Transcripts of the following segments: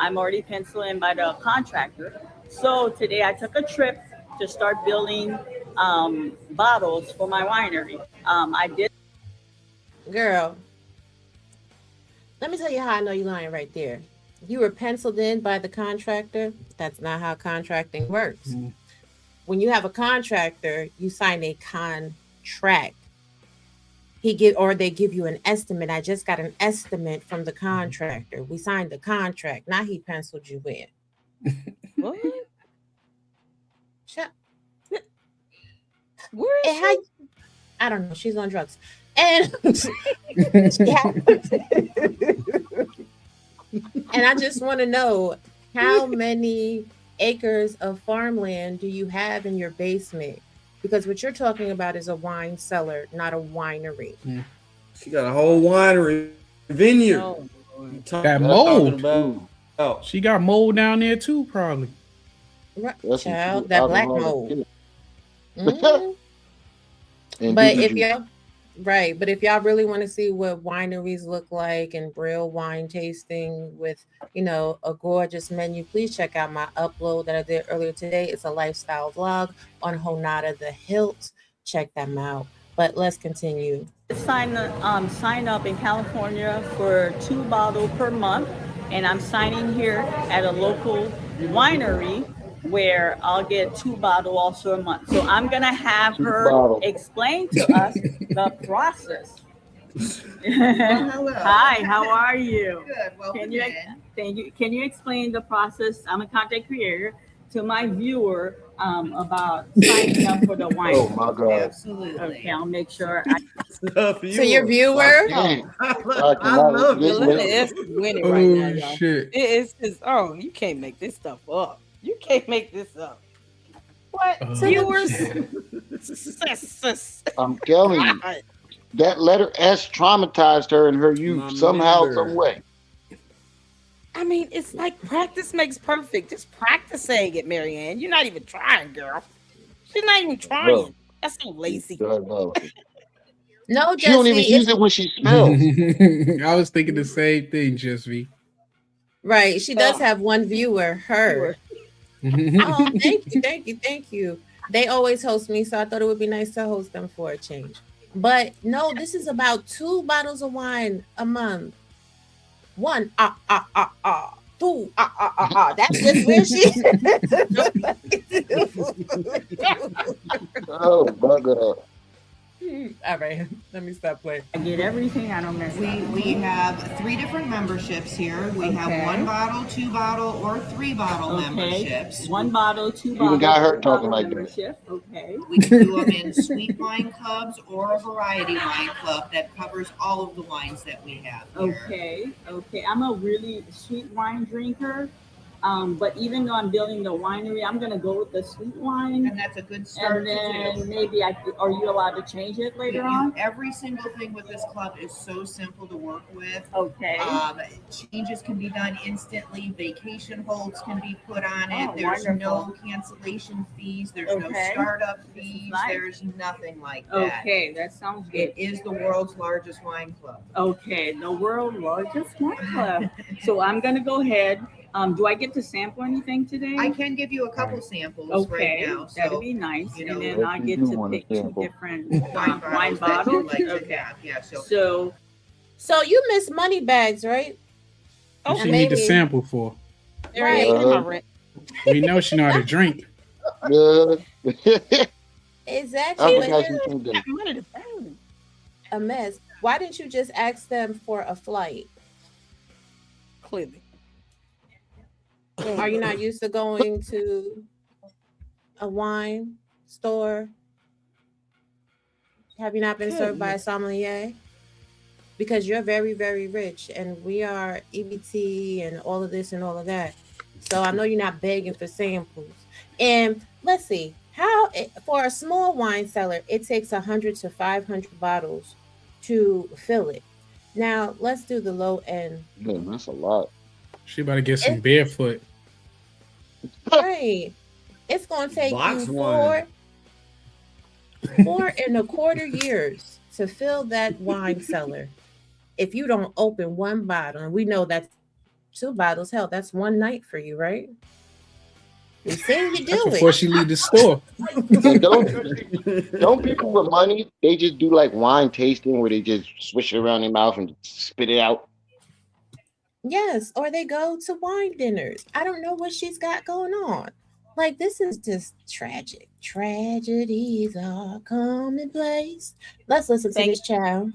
I'm already penciled in by the contractor. So today I took a trip to start building bottles for my winery. I did. Girl, let me tell you how I know you're lying right there. You were penciled in by the contractor. That's not how contracting works. Mm. When you have a contractor, you sign a contract. They give you an estimate. I just got an estimate from the contractor. We signed the contract. Now he penciled you in. What? Shut. Where is And how? she? I don't know. She's on drugs, and and I just want to know how many acres of farmland do you have in your basement? Because what you're talking about is a wine cellar, not a winery. Mm. She got a whole winery vineyard. No. That Talking mold. Ooh, about. She got mold down there too, probably. Right, that's some true child, that black alcoholic mold. shit. Mhm. But Indigenous if juice. y'all right, but if y'all really want to see what wineries look like and real wine tasting with, a gorgeous menu, please check out my upload that I did earlier today. It's a lifestyle vlog on Honada the Hilt. Check them out. But let's continue. Sign up in California for 2 bottles per month, and I'm signing here at a local winery where I'll get 2 bottles also a month. So I'm gonna have Two her bottles. explain to us the process. Well, hello. Hi, how are you? Good. Welcome Can you in. thank you? Can you explain the process? I'm a content creator to my viewer about signing up for the wine. Oh my God. Absolutely. Okay, I'll make sure. So your viewer, Dang. I I love listen, it. Yolanda listen. is winning right now, Oh y'all. shit. It is just, oh, you can't make this stuff up. You can't make this up. What? Oh, Viewers? shit. I'm telling you, God. that letter S traumatized her in her youth My somehow, some mother. way. I mean, it's like practice makes perfect. Just practice saying it, Marianne. You're not even trying, girl. She's not even Bro, trying. That's so lazy. diabolical. no, She don't even Jesse, use it's it when she spells. I was thinking the same thing, Just V. right. She does Oh, have one viewer, her. Viewer. Oh, thank you. They always host me, so I thought it would be nice to host them for a change. But no, this is about 2 bottles of wine a month. One, two, That's just where she. Oh my God. All right, let me stop playing. I get everything. I don't mess We up. we have 3 different memberships here. We have Okay. 1 bottle, 2 bottle, or 3 bottle Okay. memberships. 1 bottle, two You even bottle, got her three talking bottle like that. membership. Okay. We can do them in sweet wine clubs or a variety wine club that covers all of the wines that we have here. Okay. Okay. I'm a really sweet wine drinker. But even though I'm building the winery, I'm gonna go with the sweet wine, And that's a good start and to then do. maybe are you allowed to change it later on? Every single thing with this club is so simple to work with. Okay. Changes can be done instantly. Vacation holds can be put on it. Oh, There's wonderful. no cancellation fees. There's no Okay. startup This is fees. nice. There's nothing like that. Okay, that sounds good. It is the world's largest wine club. Okay, the world largest wine club. So I'm gonna go ahead. Do I get to sample anything today? I can give you a couple samples Okay, right now. that'd So be nice. you And know, then Yes, I you get do to want a pick 2 sample. different wine wine bottles that you bottles. like to Okay. have. Yeah. So So you miss money bags, right? oh, What she And need the maybe sample for? Marianne, right, pay my rent. We know she know how to drink. Uh, exactly. I But forgot here's she said Got that. money to burn. a mess. Why didn't you just ask them for a flight? Clearly. Are you not used to going to a wine store? Have you not been served by a Goodness. sommelier? Because you're very, very rich, and we are EBT and all of this and all of that. So I know you're not begging for samples. And let's see for a small wine cellar, it takes 100 to 500 bottles to fill it. Now let's do the low end. Man, that's a lot. She about to get some It's barefoot. right. It's gonna take you Box wine. 4.25 years to fill that wine cellar if you don't open one bottle. And we know that's 2 bottles. Hell, that's one night for you, right? We seen you That's do before it. she leave the store. And don't people with money, they just do like wine tasting where they just swish it around their mouth and spit it out. Yes, or they go to wine dinners. I don't know what she's got going on. Like, this is just tragic. Tragedies are commonplace. Let's listen to Thank this child.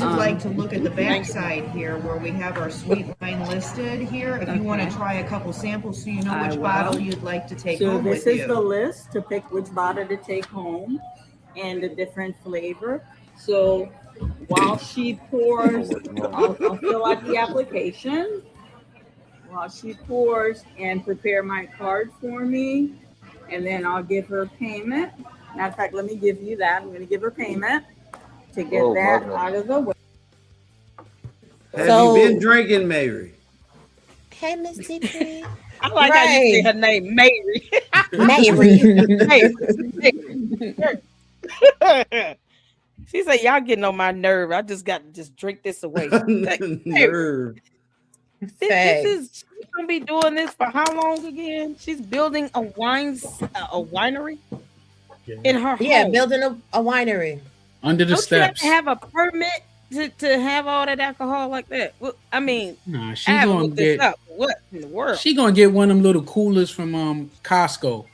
I'd like to look at the backside here where we have our sweet wine listed here. If you want to Okay. try a couple samples so you know I which will. bottle you'd like to take So home this with is the you. list to pick which bottle to take home and the different flavor. So while she pours, I'll fill out the application. While she pours and prepare my card for me, and then I'll give her payment. Matter of fact, let me give you that. I'm going to give her payment to get Oh, my that God. out of the way. Have So- you been drinking, Mary? Hey, Miss TP. I like how you say Right. her name, Mary. Mary. She said, "Y'all getting on my nerve. I just got to just drink this away." Nerve. This is she's gonna be doing this for how long again? She's building a winery in her Yeah, home. building a winery. Under the Don't you have steps. to have a permit to have all that alcohol like that? Well, I mean, Nah, I haven't looked this up. What in the world? she gonna get one of them little coolers from Costco.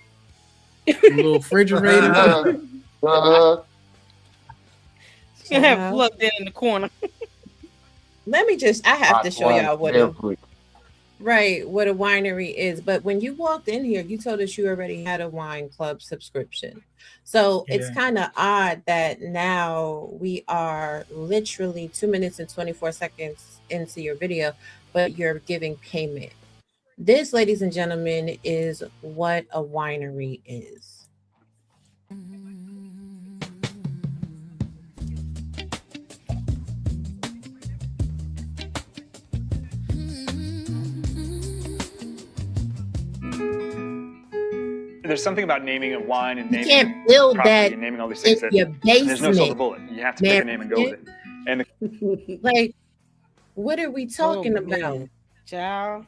A little refrigerator. She gonna have plugged in the corner. Let me just, I have to show y'all what a, Barefoot. right, what a winery is. But when you walked in here, you told us you already had a wine club subscription. So it's Yeah. kind of odd that now we are literally 2 minutes and 24 seconds into your video, but you're giving payment. This, ladies and gentlemen, is what a winery is. There's something about naming a wine and You naming can't build property that and naming all these in things. your And there's no silver basement. bullet. You have to pick a name and go with it. And Like, what are we talking Oh, about? man. Child.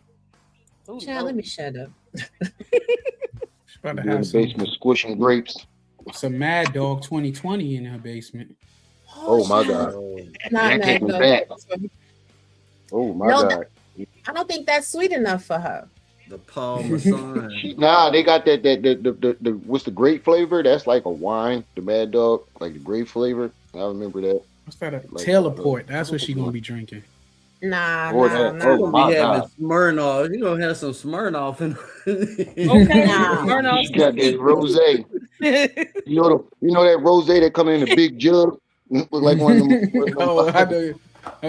Ooh, Child, let me shut up. She's about to You're in have the basement squishing grapes. some Mad Dog 2020 in her basement. Oh my child. God. Not That Mad take me Dog. back. Oh my No, God. I don't think that's sweet enough for her. The Parmesan. Nah, they got that the what's the grape flavor? That's like a wine, the Mad Dog, like the grape flavor. I remember that. What's that? A Like, teleport. That's what she gonna be drinking. Nah, Or nah, that. nah. Oh You're my gonna be having God. Smirnoff. You're gonna have some Smirnoff in Okay. Nah. Turn off She got that rose. You know that rose that come in a big jug? Look like one of them. Oh, I know.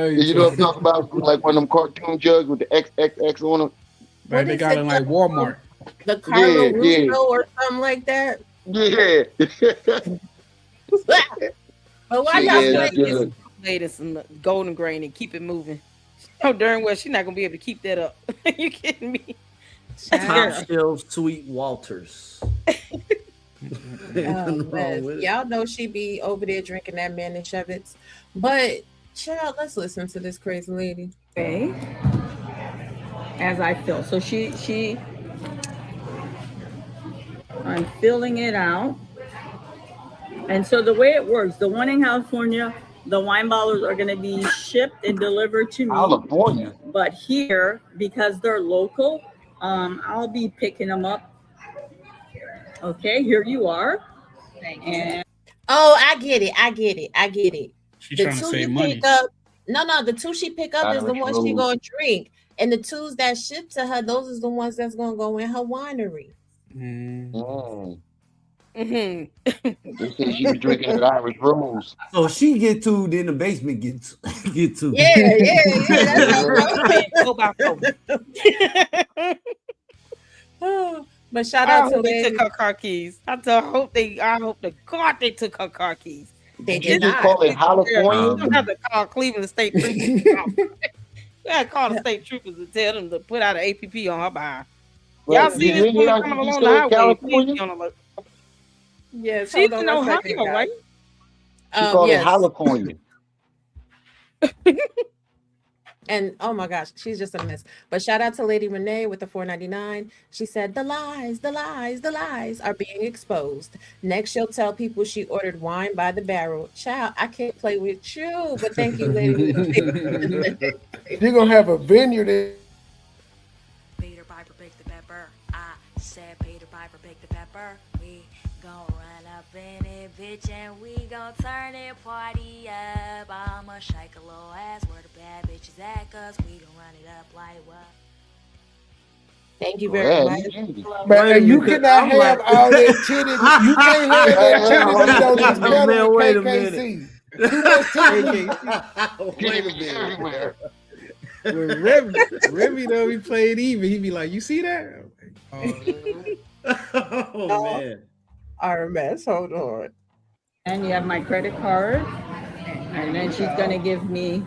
You know what I'm talking about? Like one of them cartoon jugs with the XXX on them. Like What they is got it it like called? Walmart. The Carlo Yeah, Russo yeah. or something like that. Yeah. But why Yeah, y'all that's playing good. Made it some golden grain and keep it moving. Oh, darn well, she's not gonna be able to keep that up. You kidding me? Top shelf Sweet Walters. Oh, man. Y'all know she be over there drinking that Manischewitz. But child, let's listen to this crazy lady. Okay. As I fill. So I'm filling it out. And so the way it works, the one in California, the wine bottlers are going to be shipped and delivered to me. California. But here, because they're local, I'll be picking them up. Okay, here you are. And Oh, I get it. She's The trying to two save you money. pick up, no, the two she pick up is the Irish ones she Rose. gonna drink. And the twos that ship to her, those is the ones that's gonna go in her winery. Mm. Mm-hmm. They said she was drinking that Irish Rose. So she get two, then the basement get two. Yeah. That's Go by phone. how but shout I out to hope they them. took her car keys. I hope to God they took her car keys. They You did just not. call it California? You have to call Cleveland State Troopers. You gotta call the state troopers and tell them to put out an APP on her behind. Y'all see You this ain't woman out coming to along say the highway? California? Please be on alert. Yes, She's hold in on one second, Ohio, guys. right? She called it Yes. California. And oh my gosh, she's just a mess. But shout out to Lady Renee with the $4.99. She said the lies are being exposed. Next, she'll tell people she ordered wine by the barrel. Child, I can't play with you, but thank you, Lady Renee. You're gonna have a vineyard. Peter Piper picked the pepper. I said Peter Piper picked the pepper. We gon' run up in it, bitch, and we gon' turn it party up. I'ma shake a little ass where the bad bitches at, cause we gon' run it up like what? Thank you very much. Man, you cannot have all that titty. You can't have that titty on this panel with KKC. Too much titty. Everywhere. When Remy though, he played even. He'd be like, "You see that?" Oh man. RMS, hold on. And you have my credit card. And then she's gonna give me.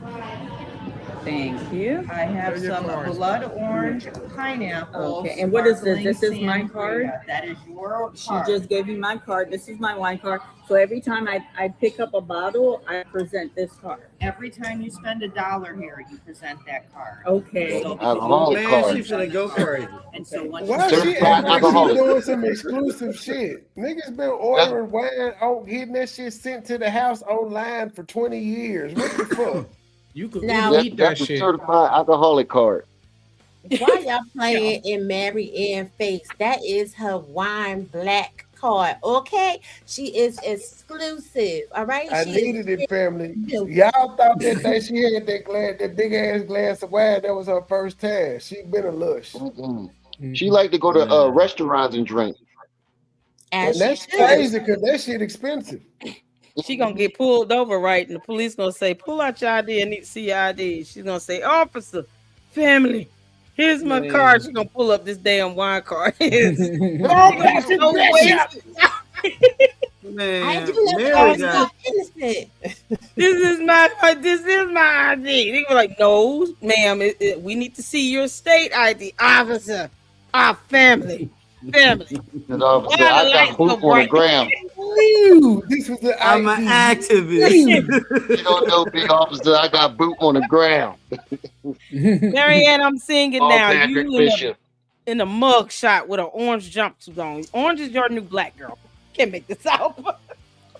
Thank you. I have some blood orange pineapple. Okay, and what is this? This is my card. That is your She card. just gave me my card. This is my wine card. So every time I pick up a bottle, I present this card. Every time you spend $1 here, you present that card. Okay. So Alcoholic Man, card. she's gonna go crazy. And so once Why you she Certified acting like she alcoholic. doing some exclusive shit? Niggas been ordering wine, getting that shit sent to the house online for 20 years. What the fuck? You could Now- eat that That's a shit. certified alcoholic card. Why y'all playing in Mary Ann face? That is her wine black card. Okay, she is exclusive. All right, I She needed is it, family. exclusive. Y'all thought that day she had that big ass glass of wine. That was her first time. She been a lush. Mm-mm. She like to go to restaurants and drink. And And that's she should. crazy because that shit expensive. She gonna get pulled over, right? And the police gonna say, "Pull out your ID. I need to see your ID." She's gonna say, "Officer, family, here's my Man. card." She's gonna pull up this damn wine card. Go back to that shit. I Man, do not Mary know got innocent. This is my ID. They were like, "No, ma'am, we need to see your state ID, officer. Our family. And officer, I got boot on the ground. Ooh, this was the I'm an ID. activist. You don't know, big officer, I got boot on the ground. Marianne, I'm singing Paul now. Patrick You Bishop. in a mug shot with an orange jumpsuit on. Orange is your new black girl. Can't make this out.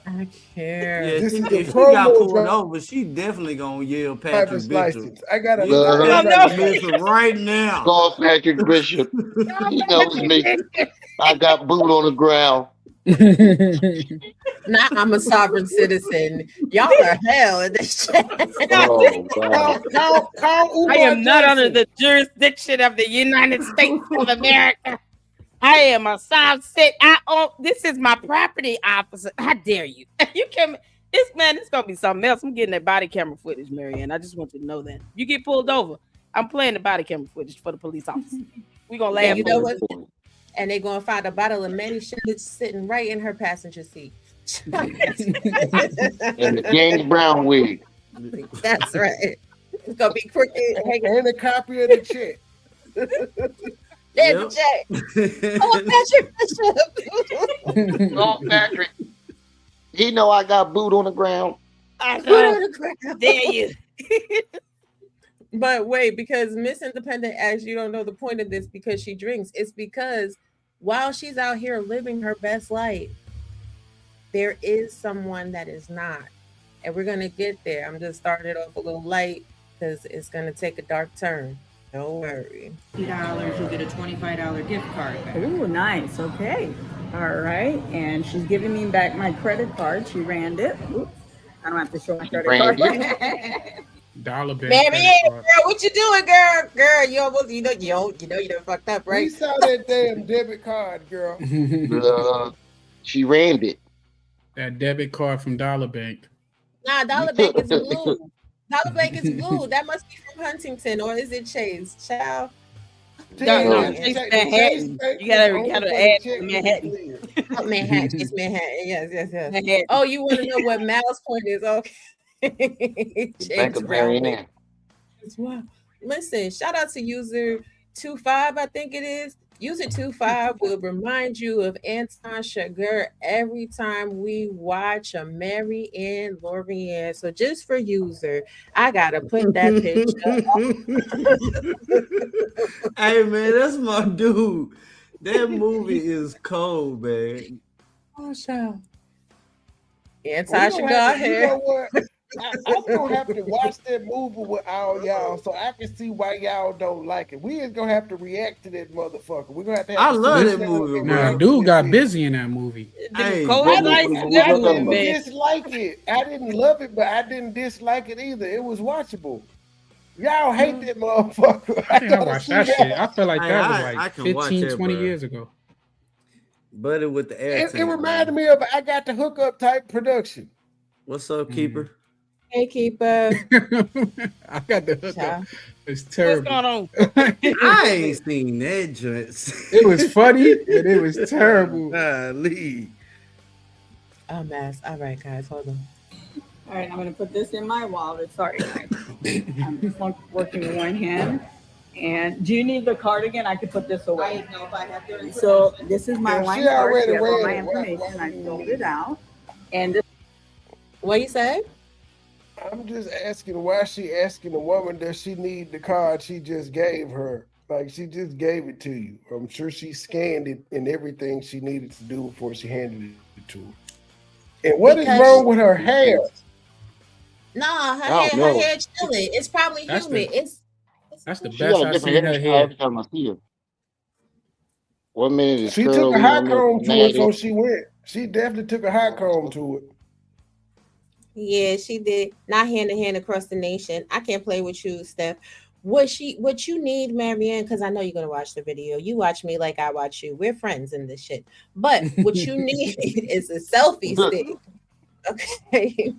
I care. Yeah, This she, is the if she got promo pulled drop. over, she definitely gonna yell Patrick Driver's Bishop. license. I got a Well, driver's no. license. Bishop right now. Call Patrick Bishop. He knows me. I got boot on the ground. Now I'm a sovereign citizen. Y'all are hell in this chat. Oh, God. Call Uber I am not Jackson. under the jurisdiction of the United States of America. I am a sovereign. I own. This is my property, officer. How dare you? You can. This man, it's gonna be something else. I'm getting that body camera footage, Marianne. I just want you to know that. You get pulled over, I'm playing the body camera footage for the police officer. We gonna laugh. You know over what? it. And they're gonna find a bottle of Manny Shillage sitting right in her passenger seat. And the James Brown wig. That's right. It's gonna be crooked. Hanging. And a copy of the check. There's the check. Oh, Patrick Bishop. Oh, Patrick. He know I got boot on the ground. I Put on know. the ground. Dare you? But wait, because Miss Independent asks, you don't know the point of this because she drinks. It's because while she's out here living her best life, there is someone that is not. And we're going to get there. I'm just starting it off a little light because it's going to take a dark turn. Don't worry. $50, you'll get a $25 gift card back. Ooh, nice. Okay. All right. And she's giving me back my credit card. She ran it. Oops. I don't have to show my credit ran card. Dollar Bank. Mary credit Ann, card. girl, what you doing, girl? Girl, you almost, you done fucked up, We right? saw that damn debit card, girl. She rammed it. That debit card from Dollar Bank. Nah, Dollar Bank is blue. Dollar Bank is blue. That must be from Huntington, or is it Chase? Child. No, Chase Chase Bank- Manhattan. Chase You gotta Bank add only to check Manhattan. clear. Oh, Manhattan. It's Manhattan. Yes. Manhattan. Oh, you want to know what Mal's point is? Okay. Bank James of Brown. Marianne. Wow. Listen, shout out to user 25, I think it is. User 25 will remind you of Anton Chigurh every time we watch a Mary Ann Lorian. So just for user, I gotta put that picture. Hey man, that's my dude. That movie is cold, man. Anton We gonna Chigurh have to, you here. know what? I'm gonna have to watch that movie with all y'all so I can see why y'all don't like it. We is gonna have to react to that motherfucker. We're gonna have to I have love sit that down movie, and Nah, react bro. to dude this got shit. busy in that movie. Hey, Cody What likes movie? What that y'all I talking movie, about? didn't man. dislike it. I didn't love it, but I didn't dislike it either. It was watchable. Y'all hate that motherfucker. I think I gotta watched see that shit. y'all. I feel like Hey, that was I like can watch 15, that, 20 bro. years ago. Buddy with the air It tank, reminded man. me of I got the hookup type production. What's up, Keeper? Hey, keeper. I got the hookup. Child. It's What's terrible. going on? I ain't seen that joint. It was funny, but it was terrible. Lee. Oh, mess. All right, guys, hold on. All right, I'm gonna put this in my wallet. Sorry, guys. I'm just working with one hand. And do you need the card again? I could put this away. I know if I have their So this is my Yeah, wine she card. already You have all read my it. information. I filled it out. And this What you say? I'm just asking why she asking the woman does she need the card she just gave her? Like she just gave it to you. I'm sure she scanned it and everything she needed to do before she handed it to her. And what is Because wrong with her hair? no, I don't her know. hair chilling. It's probably That's humid. the It's that's the She best got a I different seen her hairstyle hair. every time I see her. 1 minute is She took a curly, hot 1 minute comb is to it natty. before she went. She definitely took a hot comb to it. yeah, she did. Not hand to hand across the nation. I can't play with you, Steph. What you need, Marianne, because I know you're gonna watch the video. You watch me like I watch you. We're friends in this shit. But what you need is a selfie stick. Okay.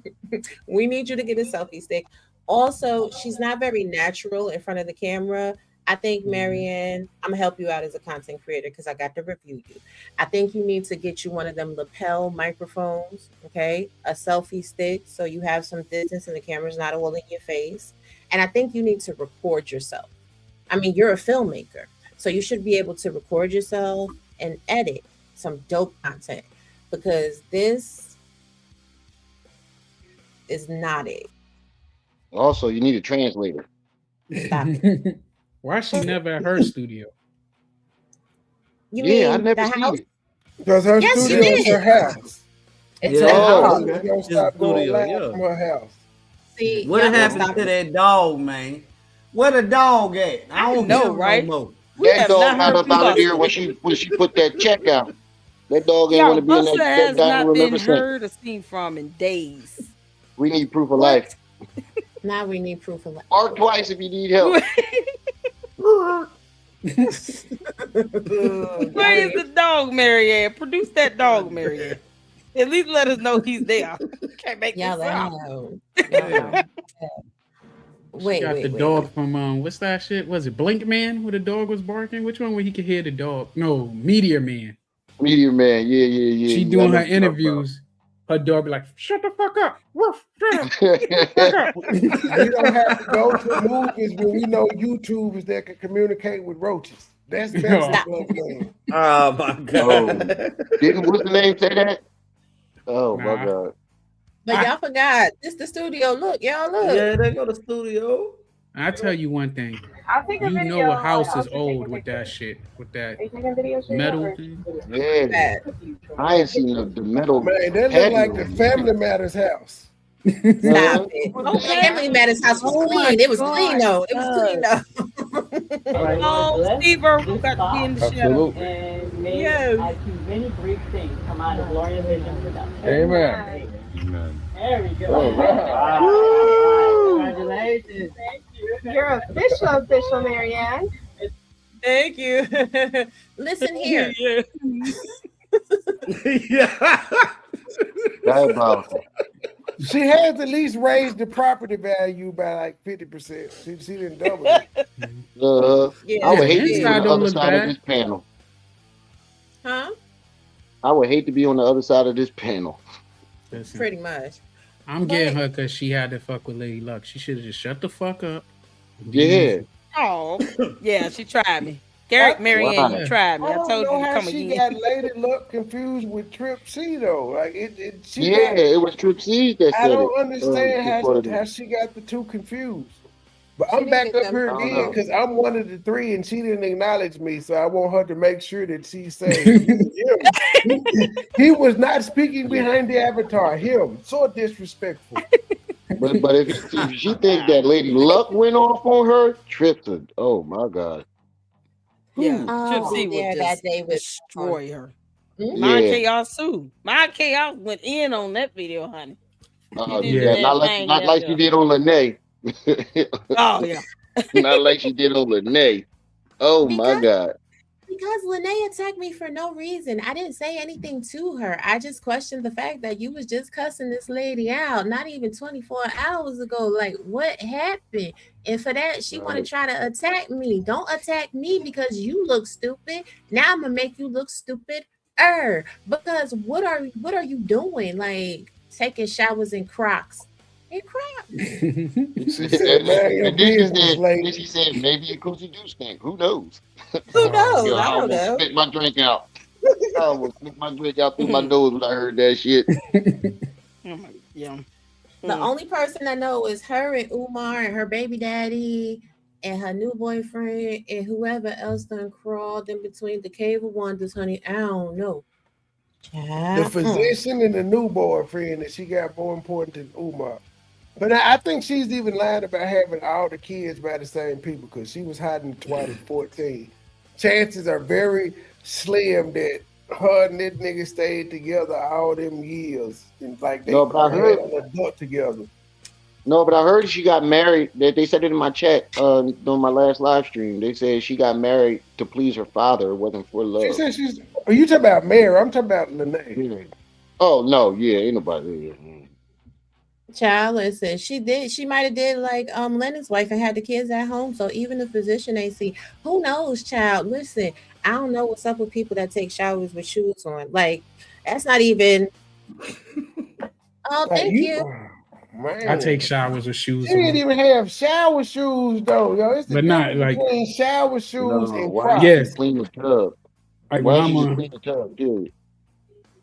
We need you to get a selfie stick. Also, she's not very natural in front of the camera. I think, Marianne, I'm gonna help you out as a content creator because I got to review you. I think you need to get you one of them lapel microphones, okay? A selfie stick so you have some distance and the camera's not all in your face. And I think you need to record yourself. I mean, you're a filmmaker, so you should be able to record yourself and edit some dope content because this is not it. Also, you need a translator. Stop it. Why she never at her studio? You Yeah, I mean never the seen house? it. Because her Yes, she studio is her did. house. It's Yeah, her Oh, house. She's okay. gonna His stop going studio, live yeah. from her house. See, What y'all gonna happened stop to it. that dog, man? Where the dog at? I I don't know, hear him right? no more. We That have dog not got heard up from out of there Buster. when she put that check out. That dog ain't want Y'all, to be in Buster that has dining not room been ever since. heard or seen from in days. We need proof of What? life. Now we need proof of life. Mark twice if you need help. Where is the dog, Marianne? Produce that dog, Marianne. At least let us know he's there. Can't make Y'all this up. out. Yeah. She Wait, got the wait, dog wait. from what's that shit? Was it Blink Man where the dog was barking? Which one where he could hear the dog? No, Meteor Man. Meteor Man, yeah. She I doing know her what you're talking interviews. Her dog be like, "Shut the fuck up, woof, shut up, fuck up." We don't have to go to movies when we know YouTubers that can communicate with roaches. That's better than Stop. Blink Man. Oh my Oh, god. didn't what's the name say that? Oh my Nah. god. But y'all forgot. This the studio. Look, y'all look. Yeah, they go to studio. I tell you one thing. I'll take a You video. know a house I'll is just take old a with picture. that shit, with that Are you taking video? metal thing. Yeah, Bad. I ain't seen the metal Man, that look patio. like the Family Matters house. Stop it. Okay. Family Matters house was Oh my clean. It was clean God. though. It was clean though. Oh, Steve, we got to be in the show. Absolutely. and may Yes. I do many great things come out of Gloria Vision Production. Amen. There we go. All right. Wow. Congratulations. Thank you. You're official, Marianne. Thank you. Listen here. Yeah. Yeah. Diabolical. She has at least raised the property value by like 50%. She didn't double it. Yeah, I would she hate to be did. on the don't other look side of bad. this panel. Huh? I would hate to be on the other side of this panel. Listen, Pretty much. I'm getting her because she had to fuck with Lady Luck. She should have just shut the fuck up. Yeah. Oh, yeah, she tried me. Garrett, Marianne, you Why? tried me. I I don't told you know to how come she again. got Lady Luck confused with Trip C though. Like she Yeah, got. it was Trip C that I said it. don't understand Reported how it. she got the two confused. But She I'm didn't back get up them here I don't again know. confused. because I'm one of the three, and she didn't acknowledge me. So I want her to make sure that she say him. He was not speaking Yeah. behind the avatar. Him, so disrespectful. But if she think that Lady Luck went off on her, tripping. Oh my God. Yeah, Whew. Trip I'll C be would there that just day with on. destroy her. Mind Yeah. Chaos too. Mind Chaos went in on that video, honey. She did the Yeah. Yeah. damn thing. Not Yeah, like she yeah. did on Lene. Oh yeah. Not like she did on Lene. Oh my Because God. Lene attacked me for no reason. I didn't say anything to her. I just questioned the fact that you was just cussing this lady out not even 24 hours ago. Like, what happened? And for that, she want to Right. try to attack me. Don't attack me because you look stupid. Now I'm gonna make you look stupid. Because what are you doing? Like taking showers in Crocs. In Crocs. She said, "Man, your business, Then lady." she said, maybe a coochie do stink. Who knows? Who knows? Yo, I I don't almost know. spit my drink out. I almost spit my drink out through my nose when I heard that shit. Yeah. The only person I know is her and Umar and her baby daddy and her new boyfriend and whoever else done crawled in between the cave of wonders, honey. I don't know. The Child. physician and the new boyfriend that she got more important than Umar. But I think she's even lying about having all the kids by the same people because she was hiding twice at 14. Chances are very slim that her and that nigga stayed together all them years and like they No, but I had heard. an adult together. No, but I heard she got married. They said it in my chat on my last live stream. They said she got married to please her father. It wasn't for She love. said she's. Are you talking about Mary? I'm talking about Lene. Yeah. Oh no, yeah, ain't nobody. Child, listen, she might have did like Leonard's wife and had the kids at home. So even the physician ain't see. Who knows, child? Listen, I don't know what's up with people that take showers with shoes on. Like, that's not even oh, Like thank you. Man. I take showers with shoes She didn't on, even have shower shoes though, yo. It's the but not difference like between shower shoes No, and why don't you Crocs. just clean the tub? like Why don't you just clean the tub, dude?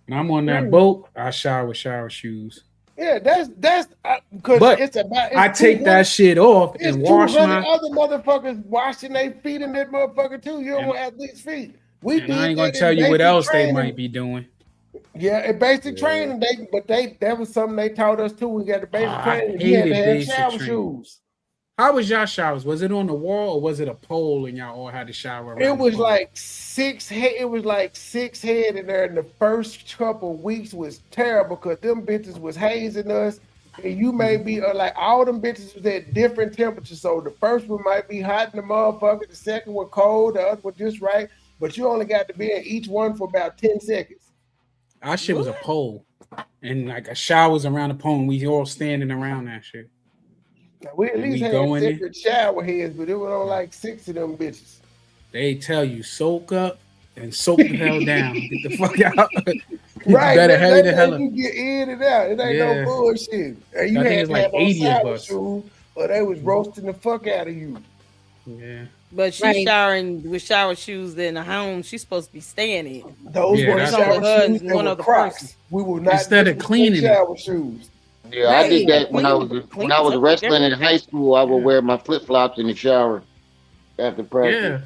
when I'm on that boat, I shower with shower shoes. Yeah, that's because But it's about. It's I take that shit off It's and wash 200 my. other motherfuckers washing their feet in that motherfucker too. You don't want athletes' feet. We And I did ain't gonna that tell in you what basic else they training. might be doing. Yeah, in basic training, that was something they taught us too. We got the basic I training. You had hated to have basic shower training. shoes. How was y'all showers? Was it on the wall or was it a pole and y'all all had to shower around? It the was pole? like six head. It was like six head in there. And the first couple weeks was terrible because them bitches was hazing us. And you may be like all them bitches was at different temperatures. So the first one might be hot in the motherfucker. The second one cold. The other one just right. But you only got to be in each one for about 10 seconds. Our shit was a pole. And like a shower's around the pole and we all standing around that shit. We at And least we had go in there. separate shower heads, but it was on like 6 of them bitches. They tell you soak up and soak the hell down. Get the fuck out. Right, better hurry they the hell make up. you get in and out. It ain't no bullshit. And you I think had it's to like have on 80 of shower us. shoes, or they was roasting the fuck out of you. Yeah. But she's showering with shower shoes in the home she's supposed to be staying in. Those Yeah, were that's shower her shoes and that one were other Crocs. person. We will not Instead of disrespect cleaning it. shower shoes. Yeah, I did that when I was wrestling in high school. I would wear my flip flops in the shower after practice.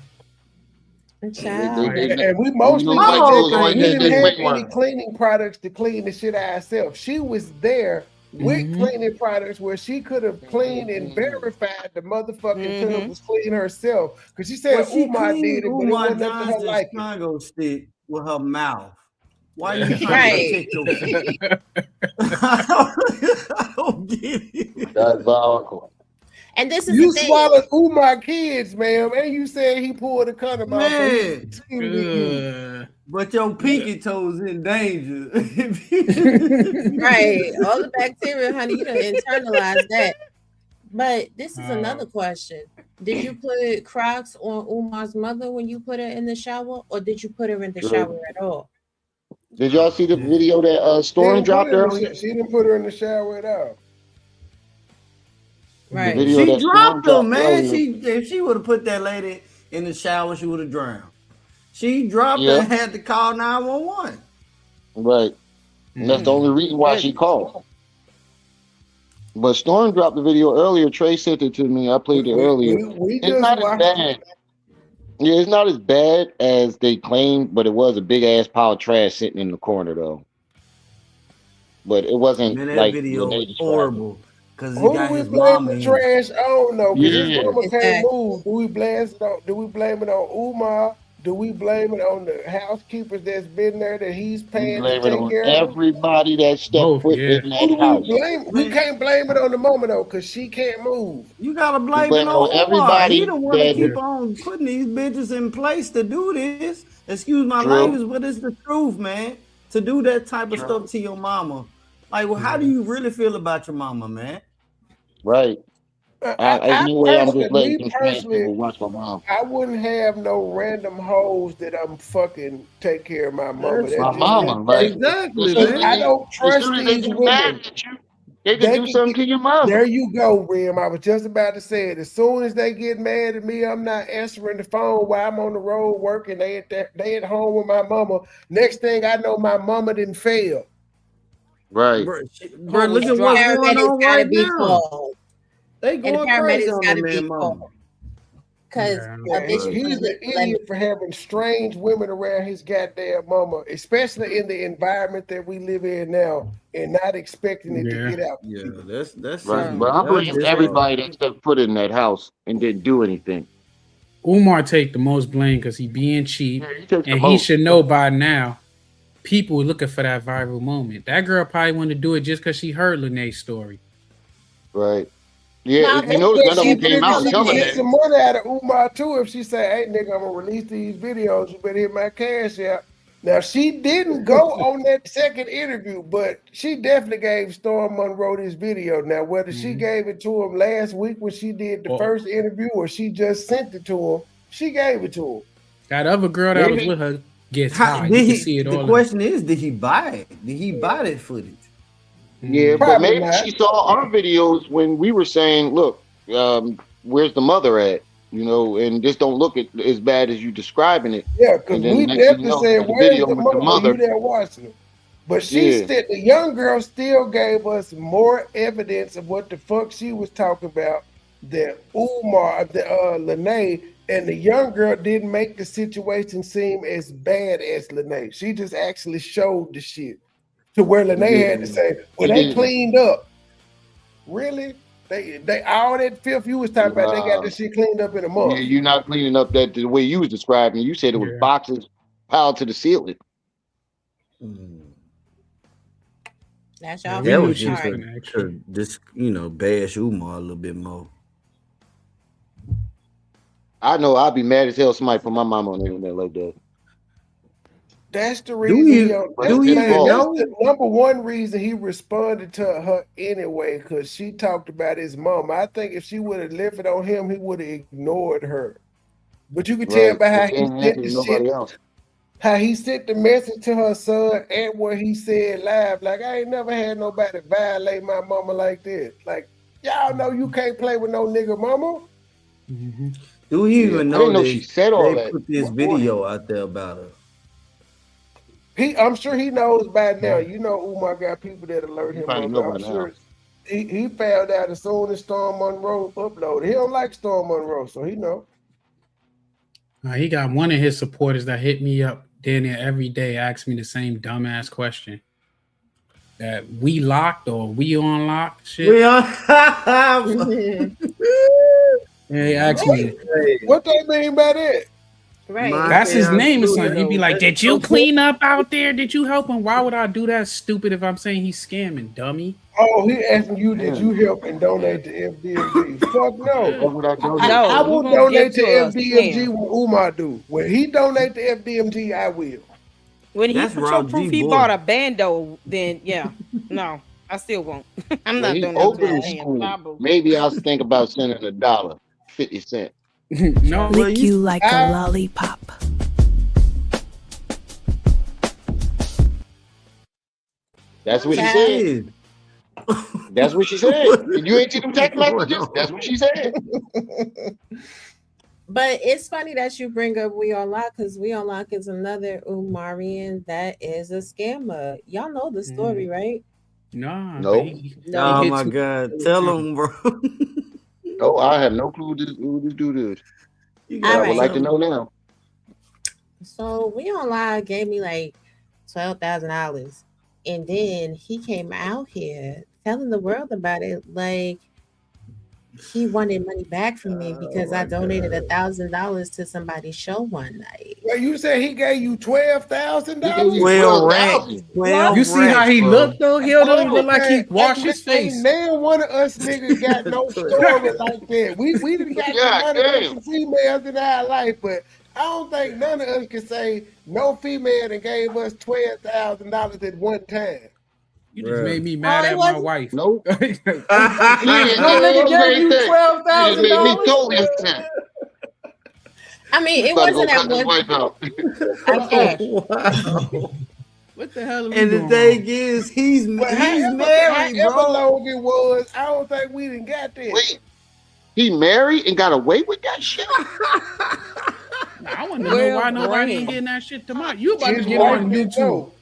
Child. And we mostly my did whole that. thing We is didn't they have wet any one. cleaning products to clean the shit ourselves. She was there with cleaning products where she could have cleaned and verified the motherfucking tub was clean herself. Because she said Well, she Umar did cleaned it, but it Umar wasn't up to her Johnson's like Congo stick with her mouth. Why are you trying to protect your feet? I don't get it. Diabolical. And this is you the thing. swallowed Umar kids, ma'am, and you said he pulled a condom out. So he Man. continued to use. But your pinky toes in danger. Right. All the bacteria, honey, you done internalized that. But this is another question. Did you put Crocs on Umar's mother when you put her in the shower, or did you put her in the shower at all? Did y'all see the video that Storm dropped earlier? She didn't put her in the shower at all. Right. The video She that Storm dropped them, man. earlier. If she would have put that lady in the shower, she would have drowned. She dropped Yeah. and had to call 911. Right. And that's the only reason why she called. But Storm dropped the video earlier. Trey sent it to me. I played it earlier. We It's just not as watched bad. Yeah, it's not as bad as they claimed, but it was a big ass pile of trash sitting in the corner though. But it wasn't Man, that like video Lene was described it. horrible. Cause he Who do got we his blame mama the in. trash on though? Because his Yeah. mama can't Exactly. move. Do we blame it on Umar? Do we blame it on the housekeepers that's been there that he's We paying to blame it take on care of? everybody that stepped Both, foot yeah. in Who that do we house. blame? We Man, can't blame it on the mama though, because she can't move. you gotta We blame blame it it on on Umar. He everybody the one to that keep on putting these bitches in place to do this. Excuse my language, true. but it's the truth, man. To do that type of True. stuff to your mama. Like, well, how do you really feel about your mama, man? Right. There's no way I'm just letting some trans Personally, people watch my mom. I wouldn't have no random hoes that I'm fucking take care of my mama. That's That My just mama, ain't like right. exactly, as soon as man. I they, don't as trust soon as they these get women. mad at you, they can They do can something get- to your mother. There you go, Rim. I was just about to say it. As soon as they get mad at me, I'm not answering the phone while I'm on the road working. They at home with my mama. Next thing I know, my mama didn't fail. Right. Bro, look at what's going Paramedics on gotta right be now. called. They And the going crazy paramedics on gotta the be man called. mama. Because Yeah, a bitch he's couldn't an idiot for having strange women around his goddamn mama, especially in the environment that we live in now, and not expecting it to get out. Yeah, that's Right. his, But I that's blame his everybody that stepped foot in that house and didn't do anything. Umar take the most blame because he being cheap, Yeah, he takes the and he most. should know by now. People are looking for that viral moment. That girl probably wanted to do it just because she heard Lene's story. Right. Yeah, Nah, if you notice, none of She them came out could telling get that. some money out of Umar too if she say, "Hey, nigga, I'm gonna release these videos. You better hit my cash out." Now she didn't go on that second interview, but she definitely gave Storm Monroe this video. Now whether she gave it to him last week when she did the first interview or she just sent it to him, she gave it to him. That other girl that was with her gets high. You Did can he, see it the all. question is, did he buy it? Did he buy that footage? Yeah, but Probably maybe not. she saw our videos when we were saying, "Look, where's the mother at?" You know, and this don't look as bad as you describing it. Yeah, because And then we next thing you definitely know, said, the "Where's video the with the mother? mother. You there watching it?" But she Yeah. still, the young girl still gave us more evidence of what the fuck she was talking about. That Umar, Lene, and the young girl didn't make the situation seem as bad as Lene. She just actually showed the shit to where Lene had to say, "Well, She they didn't. cleaned up." Really? They all that filth you was talking about, they got the shit cleaned up in a month. Yeah, you're not cleaning up that the way you was describing. You said it was boxes piled to the ceiling. That's y'all. That was just All right. to just bash Umar a little bit more. I know I'd be mad as hell if somebody put my mama on the internet like that. That's the Do reason you that's even know? the number one reason he responded to her anyway, because she talked about his mom. I think if she would have left it on him, he would have ignored her. But you could tell Right. by how But he then sent the nobody shit, else. how he sent the message to her son and what he said live. Like, I ain't never had nobody violate my mama like this. Like, y'all know you can't play with no nigga mama. Do he even I know didn't know that she said all they that put this before. video out there about her? I'm sure he knows by now. You know, Umar got people that alert He him probably up. know by I'm now. sure he found out as soon as Storm Monroe uploaded. He don't like Storm Monroe, so he know. He got one of his supporters that hit me up damn near every day, asked me the same dumbass question. That we locked or we on lock shit. We are. Yeah, he asked me. What they mean by that? Right. That's his name or Dude, something. He'd be like, "Did you clean up out there? Did you help him? Why would I do that stupid if I'm saying he's scamming, dummy?" Oh, he asking you, did you help and donate to FDMG? Fuck no. Why would I donate? No, I you will gonna donate to give to us, FDMG yeah. when Umar do. When he donate to FDMG, I will. When he That's for Raw sure proof G he boy. bought a bando, then yeah, no, I still won't. I'm When not he doing that to opened my school, hand. maybe I'll think about sending $1.50. No, Well, Lick you like a I- lollipop. That's what she That said. is. That's what she said. You ain't see them text messages? That's what she said. But it's funny that you bring up We Unlock because We Unlock is another Umarian that is a scammer. Y'all know the story, right? Nah, but Nope. he Oh hit my too. God. Tell him, bro. No, I have no clue who this dude is. You But I All gotta would right. like to tell know him. now. So We Online gave me like $12,000, and then he came out here telling the world about it. Like he wanted money back from me Oh because I my donated God. $1,000 to somebody's show one night. Well, you said he gave you He gave you $12,000? 12 racks. 12,000. What? 12 You see how racks, he bro. looked though? He don't even look like Man, he washed his ain't face. now one of us niggas got no story like that. We done got some God money from damn. some females in our life, but I don't think none of us can say no female that gave us $12,000 at one time. You just made me Oh, mad it at my wasn't. wife. Nope. No Yeah, nigga that's the gave same you thing. You just made me $12,000. totally upset. I mean, He's it about to go wasn't at cuss his one. wife out. Okay. Wow. What the hell are we And the doing thing wrong? is, he's But married, however bro. long it was, I don't think we done got that. Wait, he married and got away with that shit? Nah, I want to know why 12 nobody ain't grand. getting that shit to my. You about to His get wife on didn't YouTube. know.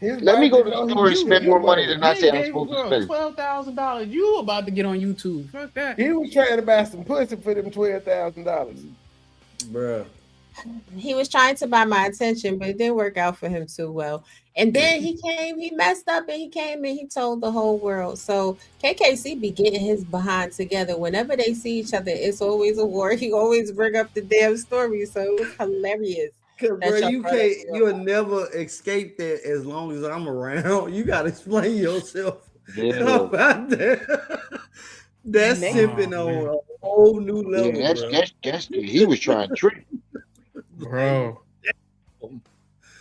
His Let me wife go didn't to the know store and he was spend getting more money money. than I Nigga said I'm gave supposed to bro spend. $12,000. You about to get on YouTube? Fuck that. He was trying to buy some pussy for them $12,000. Bro. He was trying to buy my attention, but it didn't work out for him too well. And then he messed up and he came and he told the whole world. So KKC be getting his behind together. Whenever they see each other, it's always a war. He always bring up the damn story. So it was hilarious. Cause bro, That y'all you brought up can't, the you'll never escape that as long as I'm around. You gotta explain yourself Yeah. about that. That's Man. simping on a whole new level, Yeah, bro. he was trying to trick. Bro.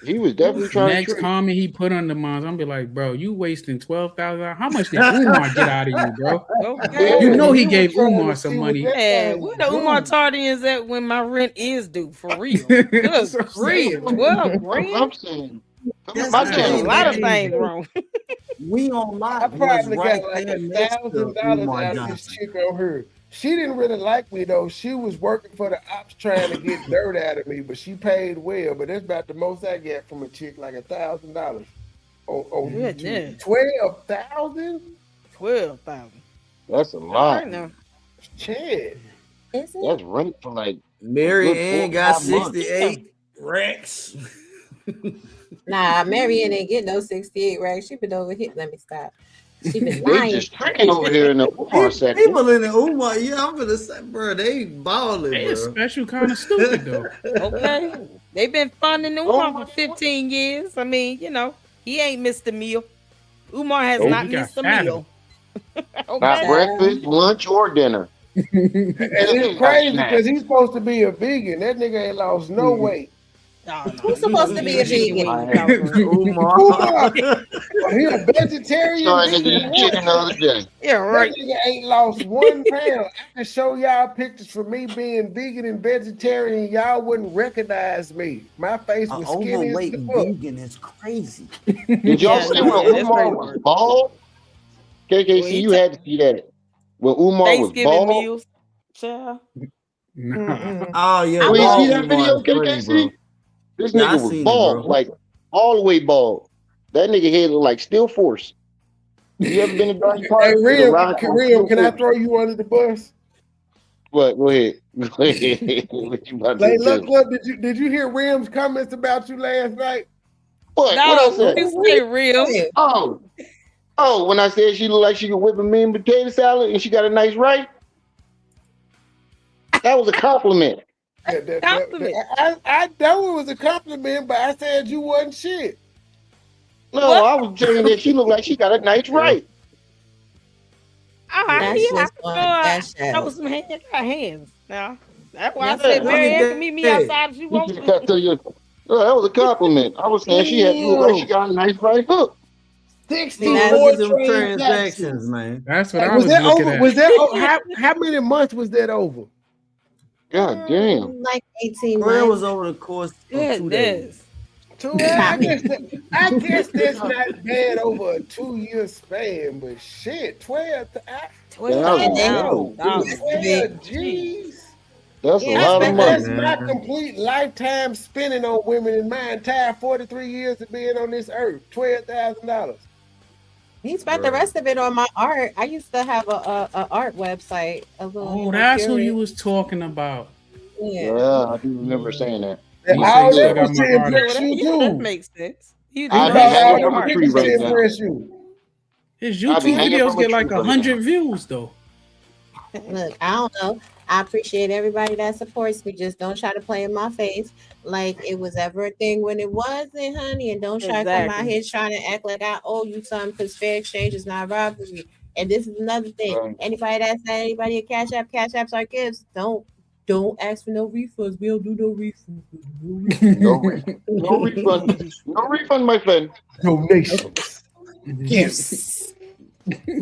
He was definitely trying to Next trick. comment he put on the mons, I'm be like, bro, you wasting $12,000. How much did Umar get out of you, bro? Okay. You know he was gave trying to Umar see some what money. that Yeah, thing where the Umar do. Tardians at when my rent is due? For real. That's Good what I'm grief. saying. 12 grand? I'm saying, come to That's my the I'm doing a channel, thing, lot of man. things wrong. We on I lock was probably right got like there next to $1,000 Umar out of this Johnson. chick on her. She didn't really like me though. She was working for the ops trying to get dirt out of me, but she paid well. But that's about the most I get from a chick, like $1,000 on Goodness. YouTube. 12,000? 12,000. That's a All lot. right now. Chad. Is it? That's rent for like a Mary good Ann 4 or got 5 months. 68 racks. Nah, Marianne ain't get no 68 racks. She been over here. Let me stop. She been They lying. just tricking over here in the Umar section. People in the Umar, yeah, I'm gonna say, bro, they balling, They a bro. special kind of stupid though. Okay. They've been funding Oh Umar my for 15 years. I mean, you know, he ain't missed a meal. Umar has Nope. not He got missed a fatter. meal. Not Okay. breakfast, lunch, or dinner. And it's crazy because he's supposed to be a vegan. That nigga ain't lost no weight. Oh, no. Who's supposed to be a chicken vegan? wings out there. Umar. Umar, he a vegetarian. Started Vegan, eating chicken the other day. Yeah, that right. nigga ain't lost 1 pound. I can show y'all pictures for me being vegan and vegetarian. Y'all wouldn't recognize me. My face An was skinny as overweight the fuck. vegan is crazy. Did y'all Yeah, see no, when yeah, that's Umar crazy was work. bald? Well, KKC, he you had to see that. When Umar was Thanksgiving bald. meals. Child. Nah. Mm-mm. Oh yeah, I You ain't see was. that Umar video, is crazy, bro. KKC? This Yeah, I nigga was seen it, bald, bro. like all the way bald. That nigga head look like steel force. You ever been to Dodge Hey, Park? There's a Rim, line called Rim, Steel can I Force. throw you under the bus? What? Go ahead. Go ahead. What you about to Like, do? look, did you hear Rim's comments about you last night? What? What I No, said? you say real. Oh, when I said she looked like she could whip a mean potato salad and she got a nice right, that was a compliment. Compliment. I know it was a compliment, but I said you wasn't shit. No, What? I was saying that she looked like she got a nice right. Oh, That's yeah, I just can on that throw show. some hands. Got hands. Now, that's why I Yes, said sir. Marianne can meet me outside if she You wants just to. got to your. Oh, that was a compliment. I was saying she looked like she got a nice right hook. See, 64 look at them transactions. transactions, man. That's what I Was was that looking over? at. Was that how many months was that over? God damn. Like 18 Bro, that months. was over the course of 2 days. I guess that's not bad over a 2-year span, but shit, $12,000. And then $12,000. he- $12 G's. That's a Yeah, lot of But especially money. that's my complete lifetime spending on women in my entire 43 years of being on this earth. $12,000. he spent the rest of it on my art. I used to have a art website, a little, Oh, that's who you curated. was talking about. Yeah. Yeah, I do remember saying that. You say All you still that got was my to art. impress you That too. makes sense. You I You be brought that's all hanging your from them a art. tree pictures right to now. impress you. His I be YouTube hanging videos from a get tree like right 100 now. views though. Look, I don't know. I appreciate everybody that supports me. Just don't try to play in my face like it was ever a thing when it wasn't, honey. And don't try to come out Exactly. here trying to act like I owe you something because fair exchange is not robbery. And this is another thing. Right. Anybody that said anybody a cash apps are gifts. Don't ask for no refunds. We don't do no refunds. No refund. No refund. No refund, my friend. Donations. Gifts.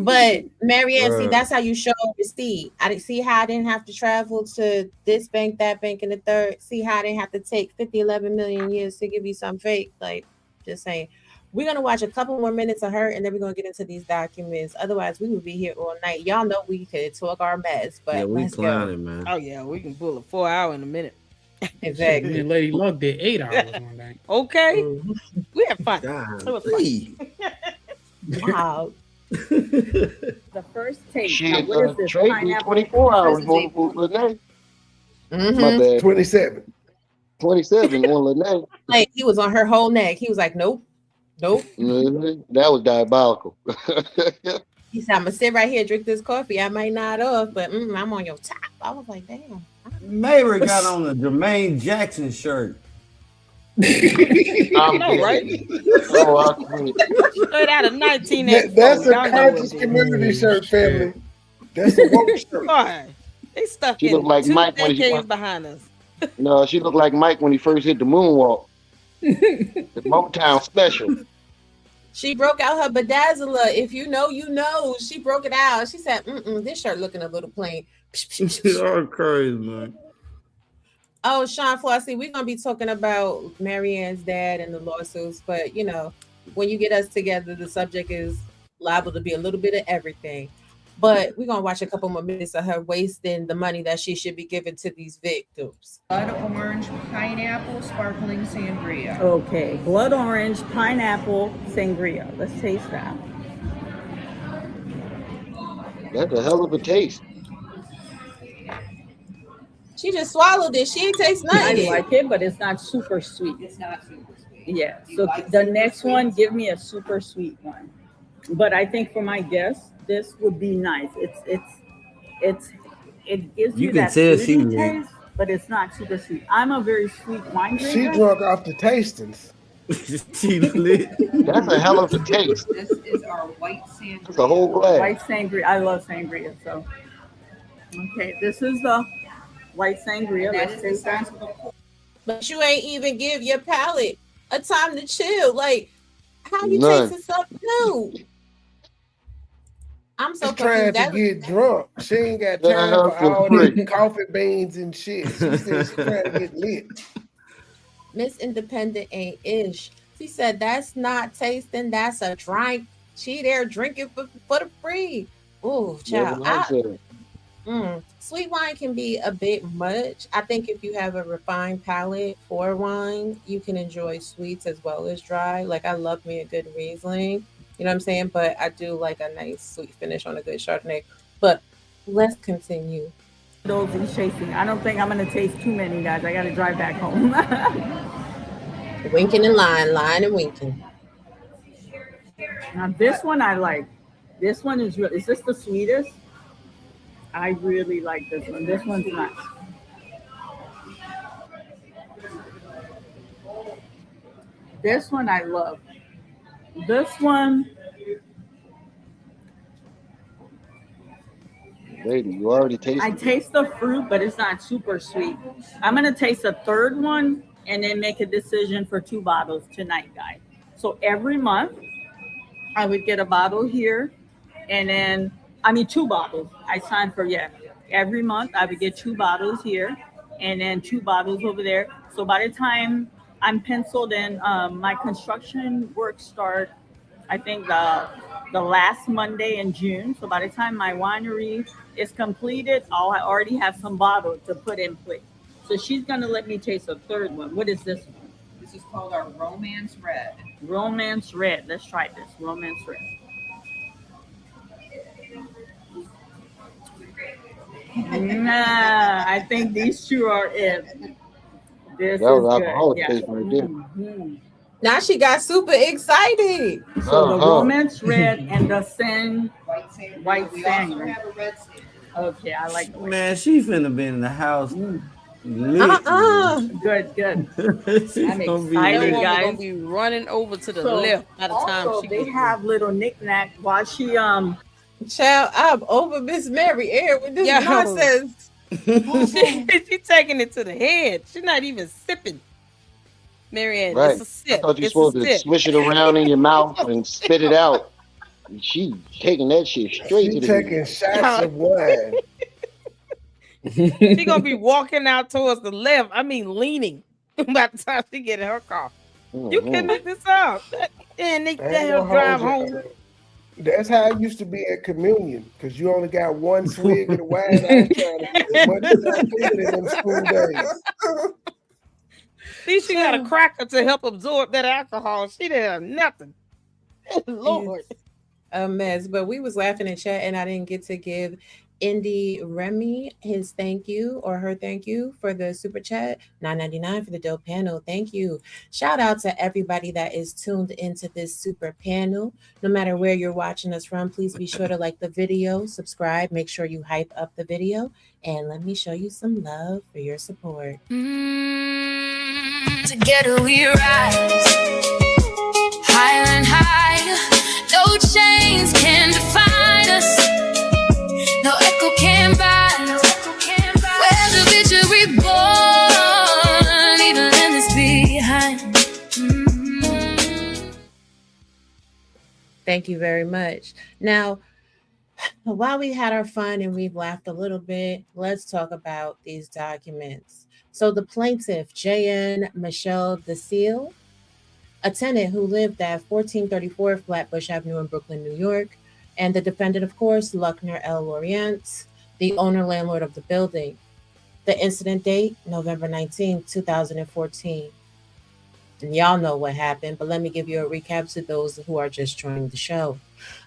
But Marianne, see, Bruh. that's how you show receipt. I didn't see how I didn't have to travel to this bank, that bank, and the third. See how I didn't have to take 50, 11 million years to give you some fake. Like, just saying. We're gonna watch a couple more minutes of her, and then we're gonna get into these documents. Otherwise, we would be here all night. Y'all know we could talk our mess, Yeah, but we let's go. clowning, man. Oh yeah, we can pull a 4 hour in a minute. Me Exactly. and Lady Luck did 8 hours one day. Okay, Mhm. we had fun. God, It was fun. Wow. The first taste. Now, Shit, what is this? Trey do Pineapple 24 hours Christmas on apple? Lene. My Mm-hmm. bad. 27. 27 on Lene. Like he was on her whole neck. He was like, nope, nope. That was diabolical. He said, I'm gonna sit right here, drink this coffee. I might nod off, but I'm on your top. I was like, damn. Mary got on a Jermaine Jackson shirt. I'm know, right? dead. Oh, I quit. Straight out of 1984. That's a Y'all know what conscious it is. community shirt, family. That's a woke shirt. Boy, they stuck She looked in like 2 Mike when he decades went. behind us. No, she looked like Mike when he first hit the moonwalk. The Motown special. She broke out her bedazzler. If you know, you know. She broke it out. She said, this shirt looking a little plain. Y'all crazy, man. Oh, Sean Flossie, we're gonna be talking about Marianne's dad and the lawsuits, but when you get us together, the subject is liable to be a little bit of everything. But we're gonna watch a couple more minutes of her wasting the money that she should be giving to these victims. Blood orange pineapple sparkling sangria. Okay, blood orange pineapple sangria. Let's taste that. That's a hell of a taste. She just swallowed it. She ain't taste I nothing. like it, but it's not super sweet. It's not super sweet. Yeah. You So like the super next one, sweets? give me a super sweet one. But I think for my guests, this would be nice. It gives You you can that tell fruity she was- taste, but it's not super sweet. I'm a very sweet wine She drinker. drunk off the tastings. She lit. That's a hell of a taste. This is our white sangria. That's a whole glass. White sangria. I love sangria. So, okay, this is the white sangria. That Let's is the taste size that. of a pour. But you ain't even give your palate a time to chill. Like, how you None. tasting something new? I'm so She's trying confused. to get drunk. She ain't got Yeah, time for for all free. the coffee beans and shit. She said she's trying to get lit. Miss Independent ain't ish. She said that's not tasting, that's a drink. She there drinking for the free. Ooh, Never child. like that. Sweet wine can be a bit much. I think if you have a refined palate for wine, you can enjoy sweets as well as dry. Like I love me a good Riesling, you know what I'm saying? But I do like a nice sweet finish on a good Chardonnay. But let's continue. Those he's chasing. I don't think I'm gonna taste too many, guys. I gotta drive back home. Winking and lying and winking. Now this one I like. This one is real. Is this the sweetest? I really like this one. This one's nice. This one I love. This one, Lady, you already tasted I it. taste the fruit, but it's not super sweet. I'm gonna taste a third one and then make a decision for 2 bottles tonight, guys. So every month I would get a bottle here, and then 2 bottles. I signed for every month I would get 2 bottles here, and then 2 bottles over there. So by the time I'm penciled in, my construction work start I think the last Monday in June. So by the time my winery is completed, I already have some bottles to put in place. So she's gonna let me taste a third one. What is this one? This is called our Romance Red. Romance Red. Let's try this. Romance Red. Nah, I think these two are it. This That is was good. alcoholic Yeah. taste right there. Now she got super excited. So the Uh-huh. Romance Red and the Sen White Sangria. White We also Sangria. have a red sangria. Okay, I like the white. Man, she finna be in the house lit, Good, good. man. She's I'm gonna be That excited, lit. woman guys. gonna be running over to the So left by the time also she they gets have little knickknack while she Child, I'm over Miss Mary Air with this Yo. nonsense. She taking it to the head. She's not even sipping. Marianne, Right. it's a I sip. thought you're It's a supposed to sip. swish it around in your mouth and spit it out. She taking that shit straight She to the head. taking shots of wine. She gonna be walking out towards the left. I mean, leaning by the time she get in her car. You can make this out. And they I ain't they'll gonna drive hold home. you. That's how it used to be at communion, because you only got one swig of the wine. I was trying to get as much as I could in them school days. At least she got a cracker to help absorb that alcohol. She didn't have nothing. Lord. It's a mess. But we was laughing in chat, and I didn't get to give Indy Remy his thank you or her thank you for the super chat. $9.99 for the dope panel. Thank you. Shout out to everybody that is tuned into this super panel. No matter where you're watching us from, please be sure to like the video, subscribe, make sure you hype up the video, and let me show you some love for your support. Together we rise, higher and higher. No chains can define us. No echo can bind us. We're the victory born, leaving this behind. Thank you very much. Now, while we had our fun and we've laughed a little bit, let's talk about these documents. So the plaintiff, J.N. Michelle DeSille, a tenant who lived at 1434 Flatbush Avenue in Brooklyn, New York, and the defendant, of course, Luckner L. Lorient, the owner-landlord of the building. The incident date, November 19, 2014. And y'all know what happened, but let me give you a recap to those who are just joining the show.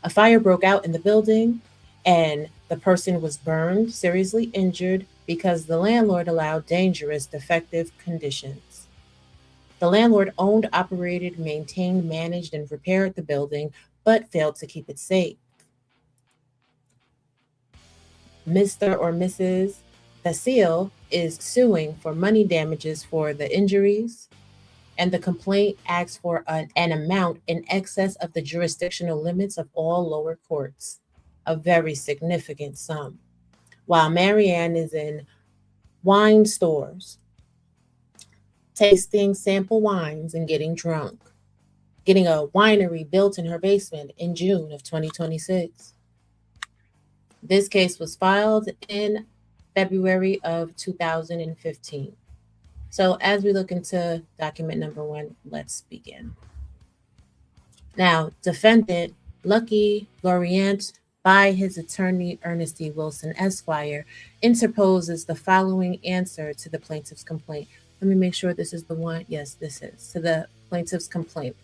A fire broke out in the building, and the person was burned, seriously injured, because the landlord allowed dangerous, defective conditions. The landlord owned, operated, maintained, managed, and repaired the building, but failed to keep it safe. Mr. or Mrs. DeSille is suing for money damages for the injuries, and the complaint asks for an amount in excess of the jurisdictional limits of all lower courts, a very significant sum. While Marianne is in wine stores, tasting sample wines and getting drunk, getting a winery built in her basement in June of 2026. This case was filed in February of 2015. So as we look into document number 1, let's begin. Now, defendant Lucky Lorient, by his attorney Ernest D. Wilson, Esquire, interposes the following answer to the plaintiff's complaint. Let me make sure this is the one. Yes, this is. To the plaintiff's complaint.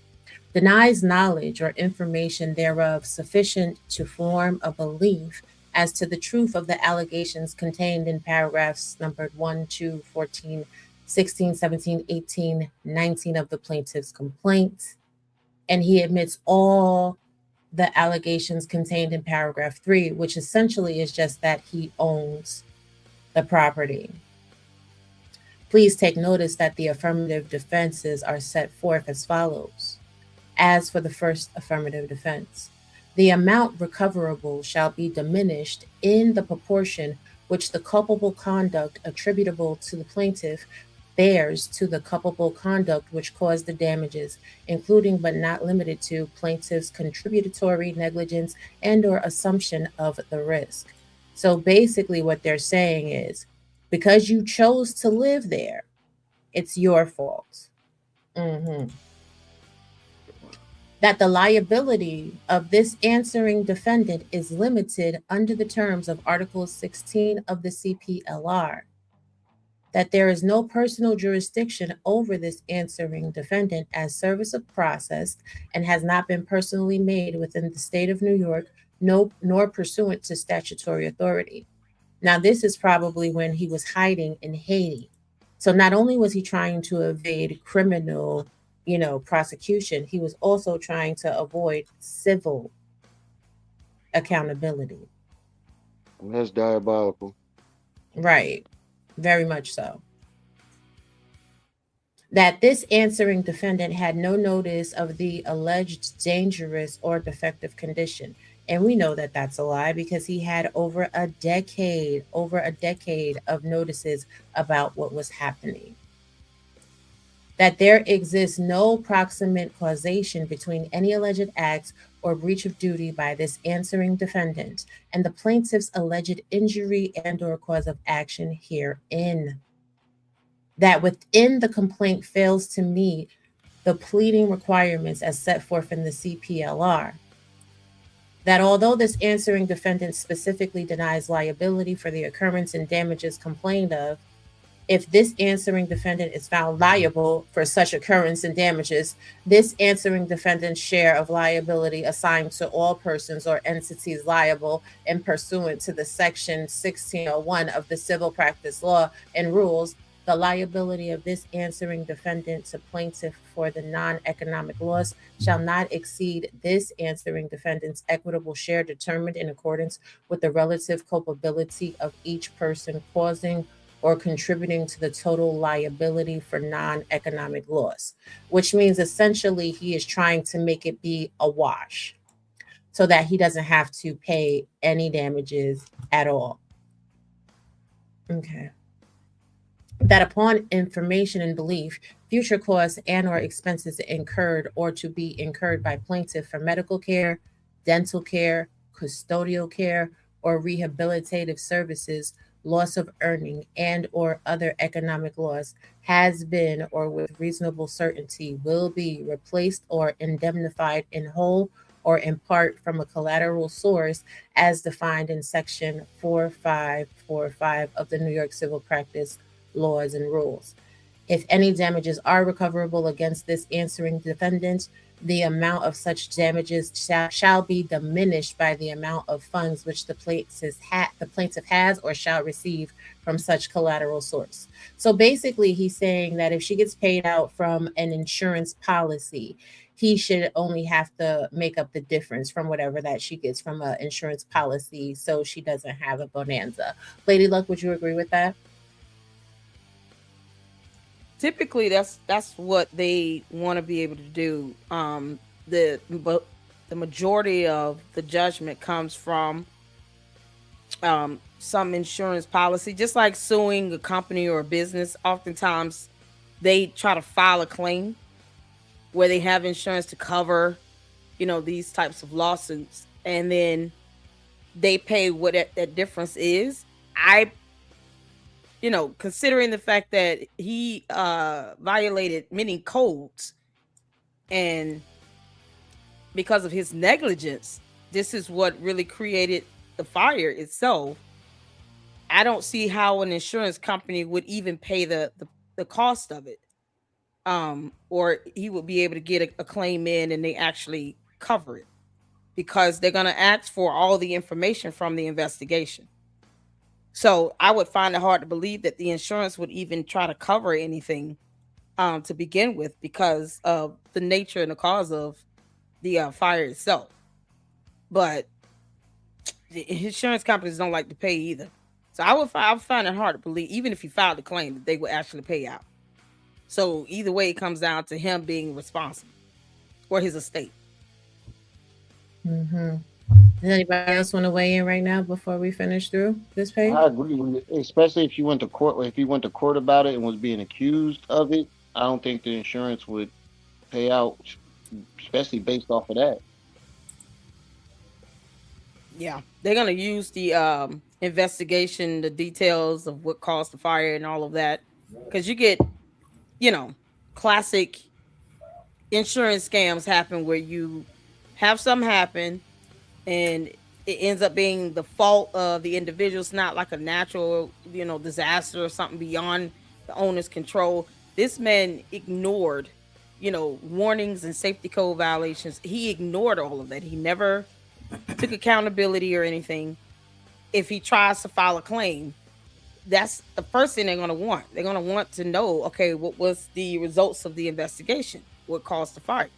Denies knowledge or information thereof sufficient to form a belief as to the truth of the allegations contained in paragraphs numbered 1, 2, 14, 16, 17, 18, 19 of the plaintiff's complaint. And he admits all the allegations contained in paragraph 3, which essentially is just that he owns the property. Please take notice that the affirmative defenses are set forth as follows. As for the first affirmative defense, the amount recoverable shall be diminished in the proportion which the culpable conduct attributable to the plaintiff bears to the culpable conduct which caused the damages, including but not limited to plaintiff's contributory negligence and or assumption of the risk. So basically what they're saying is, because you chose to live there, it's your fault. that the liability of this answering defendant is limited under the terms of Article 16 of the CPLR, that there is no personal jurisdiction over this answering defendant as service of process and has not been personally made within the state of New York, nor pursuant to statutory authority. Now, this is probably when he was hiding in Haiti. So not only was he trying to evade criminal, prosecution, he was also trying to avoid civil accountability. That's diabolical. Right. Very much so. That this answering defendant had no notice of the alleged dangerous or defective condition. And we know that that's a lie because he had over a decade of notices about what was happening. That there exists no proximate causation between any alleged acts or breach of duty by this answering defendant and the plaintiff's alleged injury and or cause of action herein. That within the complaint fails to meet the pleading requirements as set forth in the CPLR. That although this answering defendant specifically denies liability for the occurrence and damages complained of, if this answering defendant is found liable for such occurrence and damages, this answering defendant's share of liability assigned to all persons or entities liable and pursuant to the section 1601 of the Civil Practice Law and Rules, the liability of this answering defendant to plaintiff for the non-economic loss shall not exceed this answering defendant's equitable share determined in accordance with the relative culpability of each person causing or contributing to the total liability for non-economic loss, which means essentially he is trying to make it be a wash so that he doesn't have to pay any damages at all. Okay. That upon information and belief, future costs and or expenses incurred or to be incurred by plaintiff for medical care, dental care, custodial care, or rehabilitative services, loss of earning and or other economic loss has been or with reasonable certainty will be replaced or indemnified in whole or in part from a collateral source as defined in section 4545 of the New York Civil Practice Laws and Rules. If any damages are recoverable against this answering defendant, the amount of such damages shall be diminished by the amount of funds which the plaintiff has or shall receive from such collateral source. So basically, he's saying that if she gets paid out from an insurance policy, he should only have to make up the difference from whatever that she gets from an insurance policy so she doesn't have a bonanza. Lady Luck, would you agree with that? Typically that's what they want to be able to do. The majority of the judgment comes from some insurance policy, just like suing a company or a business. Oftentimes they try to file a claim where they have insurance to cover these types of lawsuits, and then they pay what that difference is. Considering the fact that he violated many codes, and because of his negligence, this is what really created the fire itself. I don't see how an insurance company would even pay the cost of it, or he would be able to get a claim in and they actually cover it, because they're going to ask for all the information from the investigation. So I would find it hard to believe that the insurance would even try to cover anything to begin with, because of the nature and the cause of the fire itself. But the insurance companies don't like to pay either. So I would find it hard to believe, even if he filed a claim, that they would actually pay out. So either way, it comes down to him being responsible or his estate. Mm-hmm. Does anybody else want to weigh in right now before we finish through this page? I agree with it, especially if you went to court. If he went to court about it and was being accused of it, I don't think the insurance would pay out, especially based off of that. Yeah, they're gonna use the investigation, the details of what caused the fire and all of that, because you get, classic insurance scams happen where you have something happen and it ends up being the fault of the individual. It's not like a natural, disaster or something beyond the owner's control. This man ignored, warnings and safety code violations. He ignored all of that. He never took accountability or anything. If he tries to file a claim, that's the first thing they're going to want. They're going to want to know, okay, what was the results of the investigation? What caused the fire?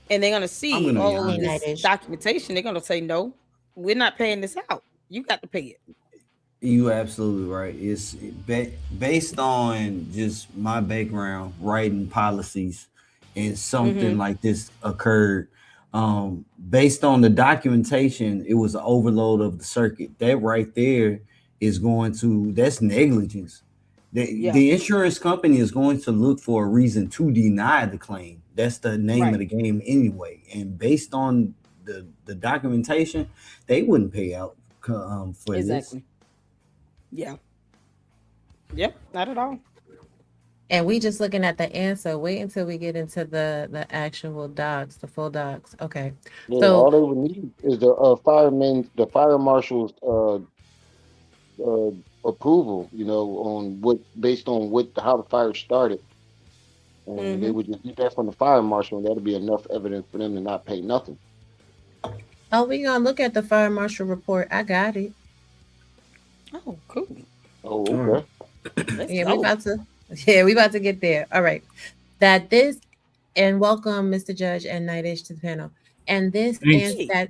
And they're going to see all of this documentation. They're going to say, no, we're not paying this out. You got to pay it. You absolutely right. It's based on just my background writing policies, and something like this occurred. Based on the documentation, it was an overload of the circuit. That right there is that's negligence. The insurance company is going to look for a reason to deny the claim. That's the name of the game anyway. And based on the documentation, they wouldn't pay out for this. Yeah. Yep, not at all. And we just looking at the answer. Wait until we get into the actual docs, the full docs. Okay. Yeah, So all they would need is the fire marshal's approval, on based on how the fire started. And they would just get that from the fire marshal, and that'll be enough evidence for them to not pay nothing. Oh, we gonna look at the fire marshal report. I got it. Oh, cool. Oh, okay. Yeah, we about to get there. All right. And welcome, Mr. Judge and Nightish, to the panel. And this that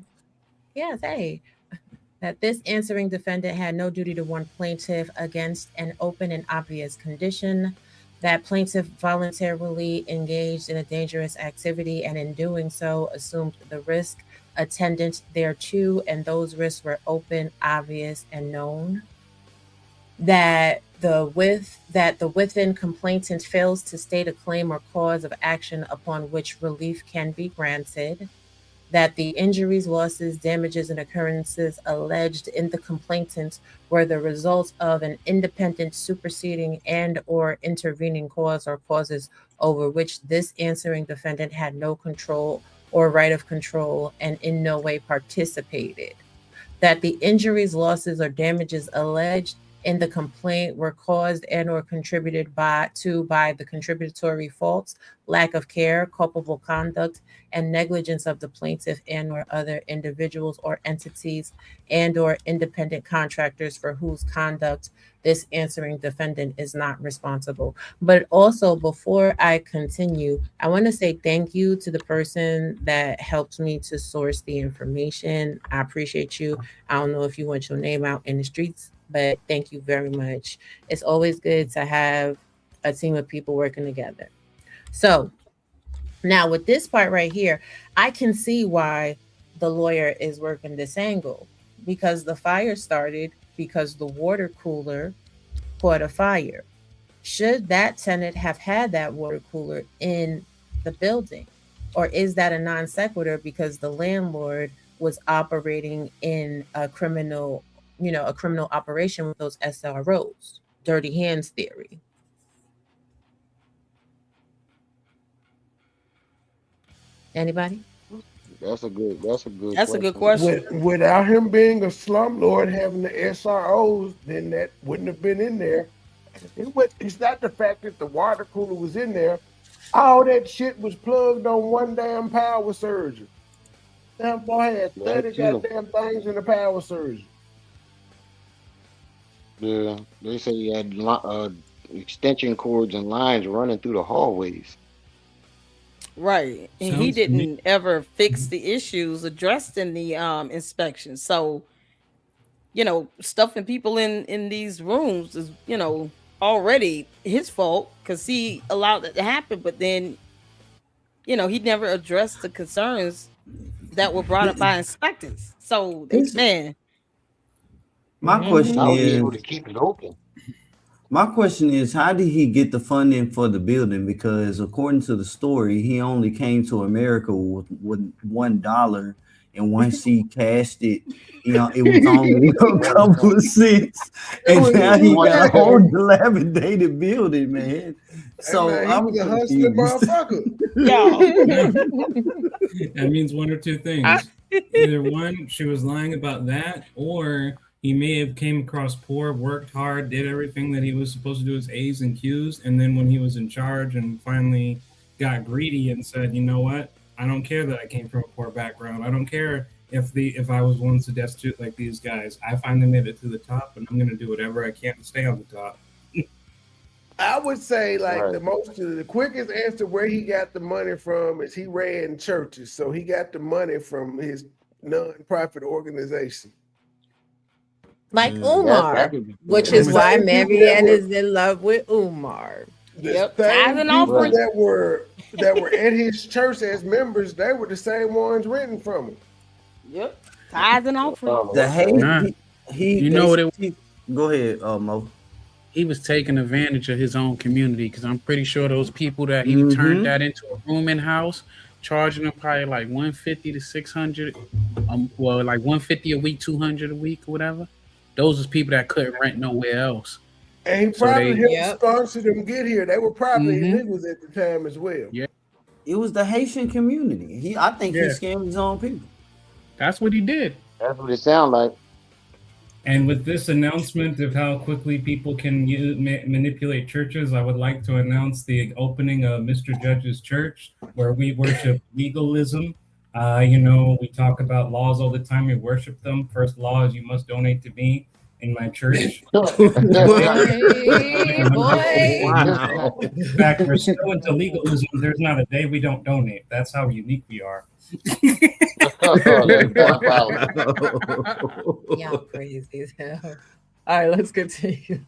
this answering defendant had no duty to warn plaintiff against an open and obvious condition, that plaintiff voluntarily engaged in a dangerous activity and in doing so assumed the risk attendant thereto, and those risks were open, obvious, and known. That the within complainant fails to state a claim or cause of action upon which relief can be granted. That the injuries, losses, damages, and occurrences alleged in the complainant were the result of an independent, superseding, and or intervening cause or causes over which this answering defendant had no control or right of control and in no way participated. That the injuries, losses, or damages alleged in the complaint were caused and or contributed by the contributory faults, lack of care, culpable conduct, and negligence of the plaintiff and or other individuals or entities and or independent contractors for whose conduct this answering defendant is not responsible. But also, before I continue, I want to say thank you to the person that helped me to source the information. I appreciate you. I don't know if you want your name out in the streets, but thank you very much. It's always good to have a team of people working together. So now with this part right here, I can see why the lawyer is working this angle, because the fire started because the water cooler caught a fire. Should that tenant have had that water cooler in the building? Or is that a non sequitur because the landlord was operating in a criminal operation with those SROs, dirty hands theory? Anybody? That's a good question. Without him being a slumlord having the SROs, then that wouldn't have been in there. It's not the fact that the water cooler was in there. All that shit was plugged on one damn power surge. That boy had 30 goddamn things in the power surge. Yeah, they say he had extension cords and lines running through the hallways. Right. And he didn't ever fix the issues addressed in the inspection. So, stuffing people in these rooms is, already his fault because he allowed it to happen. But then, he never addressed the concerns that were brought up by inspectors. So, my question is, able to keep it open. My question is, how did he get the funding for the building? Because according to the story, he only came to America with $1, and once he cashed it, it was only a couple of cents, and now he got a whole dilapidated building, man. So man, he I'm was a hustler confused. motherfucker. That means one or two things. Either one, she was lying about that, or he may have came across poor, worked hard, did everything that he was supposed to do his A's and Q's, and then when he was in charge and finally got greedy and said, you know what, I don't care that I came from a poor background. I don't care if I was once a destitute like these guys. I finally made it to the top, and I'm going to do whatever I can to stay on the top. I would say like the quickest answer where he got the money from is he ran churches. So he got the money from his non-profit organization. Like Umar, which is why Marianne is in love with Umar. The same people that were at his church as members, they were the same ones renting from him. Yep. Tithes and offerings. The hate, You know what Go ahead, Mo. He was taking advantage of his own community because I'm pretty sure those people that he turned that into a rooming house, charging them probably like $150 to $600, well, like $150 a week, $200 a week, or whatever. Those was people that couldn't rent nowhere else. And he probably helped sponsor them get here. They were probably illegals at the time as well. Yeah, it was the Haitian community. I think he scammed his own people. That's what he did. That's what it sounds like. And with this announcement of how quickly people can manipulate churches, I would like to announce the opening of Mr. Judge's Church, where we worship legalism. We talk about laws all the time. We worship them. First law is you must donate to me in my church. Boy. Wow. In fact, we're so into legalism, there's not a day we don't donate. That's how unique we are. Y'all crazy as hell. All right, let's continue.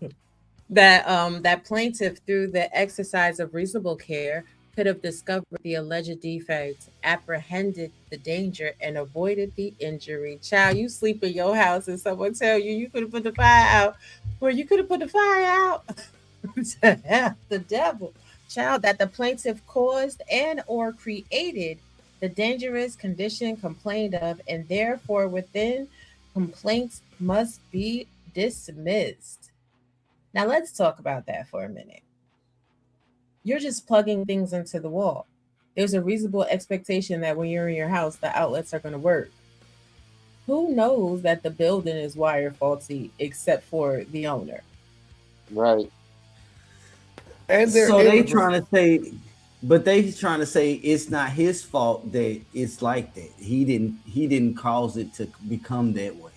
That plaintiff, through the exercise of reasonable care, could have discovered the alleged defects, apprehended the danger, and avoided the injury. Child, you sleep in your house and someone tell you could have put the fire out, or you could have put the fire out. The devil. Child, that the plaintiff caused and or created the dangerous condition complained of, and therefore within complaints must be dismissed. Now let's talk about that for a minute. You're just plugging things into the wall. There's a reasonable expectation that when you're in your house, the outlets are going to work. Who knows that the building is wire faulty except for the owner? Right. And so they trying to say, but they trying to say it's not his fault that it's like that. He didn't cause it to become that way.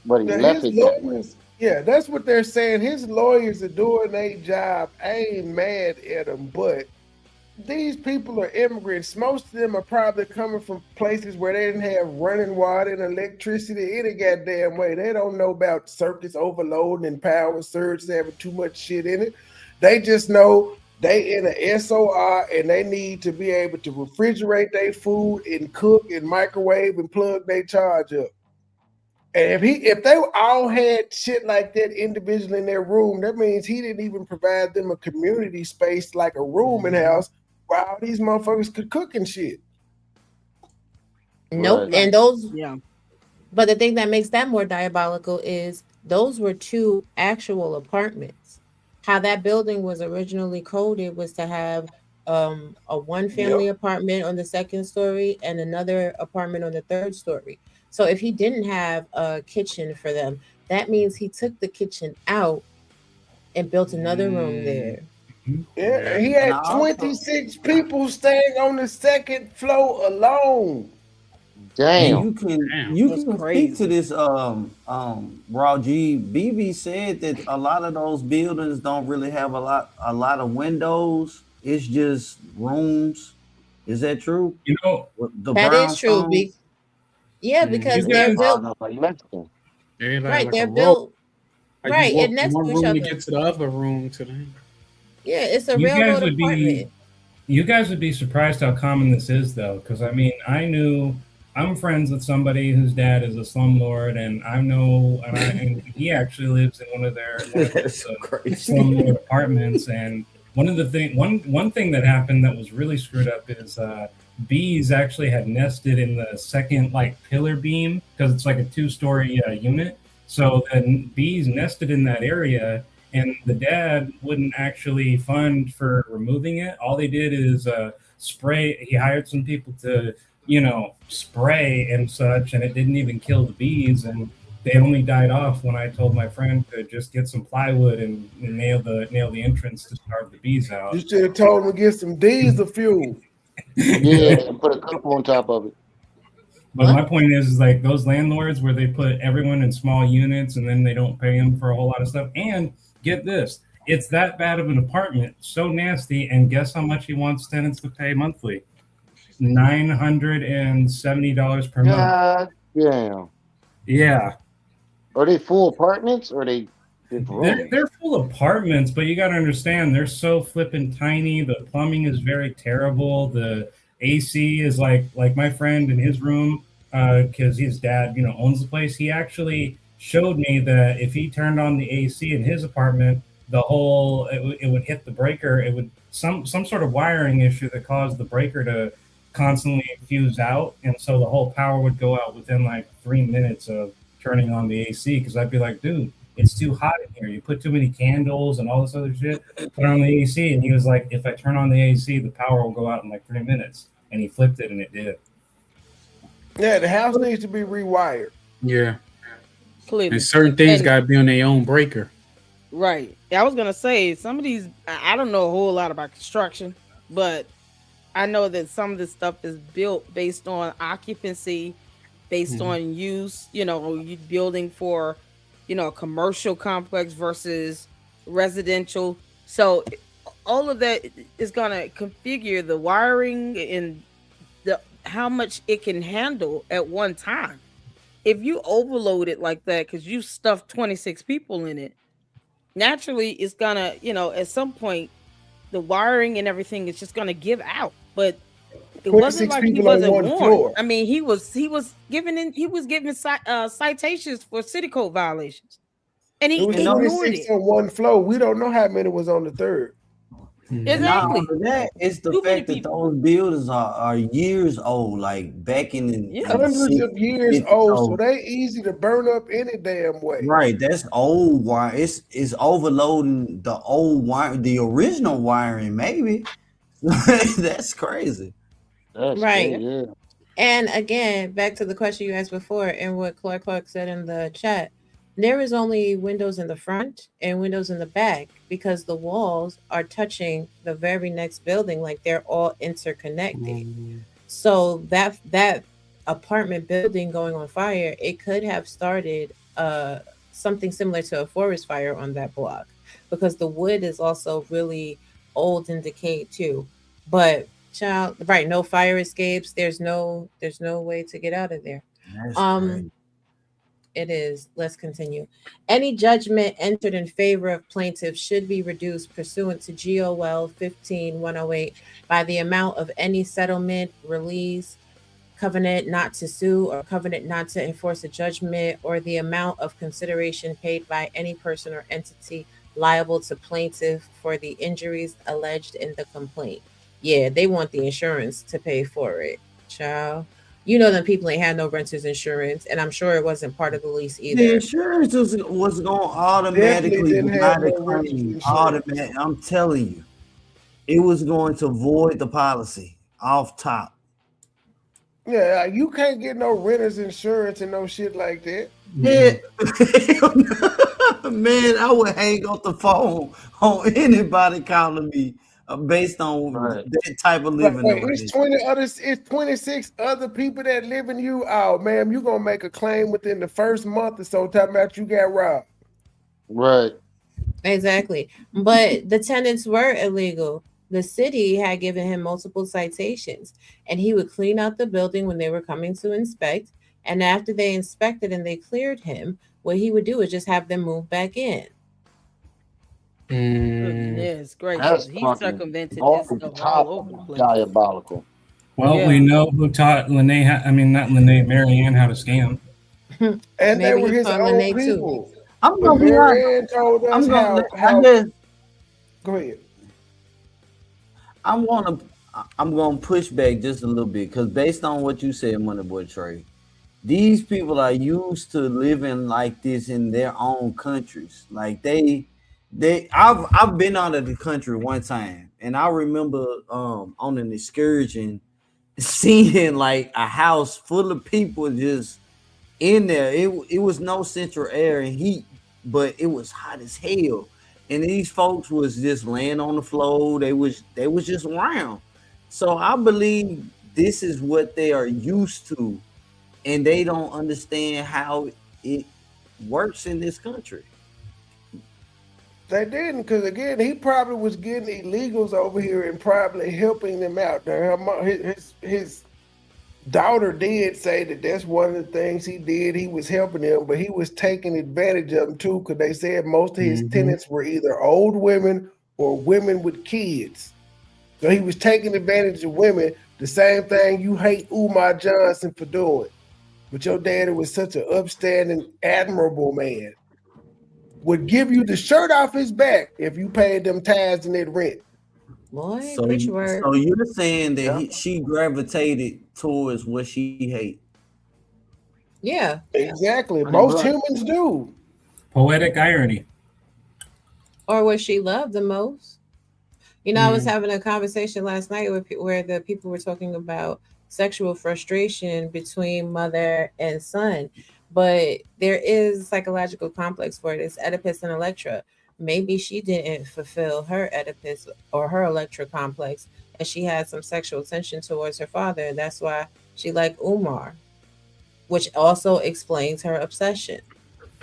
But he left it that way. Yeah, that's what they're saying. His lawyers are doing their job. I ain't mad at them, but these people are immigrants. Most of them are probably coming from places where they didn't have running water and electricity any goddamn way. They don't know about circuits overloading and power surges having too much shit in it. They just know they in a SOR and they need to be able to refrigerate their food and cook and microwave and plug their charge up. And if they all had shit like that individually in their room, that means he didn't even provide them a community space like a rooming house where all these motherfuckers could cook and shit. Nope. And those, but the thing that makes that more diabolical is those were two actual apartments. How that building was originally coded was to have a one family apartment on the second story and another apartment on the third story. So if he didn't have a kitchen for them, that means he took the kitchen out and built another room there. Yeah, he had 26 people staying on the second floor alone. Damn. You can speak to this Raw G. BB said that a lot of those buildings don't really have a lot of windows. It's just rooms. Is that true? You know, that is true. Yeah, because they're built. Right, they're built. Right, and next to each room other. to get to the other room to them. Yeah, it's a railroad apartment. You guys would be surprised how common this is, though, because I mean, I'm friends with somebody whose dad is a slumlord, and and he actually lives in one of those slumlord apartments. And one thing that happened that was really screwed up is bees actually had nested in the second pillar beam because it's like a 2-story unit. So then bees nested in that area, and the dad wouldn't actually fund for removing it. All they did is spray. He hired some people to, spray and such, and it didn't even kill the bees. And they only died off when I told my friend to just get some plywood and nail the entrance to starve the bees out. You should have told him to get some diesel fuel. Yeah, and put a couple on top of it. But my point is like those landlords where they put everyone in small units and then they don't pay them for a whole lot of stuff. And get this, it's that bad of an apartment, so nasty. And guess how much he wants tenants to pay monthly? $970 per month. God damn. Yeah. Are they full apartments or are they? They're full apartments, but you got to understand they're so flippin' tiny. The plumbing is very terrible. The AC is like my friend in his room, because his dad, owns the place. He actually showed me that if he turned on the AC in his apartment, it would hit the breaker. It would some sort of wiring issue that caused the breaker to constantly fuse out, and so the whole power would go out within like 3 minutes of turning on the AC. Because I'd be like, dude, it's too hot in here. You put too many candles and all this other shit. Put on the AC, and he was like, if I turn on the AC, the power will go out in like 3 minutes. And he flipped it, and it did. Yeah, the house needs to be rewired. Yeah. Clearly. And certain things got to be on their own breaker. Right. I was gonna say some of these. I don't know a whole lot about construction, but I know that some of this stuff is built based on occupancy, based on use. You building for, a commercial complex versus residential. So all of that is gonna configure the wiring and how much it can handle at one time. If you overload it like that because you stuffed 26 people in it, naturally it's gonna, at some point the wiring and everything is just gonna give out. But it wasn't like he wasn't warned. I mean, he was giving citations for city code violations, and he ignored it. On one floor. We don't know how many was on the third. Exactly. That it's the fact that those buildings are years old, like back in the hundreds of years old, so they easy to burn up any damn way. Right, that's old wire. It's overloading the old wire, the original wiring, maybe. That's crazy. That's right. Crazy, yeah. And again, back to the question you asked before, and what Clark said in the chat. There is only windows in the front and windows in the back because the walls are touching the very next building, like they're all interconnected. So that apartment building going on fire, it could have started something similar to a forest fire on that block because the wood is also really old and decayed too. But right, no fire escapes. There's no way to get out of there. That's great. It is. Let's continue. Any judgment entered in favor of plaintiffs should be reduced pursuant to GOL 15108 by the amount of any settlement, release, covenant not to sue, or covenant not to enforce a judgment, or the amount of consideration paid by any person or entity liable to plaintiff for the injuries alleged in the complaint. Yeah, they want the insurance to pay for it, child. Them people ain't had no renter's insurance, and I'm sure it wasn't part of the lease either. The insurance was going to automatically deny the claim. Automatic. I'm telling you, it was going to void the policy off top. Yeah, you can't get no renter's insurance and no shit like that. Yeah, man, I would hang up the phone on anybody calling me based on that type of living. It's 26 other people that live in you. Oh, ma'am, you gonna make a claim within the first month or so. Talking about you got robbed. Right. Exactly. But the tenants were illegal. The city had given him multiple citations, and he would clean out the building when they were coming to inspect. And after they inspected and they cleared him, what he would do is just have them move back in. Goodness gracious. He circumvented off this the stuff top all over the place. diabolical. Well, we know who taught Marianne how to scam. And Maybe they were he his taught own Lene too. people. I'm gonna be honest. Told us how Go ahead. I'm gonna push back just a little bit because based on what you said, Money Boy Trey, these people are used to living like this in their own countries. Like they I've been out of the country one time, and I remember on an excursion seeing like a house full of people just in there. It was no central air and heat, but it was hot as hell. And these folks was just laying on the floor. They was just around. So I believe this is what they are used to, and they don't understand how it works in this country. They didn't, because again, he probably was getting illegals over here and probably helping them out. His daughter did say that that's one of the things he did. He was helping them, but he was taking advantage of them too, because they said most of his tenants were either old women or women with kids. So he was taking advantage of women. The same thing you hate Umar Johnson for doing. But your daddy was such an upstanding, admirable man. Would give you the shirt off his back if you paid them tithes and that rent. Boy, So, rich word. so you're saying that she gravitated towards what she hate? Yeah, exactly. Most humans do. Poetic irony. Or what she loved the most. You know, I was having a conversation last night where the people were talking about sexual frustration between mother and son. But there is psychological complex for it. It's Oedipus and Electra. Maybe she didn't fulfill her Oedipus or her Electra complex, and she had some sexual tension towards her father. And that's why she liked Umar, which also explains her obsession.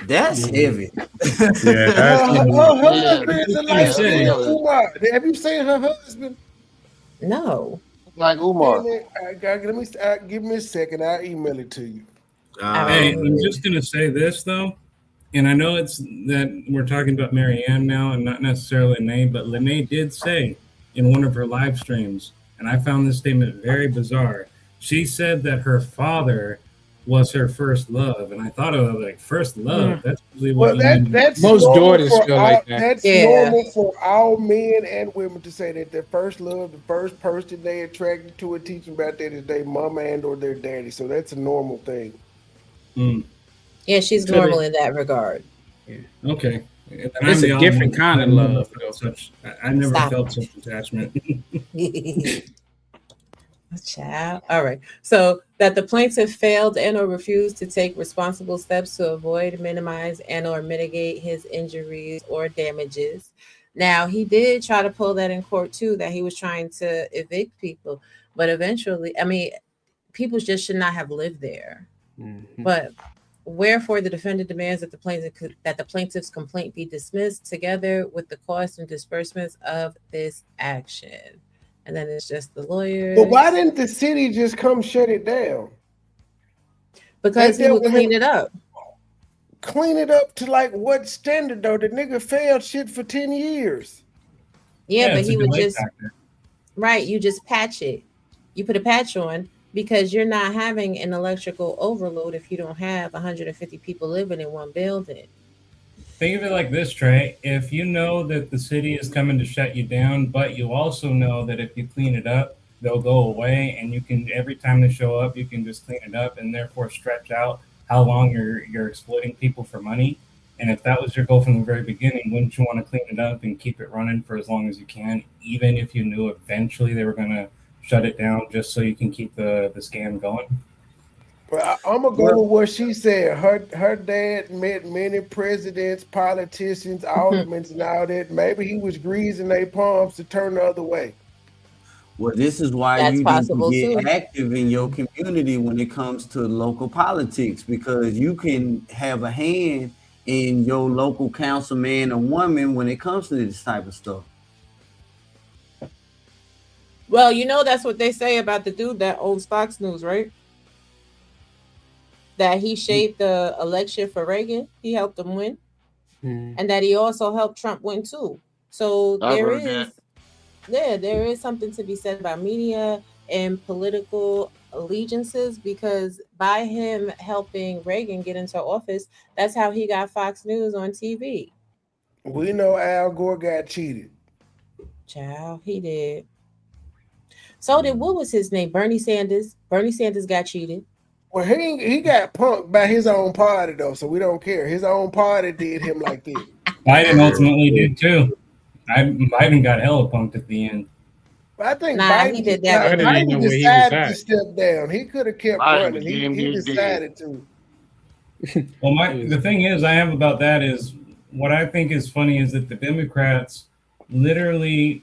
That's heavy. Yeah, that's Her husband's like Umar. Have you seen her husband? No. Like Umar. Give me a second. I'll email it to you. Hey, I'm just gonna say this though, and I know it's that we're talking about Marianne now and not necessarily Lene, but Lene did say in one of her live streams, and I found this statement very bizarre. She said that her father was her first love, and I thought of like first love. That's usually what that's most daughters feel like that. That's normal for all men and women to say that their first love, the first person they attracted to and teaching about that is their mama and or their daddy. So that's a normal thing. Yeah, she's normal in that regard. Yeah. Okay. It's a different kind of love. I never felt such attachment. Child. All right. So that the plaintiff failed and or refused to take responsible steps to avoid, minimize, and or mitigate his injuries or damages. Now, he did try to pull that in court too, that he was trying to evict people. But eventually, I mean, people just should not have lived there. But wherefore the defendant demands that the plaintiff's complaint be dismissed together with the costs and disbursements of this action. And then it's just the lawyers. But why didn't the city just come shut it down? Because he would clean it up. Clean it up to like what standard though? The nigga failed shit for 10 years. Yeah, but he would just you just patch it. You put a patch on because you're not having an electrical overload if you don't have 150 people living in one building. Think of it like this, Trey. If you know that the city is coming to shut you down, but you also know that if you clean it up, they'll go away, and you can every time they show up, you can just clean it up and therefore stretch out how long you're exploiting people for money. And if that was your goal from the very beginning, wouldn't you want to clean it up and keep it running for as long as you can, even if you knew eventually they were going to shut it down just so you can keep the scam going? But I'm gonna go with what she said. Her dad met many presidents, politicians, aldermen, and all that. Maybe he was greasing their palms to turn the other way. Well, this is why you need to get active in your community when it comes to local politics, because you can have a hand in your local councilman or woman when it comes to this type of stuff. Well, you know, that's what they say about the dude that owns Fox News, right? That he shaped the election for Reagan. He helped him win. And that he also helped Trump win too. So there is something to be said about media and political allegiances, because by him helping Reagan get into office, that's how he got Fox News on TV. We know Al Gore got cheated. Child, he did. So did, what was his name? Bernie Sanders. Bernie Sanders got cheated. Well, he got punked by his own party though, so we don't care. His own party did him like that. Biden ultimately did too. Biden got hella punked at the end. I think Nah, he did that for Biden ain't Biden know where he was decided to at. step down. He could have kept Biden was running. damn He near dead. decided to. Well, the thing is, I have about that is what I think is funny is that the Democrats literally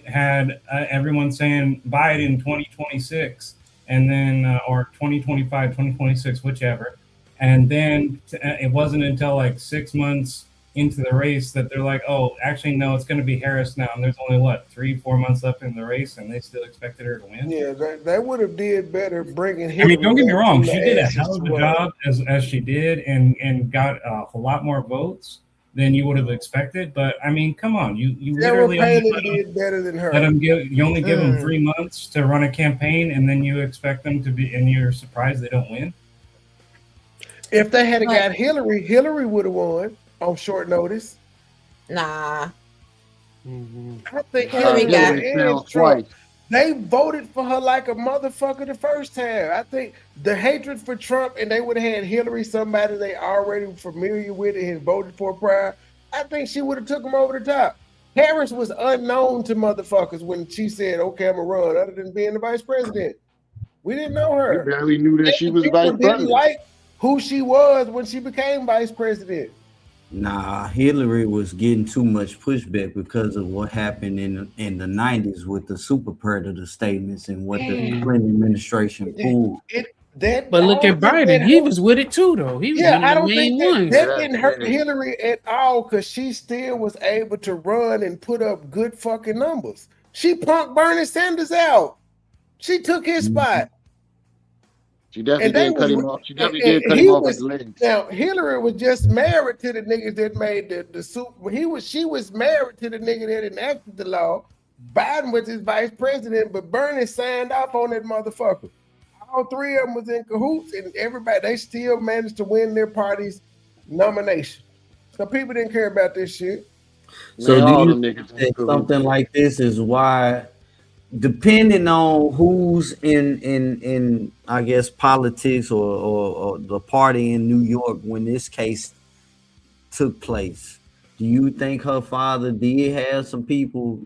had everyone saying Biden 2026, and then or 2025, 2026, whichever, and then it wasn't until like 6 months into the race that they're like, oh, actually no, it's going to be Harris now, and there's only what 3-4 months left in the race, and they still expected her to win. Yeah, that would have did better bringing I Hillary. mean, don't get me back wrong, from she the did a ashes hell of to a run. job as she did, and got a whole lot more votes than you would have expected. But I mean, come on, you Sarah literally Palin did better than her. you only give them 3 months to run a campaign, and then you expect them to be, and you're surprised they don't win. If they had got Hillary, Hillary would have won on short notice. Nah. I think Hillary got and Trump, they voted for her like a motherfucker the first time. I think the hatred for Trump, and they would have had Hillary, somebody they already familiar with and had voted for prior. I think she would have took them over the top. Harris was unknown to motherfuckers when she said, "Okay, I'm gonna run," other than being the vice president. We didn't know her. We barely knew that she was People vice didn't president. like who she was when she became vice president. Nah, Hillary was getting too much pushback because of what happened in the 90s with the super predator statements and what the Clinton administration pulled. But look at Biden. He was with it too, though. He was one I of the don't main think ones. that didn't hurt Hillary at all because she still was able to run and put up good fucking numbers. She punked Bernie Sanders out. She took his spot. She definitely did cut him off. She definitely did cut him off at the legs. Now Hillary was just married to the niggas that made the super. She was married to the nigga that enacted the law. Biden was his vice president, but Bernie signed off on that motherfucker. All three of them was in cahoots, and everybody they still managed to win their party's nomination. So people didn't care about this shit. So do you think that something like this is why, depending on who's in I guess politics or the party in New York when this case took place, do you think her father did have some people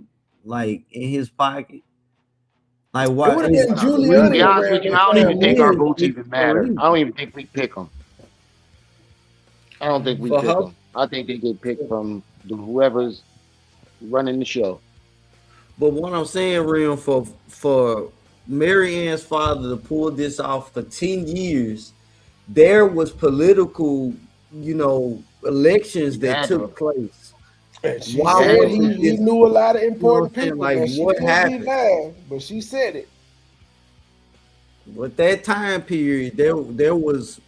like in his pocket? Like what? It would have been To Giuliani be honest with you, I don't even think our votes even matter. reason. I don't even think we pick them. I don't think we For pick her- them. I think they get picked from whoever's running the show. But what I'm saying, Real, for Mary Ann's father to pull this off for 10 years, there was political, elections that took place. And she Why said wasn't he this- knew a lot of You know important what I'm saying? people. Like, Now, she what could be happened? lying, but she said it. But that time period, there was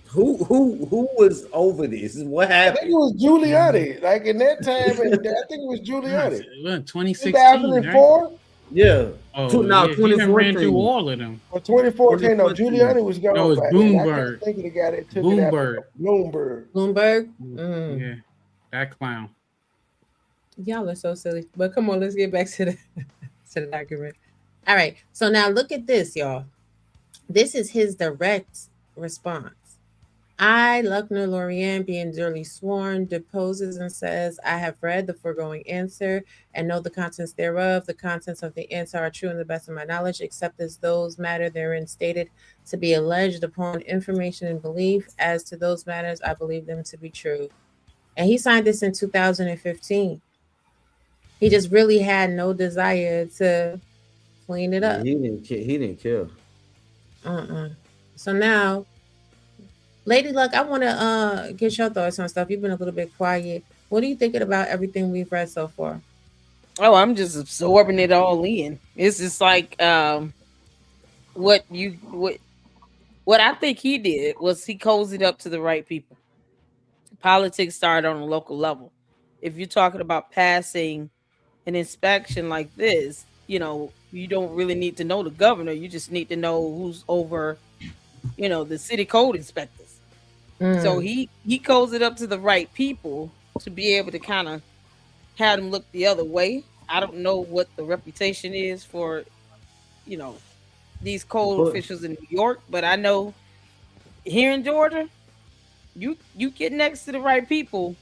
who was over this? What I think happened? it was Giuliani. Like in that time, and I think it was Giuliani. What, 2016, 2004 right? Yeah. Oh, No, yeah, he done ran 2014. through all of them. or 2014. No, Giuliani was gone. No, it's by then. I Bloomberg. can't think of the guy that took Bloomberg. it out. Bloomberg. Bloomberg. Yeah, that clown. Y'all are so silly. But come on, let's get back to the document. All right. So now look at this, y'all. This is his direct response. I, Luckner Lorian, being duly sworn, deposes and says, I have read the foregoing answer and know the contents thereof. The contents of the answer are true in the best of my knowledge, except as those matter therein stated to be alleged upon information and belief. As to those matters, I believe them to be true. And he signed this in 2015. He just really had no desire to clean it up. He didn't care. So now, Lady Luck, I want to get your thoughts on stuff. You've been a little bit quiet. What are you thinking about everything we've read so far? Oh, I'm just absorbing it all in. It's just like what I think he did was he cozied up to the right people. Politics started on a local level. If you're talking about passing an inspection like this, you don't really need to know the governor. You just need to know who's over, the city code inspectors. So he goes it up to the right people to be able to kind of have them look the other way. I don't know what the reputation is for, these code officials in New York, but I know here in Georgia, you get next to the right people,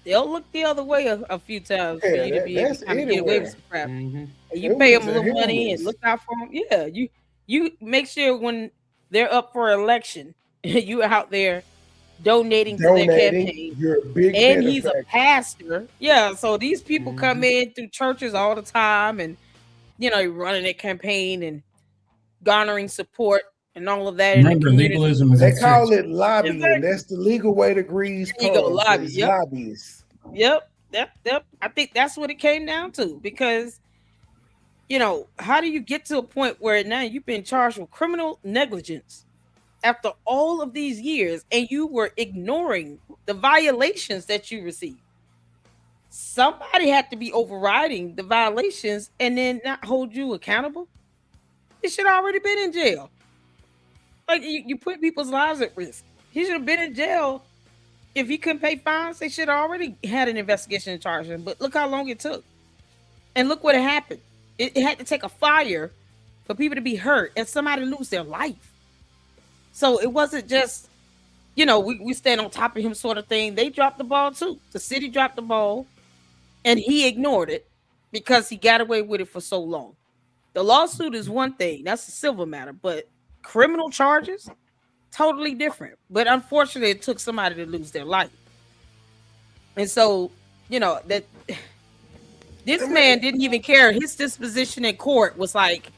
they'll look the other way a few times for Yeah, you to be able to that's kind of get away with anywhere. some crap. Mm-hmm. And you It pay was them a a little money and humorous. look out for them. Yeah, you make sure when they're up for election, you out there donating to their Donating, campaign. you're a big And he's a benefactor. pastor. Yeah, so these people come Mm-hmm. in through churches all the time, and running their campaign and garnering support and all of that in the Remember, community. legalism is They at call 6. it lobbying. Exactly. That's the legal way to grease There you go, palms. lobby. Is Yep. lobbyists. Yep. I think that's what it came down to, because how do you get to a point where now you've been charged with criminal negligence after all of these years and you were ignoring the violations that you received? Somebody had to be overriding the violations and then not hold you accountable. He should have already been in jail. Like, you put people's lives at risk. He should have been in jail. If he couldn't pay fines, they should have already had an investigation and charged him. But look how long it took. And look what happened. It had to take a fire for people to be hurt and somebody lose their life. So it wasn't just, we stand on top of him sort of thing. They dropped the ball too. The city dropped the ball and he ignored it because he got away with it for so long. The lawsuit is one thing. That's a civil matter. But criminal charges, totally different. But unfortunately, it took somebody to lose their life. And so, that this man didn't even care. His disposition in court was like,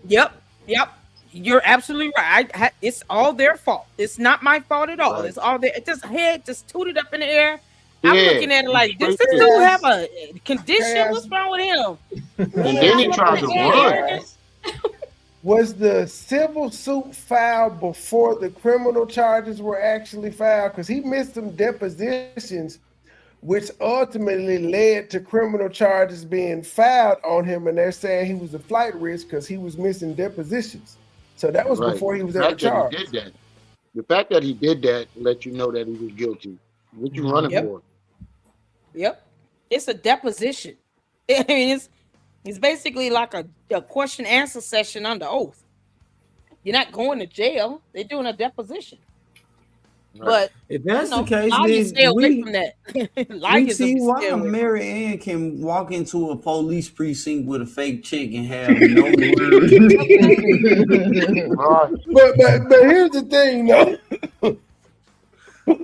yep, you're absolutely right. It's all their fault. It's not my fault at all. Right. It's all their. It just head just tooted up in the air. Yeah, I'm looking at it like, does straight this to dude it. have a condition? What's wrong with him? And then he tried to run. Was the civil suit filed before the criminal charges were actually filed? Because he missed some depositions, which ultimately led to criminal charges being filed on him. And they're saying he was a flight risk because he was missing depositions. So that was Right. before he was The ever fact that charged. he did that. The fact that he did that let you know that he was guilty. What you running Yep. for? Yep. It's a deposition. I mean, it's basically like a question answer session under oath. You're not going to jail. They're doing a deposition. Right. But If that's the case, liars stay then away from that. we Liars see will why stay away. Mary Ann can walk into a police precinct with a fake check and have no word. Right. But here's the thing, though.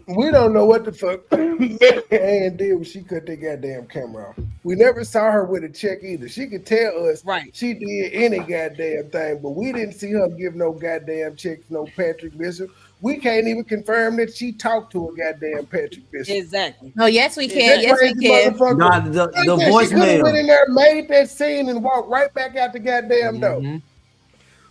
We don't know what the fuck Ann did when she cut that goddamn camera off. We never saw her with a check either. She could tell us she did any goddamn thing, but we didn't see her give no goddamn checks, no Patrick Bishop. We can't even confirm that she talked to a goddamn Patrick Bishop. Exactly. Oh, yes, we can. That Yes, we crazy can. motherfucker. Nah, the She could have voicemail. went in there, made that scene, and walked right back out the goddamn door. Mm-hmm.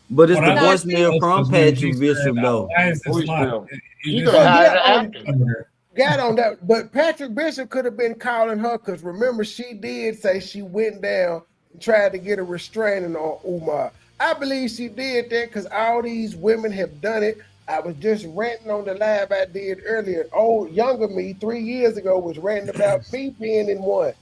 But it's What the I like voicemail most from was when she Patrick Bishop, said, though. "Why is this Voicemail. locked?" She It could just- have hired yeah, an actor. Got on that, but Patrick Bishop could have been calling her because remember she did say she went down and tried to get a restraining on Umar. I believe she did that because all these women have done it. I was just ranting on the live I did earlier. Younger me 3 years ago was ranting about me being in one.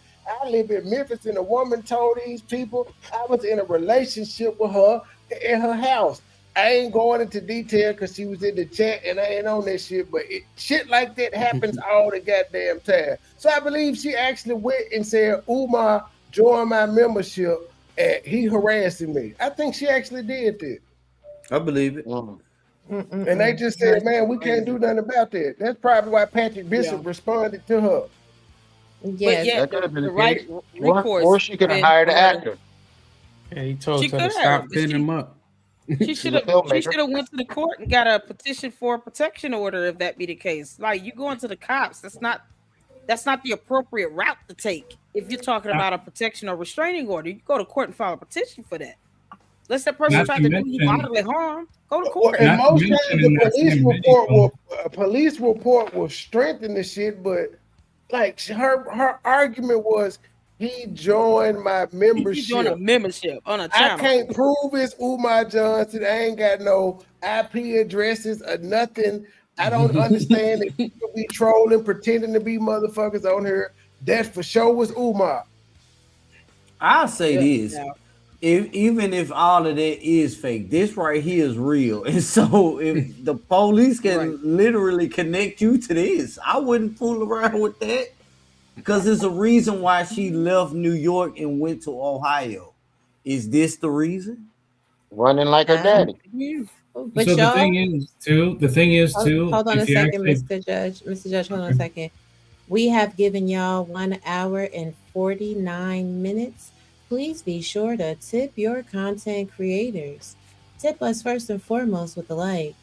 I live in Memphis and a woman told these people I was in a relationship with her in her house. I ain't going into detail because she was in the chat and I ain't on that shit, but shit like that happens all the goddamn time. So I believe she actually went and said, Umar, join my membership and he harassing me. I think she actually did that. I believe it. And they just said, man, we can't do nothing about that. That's probably why Patrick Bishop responded to her. Yes. yeah, That could have been the the right case. recourse. Or she could have been hired an for her to- actor. Yeah, he told She her to could stop have, but pinning him up. She should have. She should have went to the court and got a petition for a protection order if that be the case. Like, you going to the cops, that's not the appropriate route to take. If you're talking about a protection or restraining order, you go to court and file a petition for that. Unless that person Not tried to to do you mention- bodily harm, go to Well, court. and Not to most mention times in the that police same report video- a police report will strengthen the shit, but like her argument was he joined my You membership. doing a membership on a I channel. can't prove it's Umar Johnson. I ain't got no IP addresses or nothing. I don't understand that people be trolling, pretending to be motherfuckers on here. That for sure was Umar. I'll say this. Yeah. Even if all of that is fake, this right here is real. And so if the police can literally connect you to this, I wouldn't fool around with that. Because there's a reason why she left New York and went to Ohio. Is this the reason? Running like her Uh, daddy. but So the y'all, thing is too, hold on a if you second, actually Mr. Judge. Mr. Judge, hold on a okay. second. We have given y'all 1 hour and 49 minutes. Please be sure to tip your content creators. Tip us first and foremost with the like.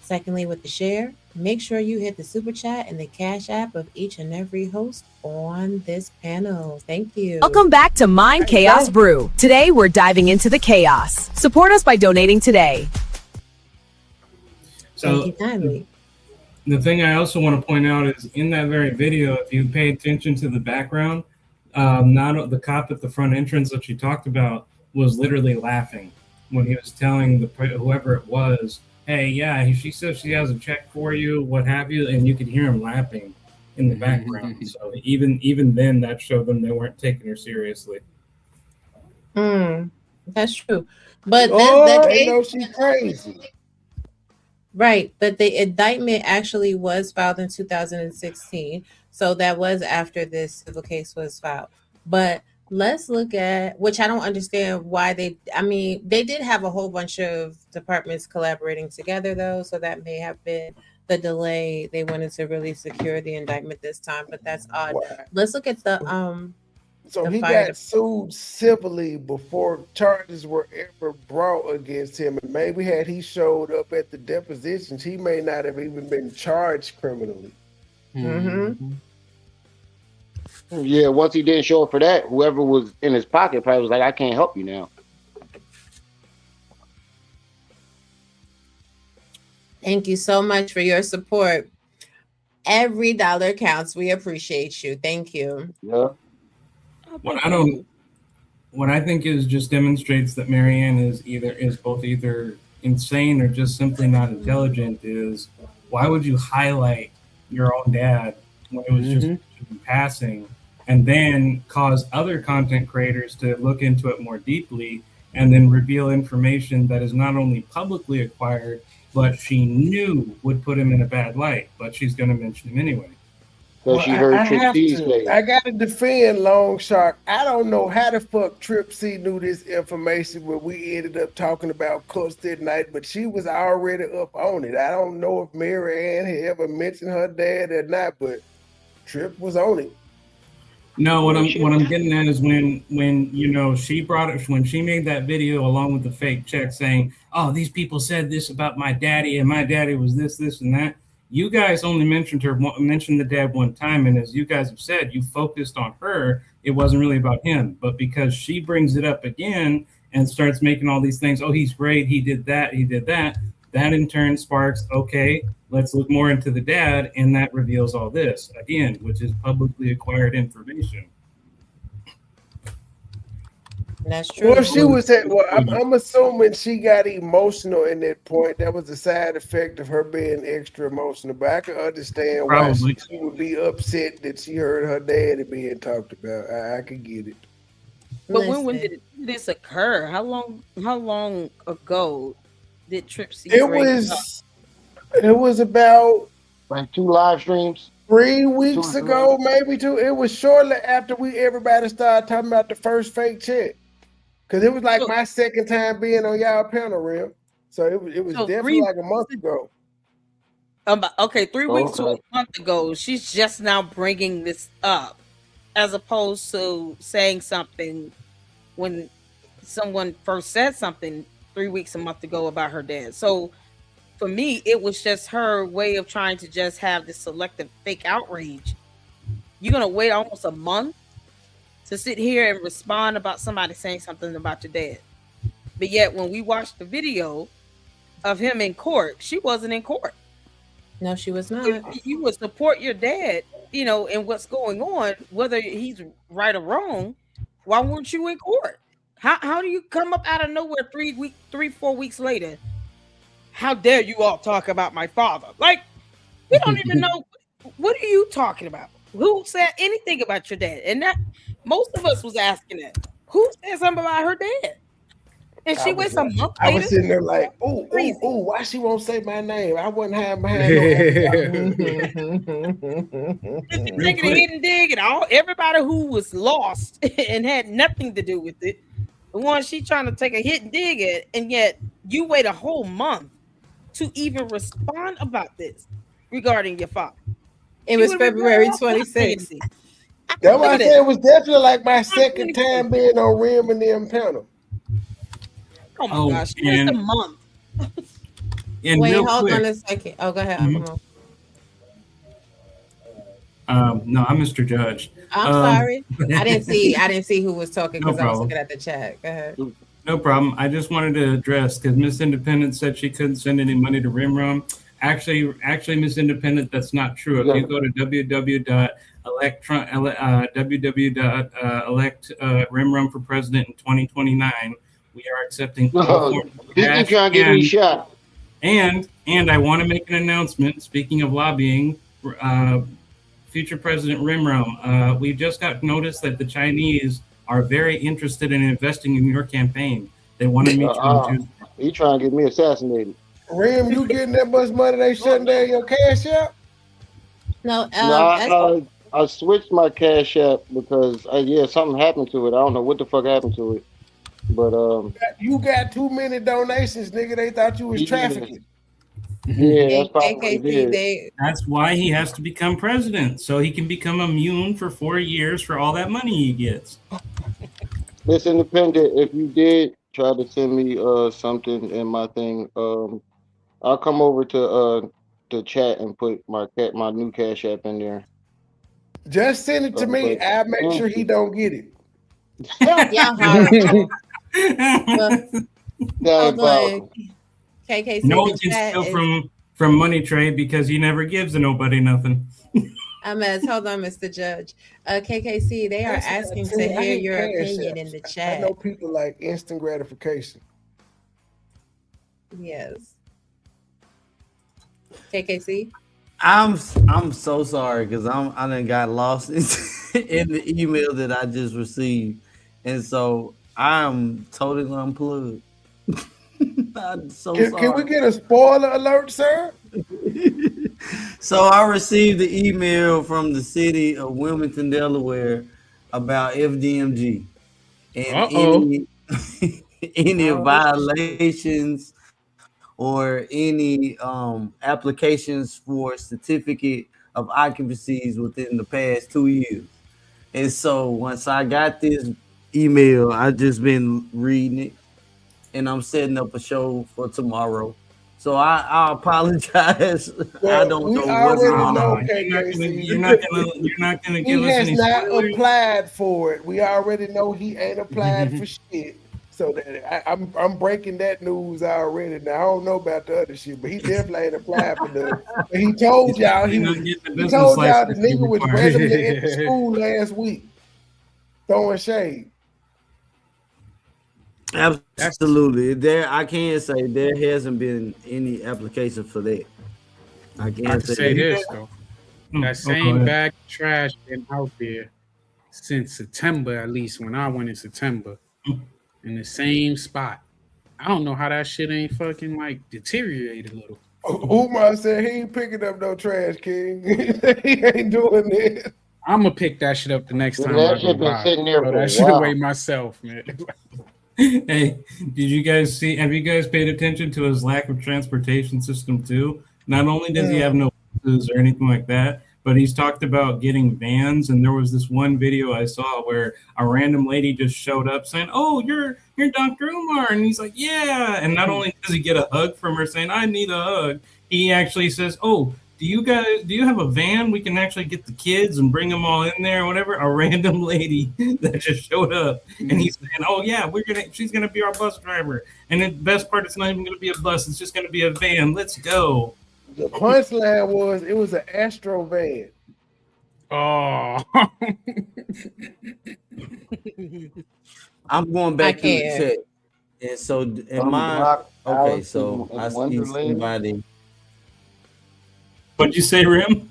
Secondly, with the share. Make sure you hit the super chat and the cash app of each and every host on this panel. Thank you. Welcome back to Mind Chaos Brew. Today we're diving into the chaos. Support us by donating today. Thank So you kindly. the thing I also want to point out is in that very video, if you pay attention to the background, not the cop at the front entrance that she talked about was literally laughing when he was telling whoever it was, "Hey, yeah, she says she has a check for you, what have you," and you could hear him laughing in the background. So even then, that showed them they weren't taking her seriously. That's true. But they know she's crazy. Right, but the indictment actually was filed in 2016, so that was after this civil case was filed. But let's look at, which I don't understand why they did have a whole bunch of departments collaborating together though, so that may have been the delay. They wanted to really secure the indictment this time, but that's odd. Wow. Let's look at the So the he fire got sued civilly before charges were ever brought against him. And maybe had he showed up at the depositions, he may not have even been charged criminally. Yeah, once he didn't show up for that, whoever was in his pocket probably was like, I can't help you now. Thank you so much for your support. Every dollar counts. We appreciate you. Thank you. Yeah. What I think is just demonstrates that Marianne is both either insane or just simply not intelligent is why would you highlight your own dad when it was just in passing and then cause other content creators to look into it more deeply and then reveal information that is not only publicly acquired but she knew would put him in a bad light, but she's going to mention him anyway. So she heard Trip C to. say. I got to defend Long Shark. I don't know how the fuck Trip C knew this information when we ended up talking about Cuts that night, but she was already up on it. I don't know if Mary Ann had ever mentioned her dad or not, but Trip was on it. No, what I'm getting at is when she brought it when she made that video along with the fake check saying, "Oh, these people said this about my daddy and my daddy was this, and that." You guys only mentioned the dad one time, and as you guys have said, you focused on her. It wasn't really about him, but because she brings it up again and starts making all these things, oh, he's great, he did that, that in turn sparks, okay, let's look more into the dad, and that reveals all this again, which is publicly acquired information. That's true. Well, she was at. Well, I'm assuming she got emotional in that point. That was a side effect of her being extra emotional. But I can understand why she would be upset that she heard her daddy being talked about. I could get it. But when did this occur? How long ago did Trip C? It was about like 2 live streams. 3 weeks ago, maybe 2. It was shortly after everybody started talking about the first fake check. Because it was like my second time being on y'all panel, Real. So it was definitely like a month ago. Okay, 3 weeks to a month ago. She's just now bringing this up, as opposed to saying something when someone first said something 3 weeks, a month ago about her dad. So for me, it was just her way of trying to just have this selective fake outrage. You're gonna wait almost a month to sit here and respond about somebody saying something about your dad. But yet when we watched the video of him in court, she wasn't in court. No, she was not. If you would support your dad, and what's going on, whether he's right or wrong, why weren't you in court? How do you come up out of nowhere 4 weeks later? How dare you all talk about my father? Like, we don't even know. What are you talking about? Who said anything about your dad? And that most of us was asking that. Who said something about her dad? And she waits a month I later. was sitting there like, ooh, Crazy. ooh, ooh, why she won't say my name? I wasn't hiding behind no Taking a hidden dig and all everybody who was lost and had nothing to do with it. The one she trying to take a hidden dig at, and yet you wait a whole month to even respond about this regarding your father. It She was would've February replied 26th. immediately. That's why I Look at said this. it was definitely like my second time being on Rim and them panel. Oh my gosh, just a month. And Wait, real hold quick, on a second. Oh, go ahead. Mhm. No, I'm Mr. Judge. I'm sorry. I didn't see who was talking No because I was problem. looking at the chat. Go ahead. No problem. I just wanted to address because Miss Independent said she couldn't send any money to Rimrom. Actually, Miss Independent, that's not true. If you go to www.rimrom for president in 2029, we are accepting all forms of He cash. trying to get me shot. And I want to make an announcement. Speaking of lobbying, future President Rimrom, we just got notice that the Chinese are very interested in investing in your campaign. They want to meet you on Tuesday. He trying to get me assassinated. Rim, you getting that much money they shutting down your cash app? No, I switched my Cash App because something happened to it. I don't know what the fuck happened to it, but You got too many donations, nigga. They thought you was trafficking. Yeah, that's probably what it is. That's why he has to become president, so he can become immune for 4 years for all that money he gets. Miss Independent, if you did try to send me something in my thing, I'll come over to the chat and put my new Cash App in there. Just send it to me. but- I'll make sure he don't get it. Y'all horrible. Hold on. Diabolical. KKC No the one can chat steal is- from Money Trade because he never gives to nobody nothing. hold on, Mr. Judge. KKC, they are asking to I hear hate your cash opinion apps. in the I chat. know people like instant gratification. Yes. KKC? I'm so sorry because I done got lost in the email that I just received, and so I'm totally unplugged. I'm so sorry. Can we get a spoiler alert, sir? So I received the email from the city of Wilmington, Delaware, about FDMG and any violations or any applications for certificate of occupancies within the past 2 years. And so once I got this email, I just been reading it, and I'm setting up a show for tomorrow. So I apologize. I don't know what's going on. You're not gonna He give us has any not spoilers? applied for it. We already know he ain't applied for shit. So that I'm breaking that news already. Now I don't know about the other shit, but he definitely ain't applied for nothing. But he told y'all He's not getting the he business told y'all the license he nigga was requires. randomly in the school last week throwing shade. Absolutely. I can't say there hasn't been any application for that. I I can't can say say that. this though. That same bag of trash been out there since September, at least when I went in September, in the same spot. I don't know how that shit ain't fucking like deteriorated a little. Umar said he ain't picking up no trash, King. He ain't doing it. I'm gonna pick that shit up the next time That I go shit been by. sitting there Throw for a that shit while. away myself, man. Hey, did you guys see? Have you guys paid attention to his lack of transportation system too? Not only does he have no buses or anything like that, but he's talked about getting vans. And there was this one video I saw where a random lady just showed up saying, "Oh, you're Dr. Umar," and he's like, "Yeah." And not only does he get a hug from her saying, "I need a hug," he actually says, "Oh, do you have a van? We can actually get the kids and bring them all in there or whatever." A random lady that just showed up, and he's saying, "Oh yeah, she's gonna be our bus driver." And the best part, it's not even gonna be a bus; it's just gonna be a van. Let's go. The punchline was it was an Astro van. Oh. I'm going back I to the can't. chat. And so Unblock okay, Alice so in I see Wonderland. somebody. What'd you say, Rim?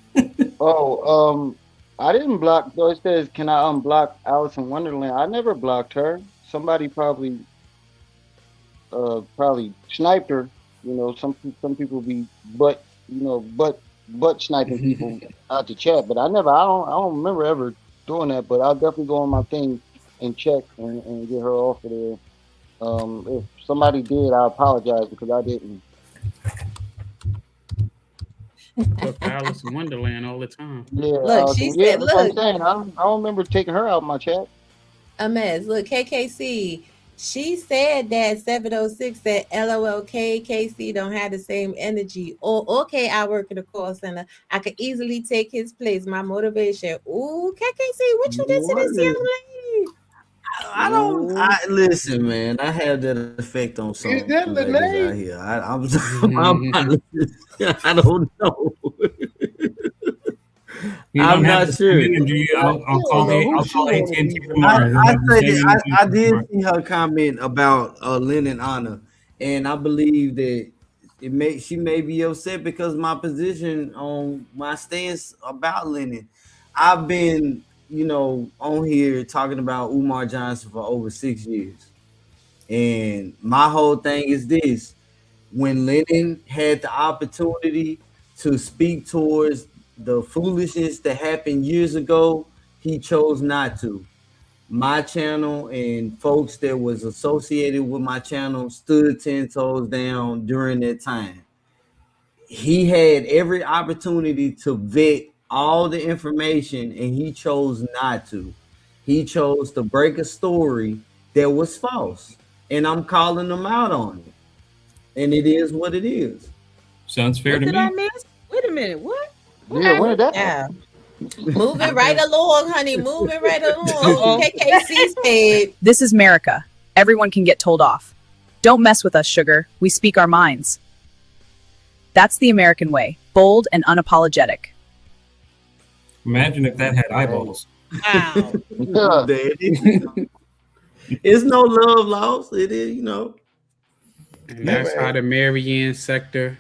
I didn't block. Though it says, "Can I unblock Alice in Wonderland?" I never blocked her. Somebody probably probably sniped her. You know, some people be butt sniping people out the chat, but I don't remember ever doing that. But I'll definitely go on my thing and check and get her off of there. If somebody did, I apologize because I didn't. Talk to Alice in Wonderland all the time. Yeah, Look, she yeah, said, that's what I'm look, saying. I don't remember taking her out of my chat. a mess. Look, KKC. She said that 706 said LOL KKC don't have the same energy. Or okay, I work in a call center. I could easily take his place. My motivation. Ooh, KKC, what you did to this What? young lady? I don't. Ooh. I listen, man. I have that effect on Is some that ladies out Lene? here. I don't know. You I'm don't have not the same sure. energy. I'll You don't call know who I'll she call want to AT&T be with. I, tomorrow. He'll I have the say same that energy I as did tomorrow. see her comment about Lynn and Anna, and I believe that she may be upset because my position on my stance about Lennon. I've been, on here talking about Umar Johnson for over 6 years. And my whole thing is this: when Lennon had the opportunity to speak towards the foolishness that happened years ago, he chose not to. My channel and folks that was associated with my channel stood 10 toes down during that time. He had every opportunity to vet all the information and he chose not to. He chose to break a story that was false. And I'm calling him out on it. And it is what it is. Sounds fair What to did I me. miss? Wait a minute. What? What Yeah, when happened? did that Yeah. happen? Moving right along, honey. Moving right along. Uh-oh. KKC said, This is America. Everyone can get told off. Don't mess with us, sugar. We speak our minds. That's the American way, bold and unapologetic. Imagine if that had eyeballs. Wow. Yeah. It's no love lost. It is, And Yeah, that's how man. the Marianne sector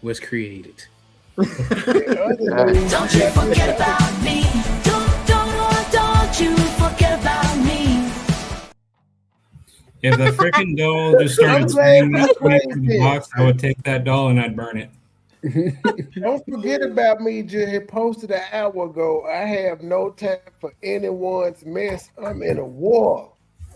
was created. The other Right. news, Don't you forget about me. Don't you forget about me. If the freaking doll just I'm started glad saying you that to me played through the box, this. I would take that doll and I'd burn it. Don't forget about me. Just had posted an hour ago. I have no time for anyone's mess. I'm in a war.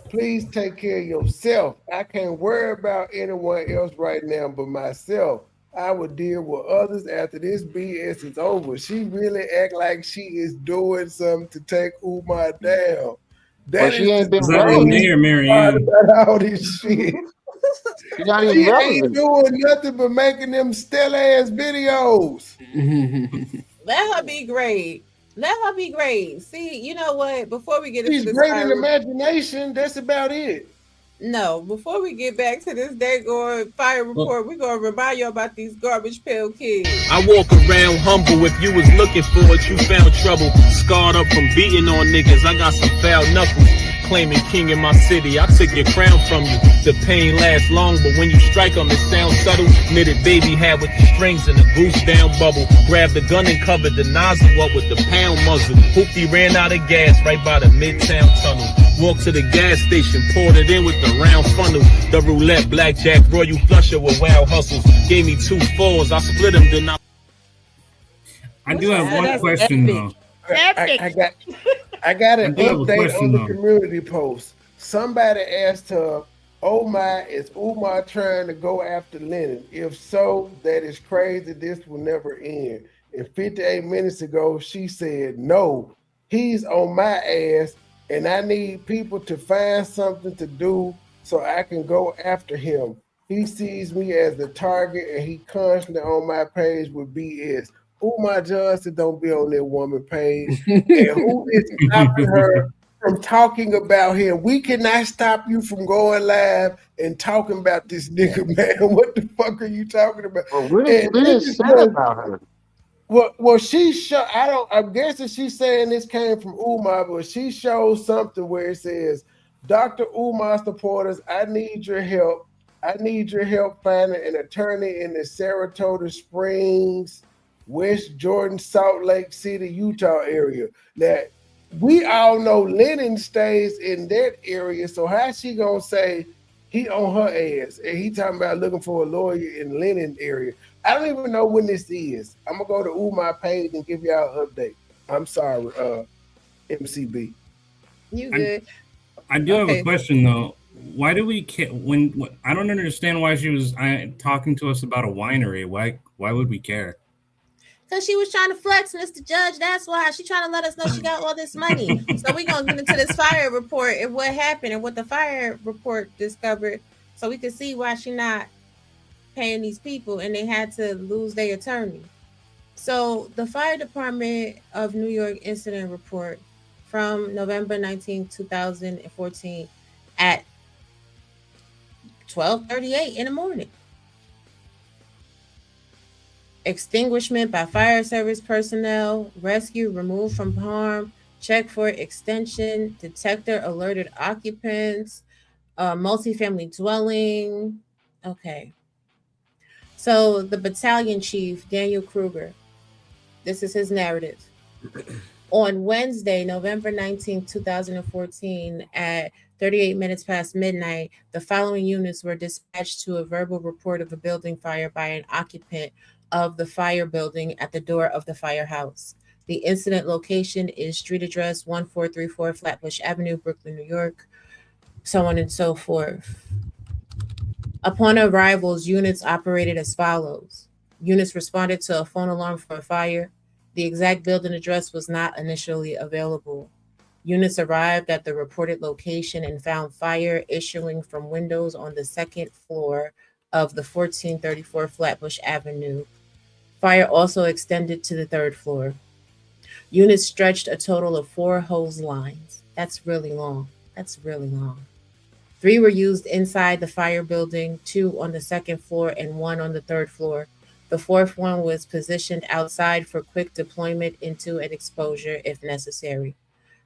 Please take care of yourself. I can't worry about anyone else right now but myself. I will deal with others after this BS is over. She really act like she is doing something to take Umar down. But That she is the ain't been Is that relevant. Renee or crazy part Marianne? about all this shit. She's not even She ain't relevant. doing nothing but making them still ass videos. let her be great. Let her be great. See, you know what? Before we get into She's this great in fire, imagination. That's about it. no, before we get back to this daggone fire report, we're gonna remind you about these garbage pail kids. I walk around humble. If you was looking for it, you found trouble. Scarred up from beating on niggas. I got some foul knuckles. Claiming king in my city, I took your crown from you. The pain lasts long, but when you strike 'em, it sounds subtle. Knitted baby hat with the strings and the goose down bubble. Grabbed the gun and covered the nozzle up with the pound muzzle. Hoopty ran out of gas right by the Midtown tunnel. Walked to the gas station, poured it in with the round funnel. The roulette, blackjack, royal flusher with wild hustles. Gave me 2 fours, I split them, then I do have one That's question epic. though. I got an I do have a update question, on the though. community post. Somebody asked her, "Oh my, is Umar trying to go after Lennon? If so, that is crazy. This will never end." And 58 minutes ago, she said, "No, he's on my ass, and I need people to find something to do so I can go after him. He sees me as the target, and he constantly on my page with BS. Umar Johnson don't be on that woman page. And who is stopping her from talking about him? We cannot stop you from going live and talking about this nigga, man. What the fuck are you talking about?" But what And is this is said what, about her? well, she show. I'm guessing she's saying this came from Umar, but she shows something where it says, "Dr. Umar supporters, I need your help. I need your help finding an attorney in the Saratoga Springs, West Jordan, Salt Lake City, Utah area." That we all know Lennon stays in that area. So how's she gonna say He on her ass, and he talking about looking for a lawyer in Lennon area. I don't even know when this is. I'm gonna go to my page and give y'all an update. I'm sorry, MCB. You good? I do have a Okay. question though. Why do we care when I don't understand why she was talking to us about a winery? Why would we care? Because she was trying to flex, Mr. Judge. That's why she trying to let us know she got all this money. So we're gonna get into this fire report and what happened and what the fire report discovered, so we can see why she not paying these people and they had to lose their attorney. So the fire department of New York incident report from November 19, 2014 at 12:38 in the morning. Extinguishment by fire service personnel, rescue removed from harm, check for extension, detector alerted occupants, multifamily dwelling. Okay. So the battalion chief, Daniel Kruger, this is his narrative. On Wednesday, November 19, 2014, at 38 minutes past midnight, the following units were dispatched to a verbal report of a building fire by an occupant of the fire building at the door of the firehouse. The incident location is street address 1434 Flatbush Avenue, Brooklyn, New York, so on and so forth. Upon arrivals, units operated as follows. Units responded to a phone alarm for a fire. The exact building address was not initially available. Units arrived at the reported location and found fire issuing from windows on the second floor of the 1434 Flatbush Avenue. Fire also extended to the third floor. Units stretched a total of 4 hose lines. That's really long. 3 were used inside the fire building, 2 on the second floor, and 1 on the third floor. The fourth one was positioned outside for quick deployment into an exposure if necessary.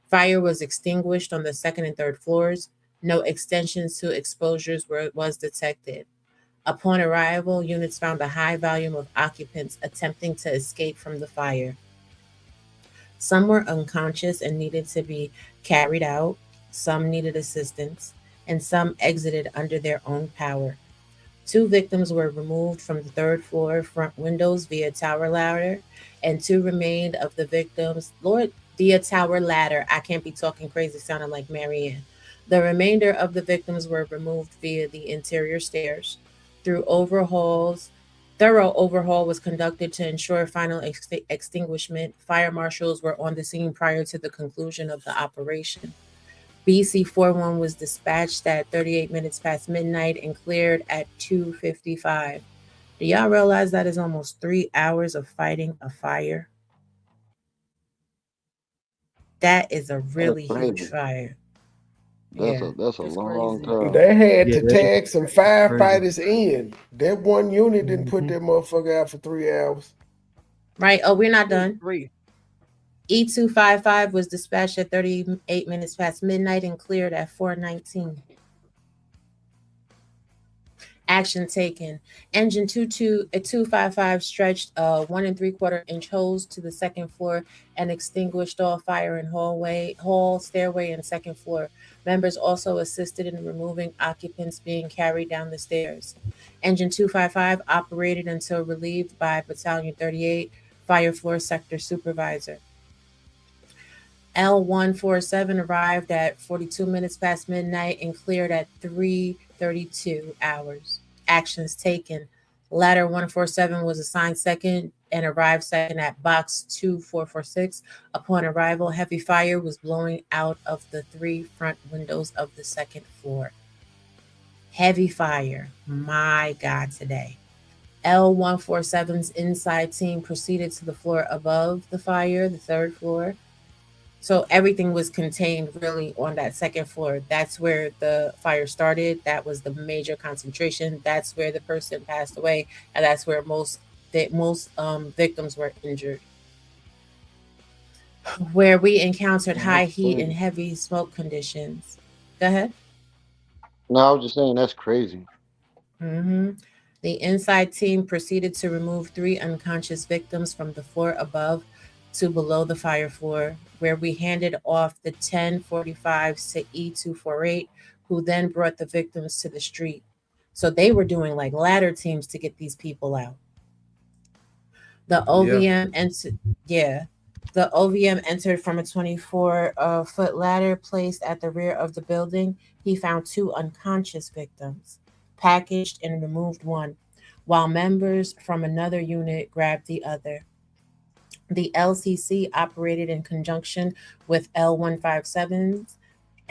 Fire was extinguished on the second and third floors. No extensions to exposures was detected. Upon arrival, units found a high volume of occupants attempting to escape from the fire. Some were unconscious and needed to be carried out. Some needed assistance, and some exited under their own power. 2 victims were removed from the third floor front windows via tower ladder, and 2 remained of the victims, via tower ladder. I can't be talking crazy, sounding like Marianne. The remainder of the victims were removed via the interior stairs. Through thorough overhaul was conducted to ensure final extinguishment. Fire marshals were on the scene prior to the conclusion of the operation. BC-41 was dispatched at 38 minutes past midnight and cleared at 2:55. Do y'all realize that is almost 3 hours of fighting a fire? That is a really huge fire. That's a long time. They had to tag some firefighters in. That one unit didn't put that motherfucker out for 3 hours. Right. Oh, we're not done. E-255 was dispatched at 38 minutes past midnight and cleared at 4:19. Action taken. Engine 255 stretched a 1 3/4 inch hose to the second floor and extinguished all fire in hall, stairway, and second floor. Members also assisted in removing occupants being carried down the stairs. Engine 255 operated until relieved by Battalion 38 Fire Floor Sector Supervisor. L147 arrived at 42 minutes past midnight and cleared at 3:32 hours. Actions taken. Ladder 147 was assigned second and arrived second at box 2446. Upon arrival, heavy fire was blowing out of the 3 front windows of the second floor. Heavy fire. My God, today. L147's inside team proceeded to the floor above the fire, the third floor. So everything was contained really on that second floor. That's where the fire started. That was the major concentration. That's where the person passed away, and that's where most victims were injured. Where we encountered high heat and heavy smoke conditions. Go ahead. No, I was just saying that's crazy. The inside team proceeded to remove 3 unconscious victims from the floor above to below the fire floor, where we handed off the 1045 to E248, who then brought the victims to the street. So they were doing like ladder teams to get these people out. The Yeah. OVM entered, yeah, the OVM entered from a 24-foot ladder placed at the rear of the building. He found two unconscious victims, packaged and removed one, while members from another unit grabbed the other. The LCC operated in conjunction with L157's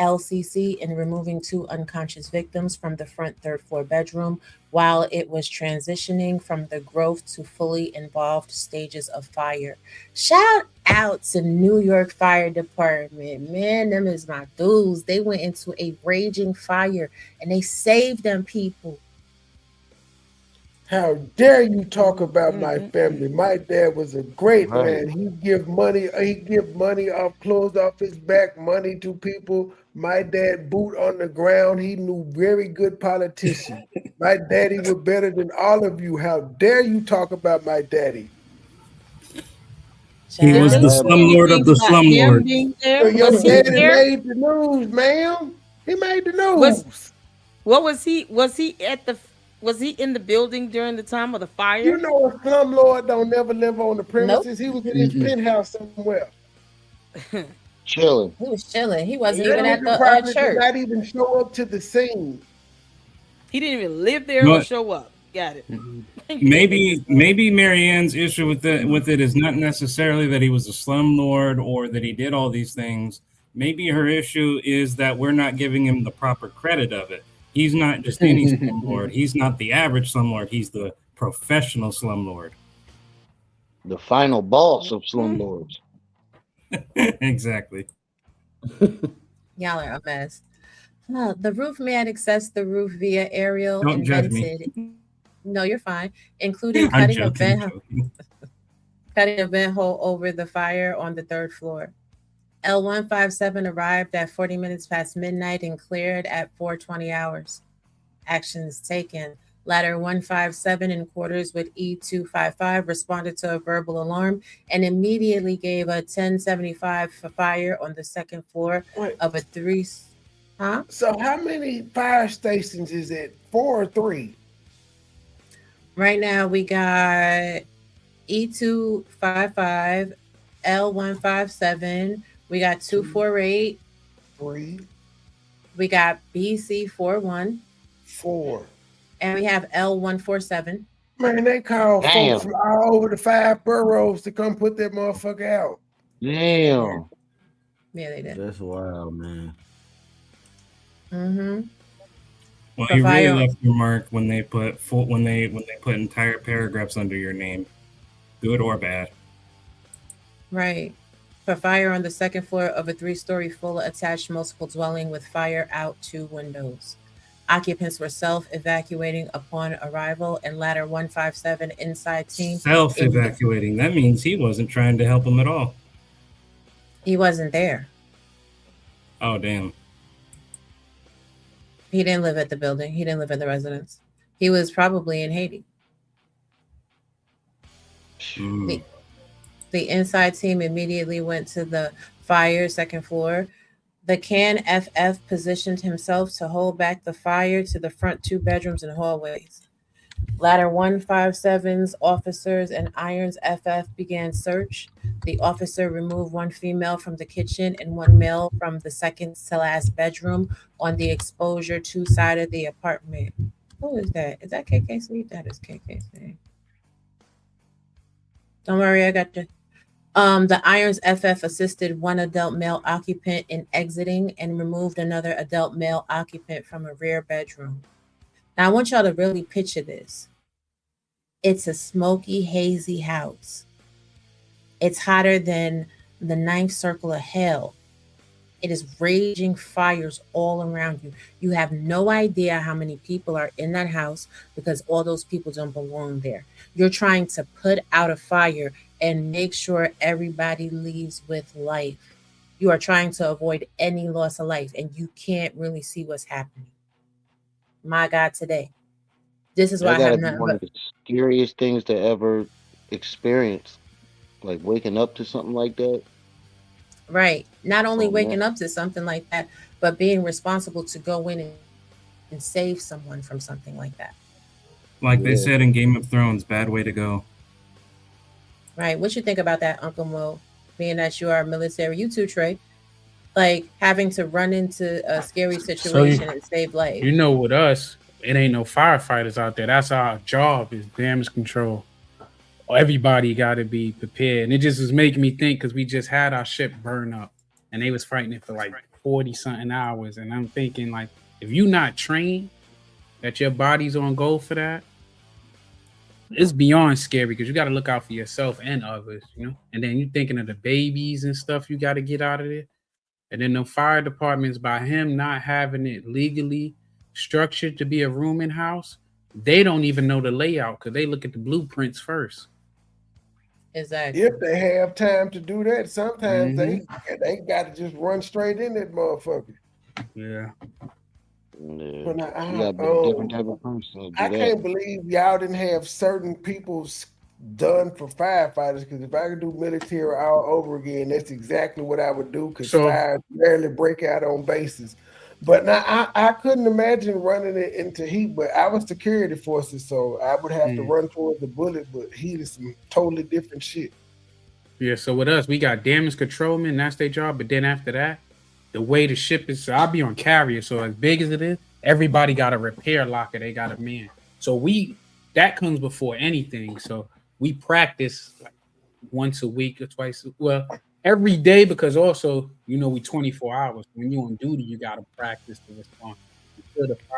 LCC in removing two unconscious victims from the front third floor bedroom while it was transitioning from the growth to fully involved stages of fire. Shout out to New York Fire Department. Man, them is my dudes. They went into a raging fire and they saved them people. How dare you talk about my family? My dad was a great Right. man. He give money off clothes off his back, money to people. My dad boot on the ground. He knew very good politician. My daddy was better than all of you. How dare you talk about my daddy? He Child, was I'm the glad about slumlord of the Him slumlords. being there? Your Was he daddy there? made the news, ma'am. He made the Was news. what was he? Was he at the? Was he in the building during the time of the You fire? know a slumlord don't never live on the nope. premises. He was in his Mm-mm. penthouse somewhere. chilling. He was chilling. He wasn't That even at nigga the probably did church. not even show up to the scene. He didn't even live there or But show up. Got it. maybe Marianne's issue with it is not necessarily that he was a slumlord or that he did all these things. Maybe her issue is that we're not giving him the proper credit of it. He's not just any slumlord. He's not the average slumlord. He's the professional slumlord. The final boss of slumlords. Exactly. Y'all are a mess. The roof man accessed the roof via aerial Don't and judge me. vented. No, you're fine. Including I'm cutting joking. cutting a vent hole over the fire on the third floor. L157 arrived at 40 minutes past midnight and cleared at 4:20 hours. Actions taken. Ladder 157 in quarters with E255 responded to a verbal alarm and immediately gave a 1075 for fire on the second floor Wait, of a three. Huh? so how many fire stations is it? 4 or 3? Right now we got E255, L157, we got 248, 3, we got BC41, 4. and we have L147. Man, they call folks Damn. from all over the 5 boroughs to come put that motherfucker out. Damn. Yeah, they did. That's wild, man. Mm-hmm. Well, For you really fire- left your mark when they put when they put entire paragraphs under your name, good or bad. Right. For fire on the second floor of a 3-story full attached multiple dwelling with fire out 2 windows. Occupants were self-evacuating upon arrival, and ladder 157 inside team. Self-evacuating. That means he wasn't trying to help him at all. He wasn't there. Oh, damn. He didn't live at the building. He didn't live in the residence. He was probably in Haiti. Mm. The inside team immediately went to the fire second floor. The CAN FF positioned himself to hold back the fire to the front 2 bedrooms and hallways. Ladder 157's officers and Irons FF began search. The officer removed 1 female from the kitchen and 1 male from the second to last bedroom on the exposure 2 side of the apartment. Who is that? Is that KKC? That is KKC. Don't worry, I got you. The Irons FF assisted 1 adult male occupant in exiting and removed another adult male occupant from a rear bedroom. Now, I want y'all to really picture this. It's a smoky, hazy house. It's hotter than the 9th circle of hell. It is raging fires all around you. You have no idea how many people are in that house because all those people don't belong there. You're trying to put out a fire and make sure everybody leaves with life. You are trying to avoid any loss of life, and you can't really see what's happening. My God, today. This is why That I have gotta be nothing one but of the scariest things to ever experience. Like waking up to something like that. right. Not only Oh waking man. up to something like that, but being responsible to go in and save someone from something like that. Like they said in Game of Thrones, bad way to go. Right. What you think about that, Uncle Mo? Being that you are military, you too, Trey. Like having to run into a scary So situation and save life. you know, with us, it ain't no firefighters out there. That's our job is damage control. Everybody got to be prepared, and it just was making me think because we just had our ship burn up, and they was fighting it for like 40 something hours, and I'm thinking like, if you not trained, that your body's on go for that, it's beyond scary because you got to look out for yourself and others, you know. And then you thinking of the babies and stuff you got to get out of there. And then the fire departments, by him not having it legally structured to be a rooming house, they don't even know the layout because they look at the blueprints first. Exactly. If they have time to do that, sometimes Mhm. they got to just run straight in that motherfucker. Yeah. But You gotta be a different type of person to I do that. can't believe y'all didn't have certain people done for firefighters. Because if I could do military all over again, that's exactly what I would do. Because So- fires rarely break out on bases. But now I couldn't imagine running it into heat. But I was security forces, so I would have to run towards the bullet. But heat is some totally different shit. Yeah, so with us, we got damage controlmen, that's their job. But then after that, the way the ship is, so I'll be on carrier. So as big as it is, everybody got a repair locker. They got a man. So that comes before anything. So we practice like once a week or twice. Well, every day because also, you know, we 24 hours. When you're on duty, you got to practice to respond.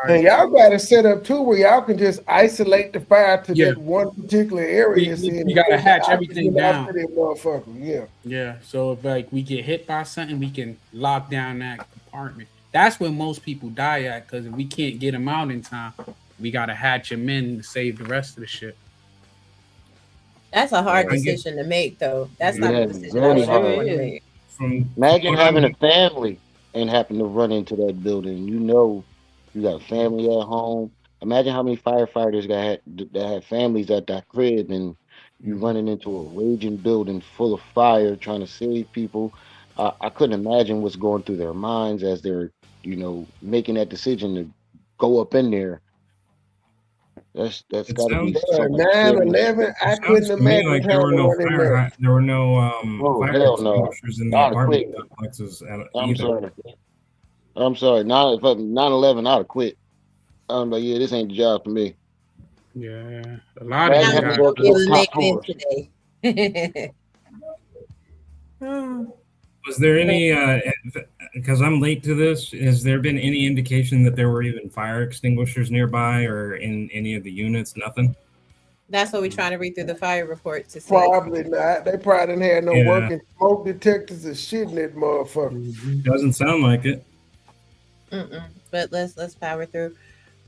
And y'all got it set up too, where y'all can just isolate the fire to Yeah. that one particular area. We got to hatch everything down. After that motherfucker, yeah. Yeah, so if like we get hit by something, we can lock down that compartment. That's where most people die at because if we can't get them out in time, we gotta hatch them in to save the rest of the shit. That's a hard decision to make, though. That's not a decision I very would ever hard. want to make. Imagine having a family and happen to run into that building. You know, you got a family at home. Imagine how many firefighters that had families at that crib, and you running into a raging building full of fire, trying to save people. I couldn't imagine what's going through their minds as they're, making that decision to go up in there. That's It got to be sounds so much scary. 9/11, I Sounds couldn't to me imagine like there trying were to no run in there. there were no Oh fire hell no! extinguishers in the I'd have apartment quit. complexes I'm either. sorry. I'm sorry. 9/11, I'd have quit. I'm like, yeah, this ain't the job for me. Yeah, a lot of Imagine you having to guys. go to those top floors. today. Was there any? Because I'm late to this, has there been any indication that there were even fire extinguishers nearby or in any of the units? Nothing. That's what we're trying to read through the fire report to see. Probably not. They probably didn't have no Yeah. working smoke detectors and shit in that motherfucker. Doesn't sound like it. But let's power through.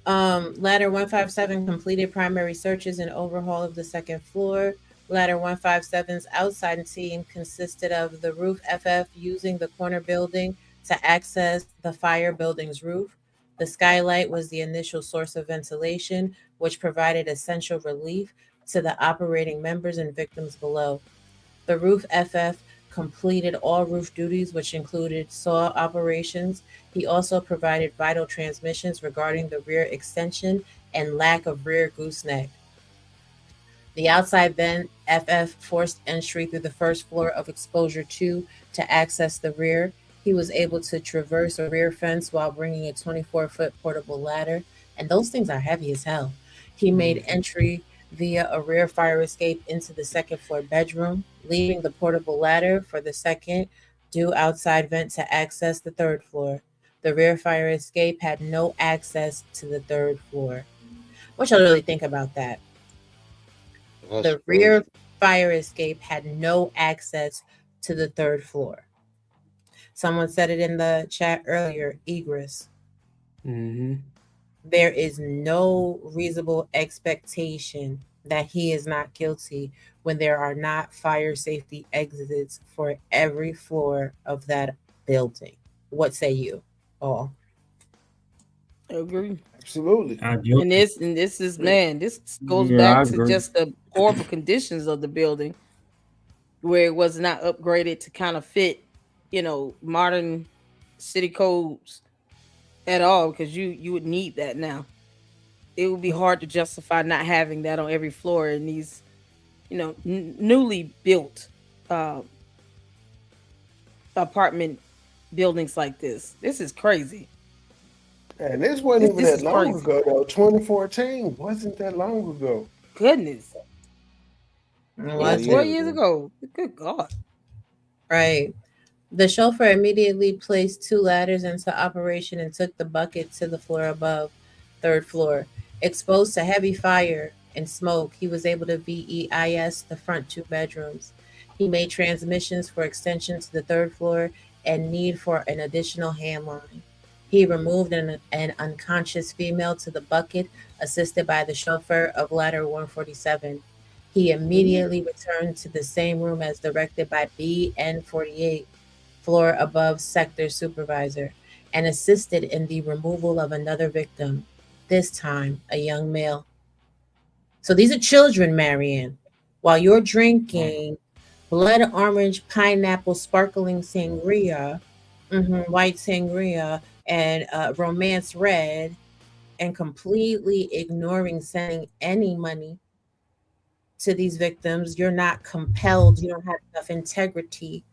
Ladder 157 completed primary searches and overhaul of the second floor. Ladder 157's outside team consisted of the roof FF using the corner building to access the fire building's roof. The skylight was the initial source of ventilation, which provided essential relief to the operating members and victims below. The roof FF completed all roof duties, which included saw operations. He also provided vital transmissions regarding the rear extension and lack of rear gooseneck. The outside vent FF forced entry through the first floor of exposure 2 to access the rear. He was able to traverse a rear fence while bringing a 24-foot portable ladder, and those things are heavy as hell. He made entry via a rear fire escape into the second floor bedroom, leaving the portable ladder for the second due outside vent to access the third floor. The rear fire escape had no access to the third floor. What y'all really think about that? The rear fire escape had no access to the third floor. Someone said it in the chat earlier, egress. There is no reasonable expectation that he is not guilty when there are not fire safety exits for every floor of that building. What say you all? I agree. Absolutely. And this is, man, this goes back to just the horrible conditions of the building, where it was not upgraded to kind of fit, modern city codes at all because you would need that now. It would be hard to justify not having that on every floor in these, newly built uh, apartment buildings like this. This is crazy. And this wasn't even This that is long crazy. ago though. 2014 wasn't that long ago. Goodness. Yeah, 12 years ago. ago. Good God. Right. The chauffeur immediately placed two ladders into operation and took the bucket to the floor above, third floor. Exposed to heavy fire and smoke, he was able to VEIS the front two bedrooms. He made transmissions for extension to the third floor and need for an additional hand line. He removed an unconscious female to the bucket, assisted by the chauffeur of ladder 147. He immediately returned to the same room as directed by BN48, floor above sector supervisor, and assisted in the removal of another victim, this time a young male. So these are children, Marianne. While you're drinking blood orange pineapple sparkling sangria, white sangria, and romance red, and completely ignoring sending any money to these victims, you're not compelled, you don't have enough integrity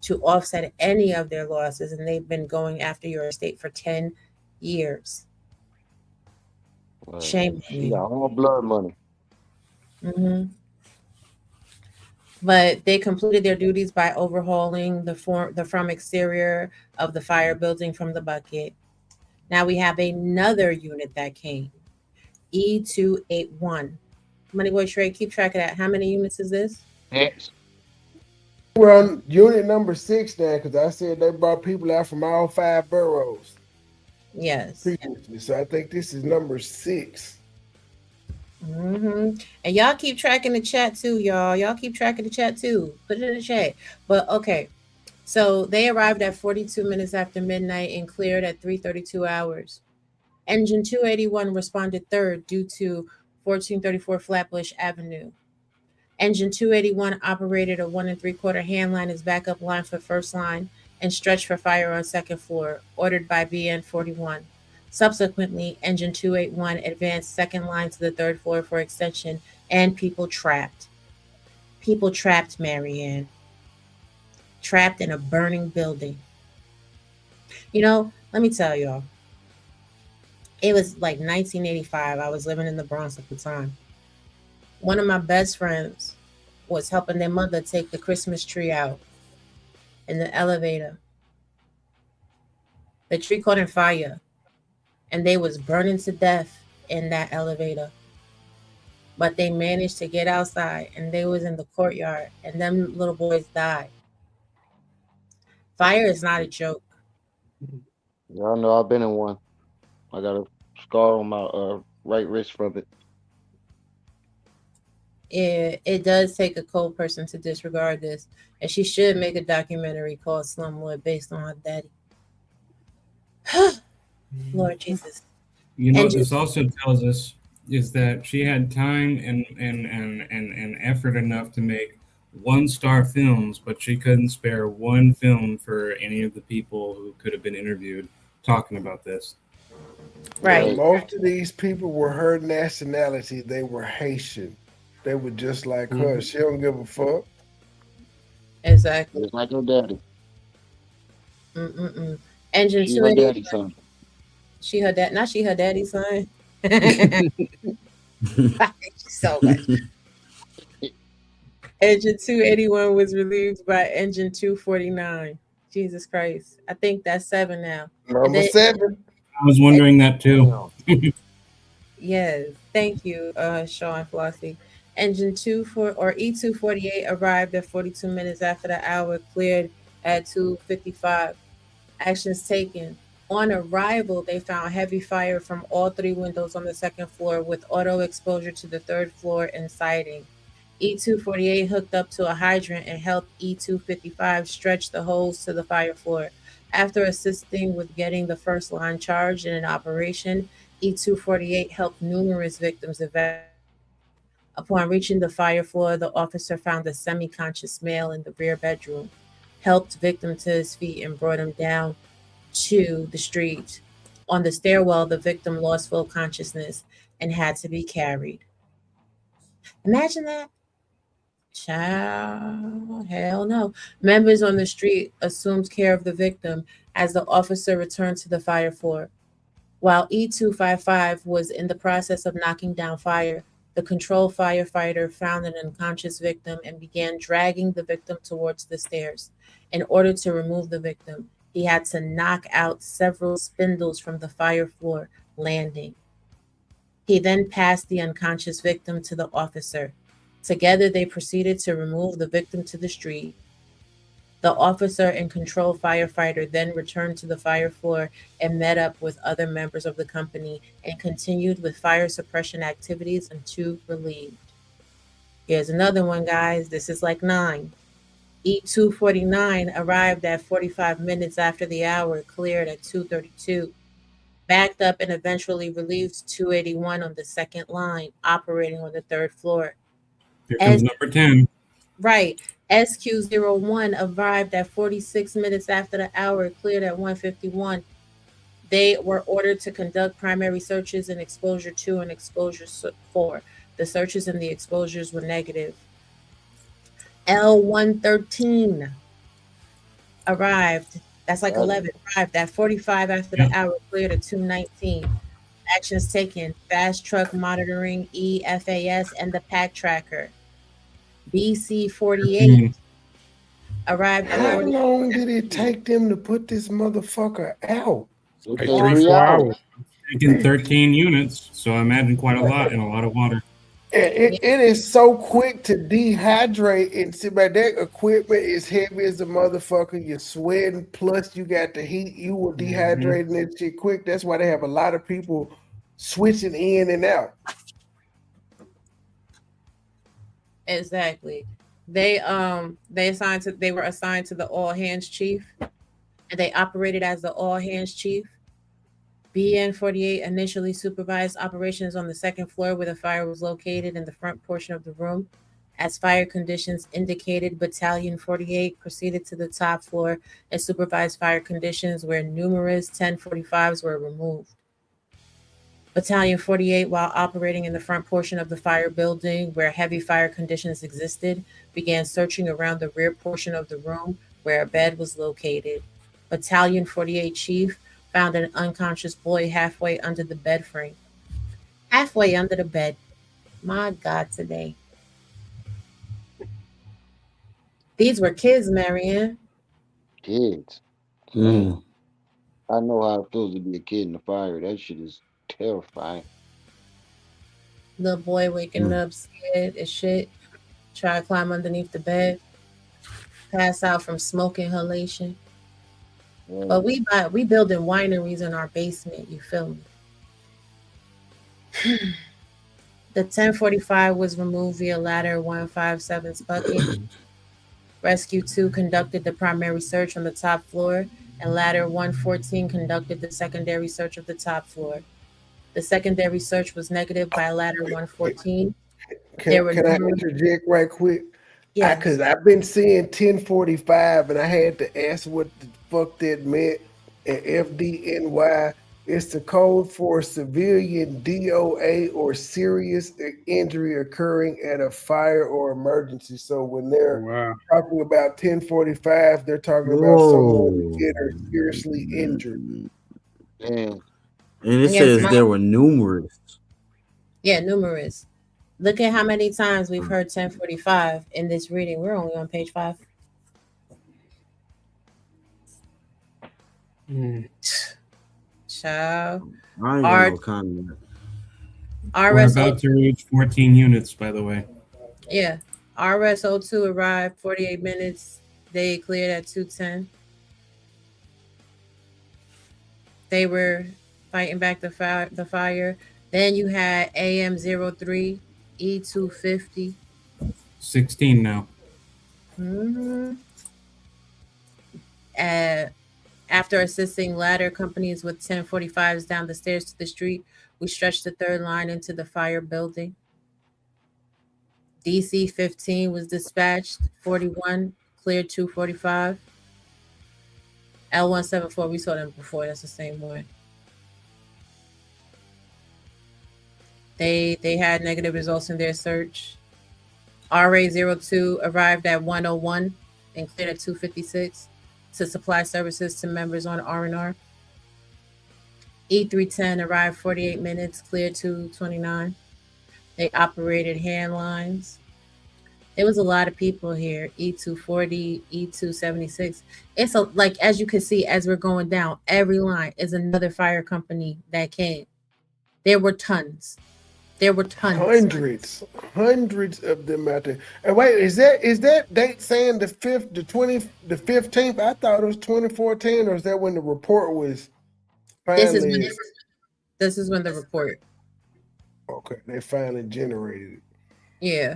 to offset any of their losses, and they've been going after your estate for 10 years. Shame on She you. got all blood money. hmm But they completed their duties by overhauling the from exterior of the fire building from the bucket. Now we have another unit that came, E281. Moneyboy Trade, keep track of that. How many units is this? Next. We're on unit number 6 now because I said they brought people out from all 5 boroughs Yes. previously. So I think this is number 6. And y'all keep tracking the chat too, y'all. Y'all keep tracking the chat too. Put it in the chat. But okay, so they arrived at 42 minutes after midnight and cleared at 3:32 hours. Engine 281 responded third due to 1434 Flatbush Avenue. Engine 281 operated a 1 3/4 hand line as backup line for first line and stretched for fire on second floor, ordered by BN 41. Subsequently, Engine 281 advanced second line to the third floor for extension and people trapped. People trapped, Marianne. Trapped in a burning building. Let me tell y'all. It was like 1985. I was living in the Bronx at the time. One of my best friends was helping their mother take the Christmas tree out in the elevator. The tree caught on fire and they was burning to death in that elevator. But they managed to get outside and they was in the courtyard and them little boys died. Fire is not a joke. Y'all know I've been in one. I got a scar on my right wrist from it. It does take a cold person to disregard this. And she should make a documentary called Slumlord based on her daddy. Lord Jesus. What this also tells us is that she had time and effort enough to make 1-star films, but she couldn't spare one film for any of the people who could have been interviewed talking about this. Right. Yeah, most of these people were her nationality. They were Haitian. They were just like her. She don't give a fuck. Exactly. Just like her daddy. Engine She her 280. daddy's son. She her dad. Not she her daddy's son. So much. Engine 281 was relieved by Engine 249. Jesus Christ. I think that's 7 now. Number 7. I was wondering that too. Yes. Thank you, Sean Flossie. Engine E248 arrived at 42 minutes after the hour, cleared at 2:55. Actions taken. On arrival, they found heavy fire from all 3 windows on the second floor with auto exposure to the third floor and siding. E248 hooked up to a hydrant and helped E255 stretch the hose to the fire floor. After assisting with getting the first line charged and in operation, E248 helped numerous victims evacuate. Upon reaching the fire floor, the officer found a semi-conscious male in the rear bedroom, helped victim to his feet, and brought him down to the street. On the stairwell, the victim lost full consciousness and had to be carried. Imagine that. Child, hell no. Members on the street assumed care of the victim as the officer returned to the fire floor. While E255 was in the process of knocking down fire, the control firefighter found an unconscious victim and began dragging the victim towards the stairs. In order to remove the victim, he had to knock out several spindles from the fire floor landing. He then passed the unconscious victim to the officer. Together, they proceeded to remove the victim to the street. The officer and control firefighter then returned to the fire floor and met up with other members of the company and continued with fire suppression activities until relieved. Here's another one, guys. This is like 9. E249 arrived at 45 minutes after the hour, cleared at 2:32. Backed up and eventually relieved 281 on the second line, operating on the third floor. Here comes number 10. Right. SQ01 arrived at 46 minutes after the hour, cleared at 1:51. They were ordered to conduct primary searches in exposure 2 and exposure 4. The searches and the exposures were negative. L113 arrived. That's like 11. Arrived at 45 after the hour, cleared at 2:19. Actions taken: fast truck monitoring, EFAS, and the pack tracker. BC48 arrived at How 40. long did it take them to put this motherfucker out? Like 3-4 hours. Taking 13 units, so I imagine quite a lot and a lot of water. It is so quick to dehydrate, and see, but that equipment is heavy as a motherfucker. You're sweating, plus you got the heat. You will dehydrating that shit quick. That's why they have a lot of people switching in and out. Exactly. They were assigned to the all hands chief, and they operated as the all hands chief. BN48 initially supervised operations on the second floor where the fire was located in the front portion of the room. As fire conditions indicated, Battalion 48 proceeded to the top floor and supervised fire conditions where numerous 1045s were removed. Battalion 48, while operating in the front portion of the fire building where heavy fire conditions existed, began searching around the rear portion of the room where a bed was located. Battalion 48 chief found an unconscious boy halfway under the bed frame. Halfway under the bed. My God, today. These were kids, Marianne. Kids. Man, I know how it feels to be a kid in the fire. That shit is terrifying. Little boy waking up scared as shit. Try to climb underneath the bed. Pass out from smoke inhalation. Yeah. But we building wineries in our basement, you feel me? The 1045 was removed via ladder 157's bucket. Rescue 2 conducted the primary search on the top floor, and ladder 114 conducted the secondary search of the top floor. The secondary search was negative by ladder 114. Can I interject right quick? Yeah. Because I've been seeing 1045 and I had to ask what the fuck that meant. And FDNY is the code for civilian DOA or serious injury occurring at a fire or emergency. So when they're talking about 1045, they're talking about someone that are seriously injured. Damn. And it says there were numerous. Yeah, numerous. Look at how many times we've heard 1045 in this reading. We're only on page 5. Child. I ain't got no comment. We're about to reach 14 units, by the way. Yeah. RSO2 arrived 48 minutes. They cleared at 2:10. They were fighting back the fire. Then you had AM03, E250. 16 now. After assisting ladder companies with 1045s down the stairs to the street, we stretched the third line into the fire building. DC 15 was dispatched, 41, cleared 245. L174, we saw them before. That's the same one. They had negative results in their search. RA02 arrived at 101 and cleared at 256 to supply services to members on R&R. E310 arrived 48 minutes, cleared 229. They operated hand lines. There was a lot of people here. E240, E276. It's like, as you can see, as we're going down, every line is another fire company that came. There were tons. Hundreds of them out there. And wait, is that date saying the 15th? I thought it was 2014, or is that when the report was finally? This is when the report. Okay, they finally generated it. Yeah.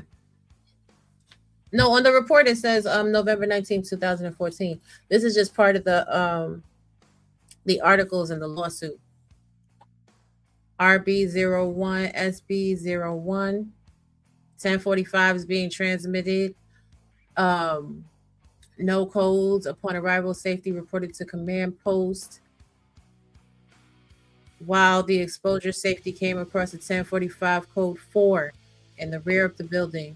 No, on the report it says November 19, 2014. This is just part of the articles in the lawsuit. RB01, SB01, 1045 is being transmitted. No codes upon arrival, safety reported to command post. While the exposure safety came across a 1045 code 4 in the rear of the building.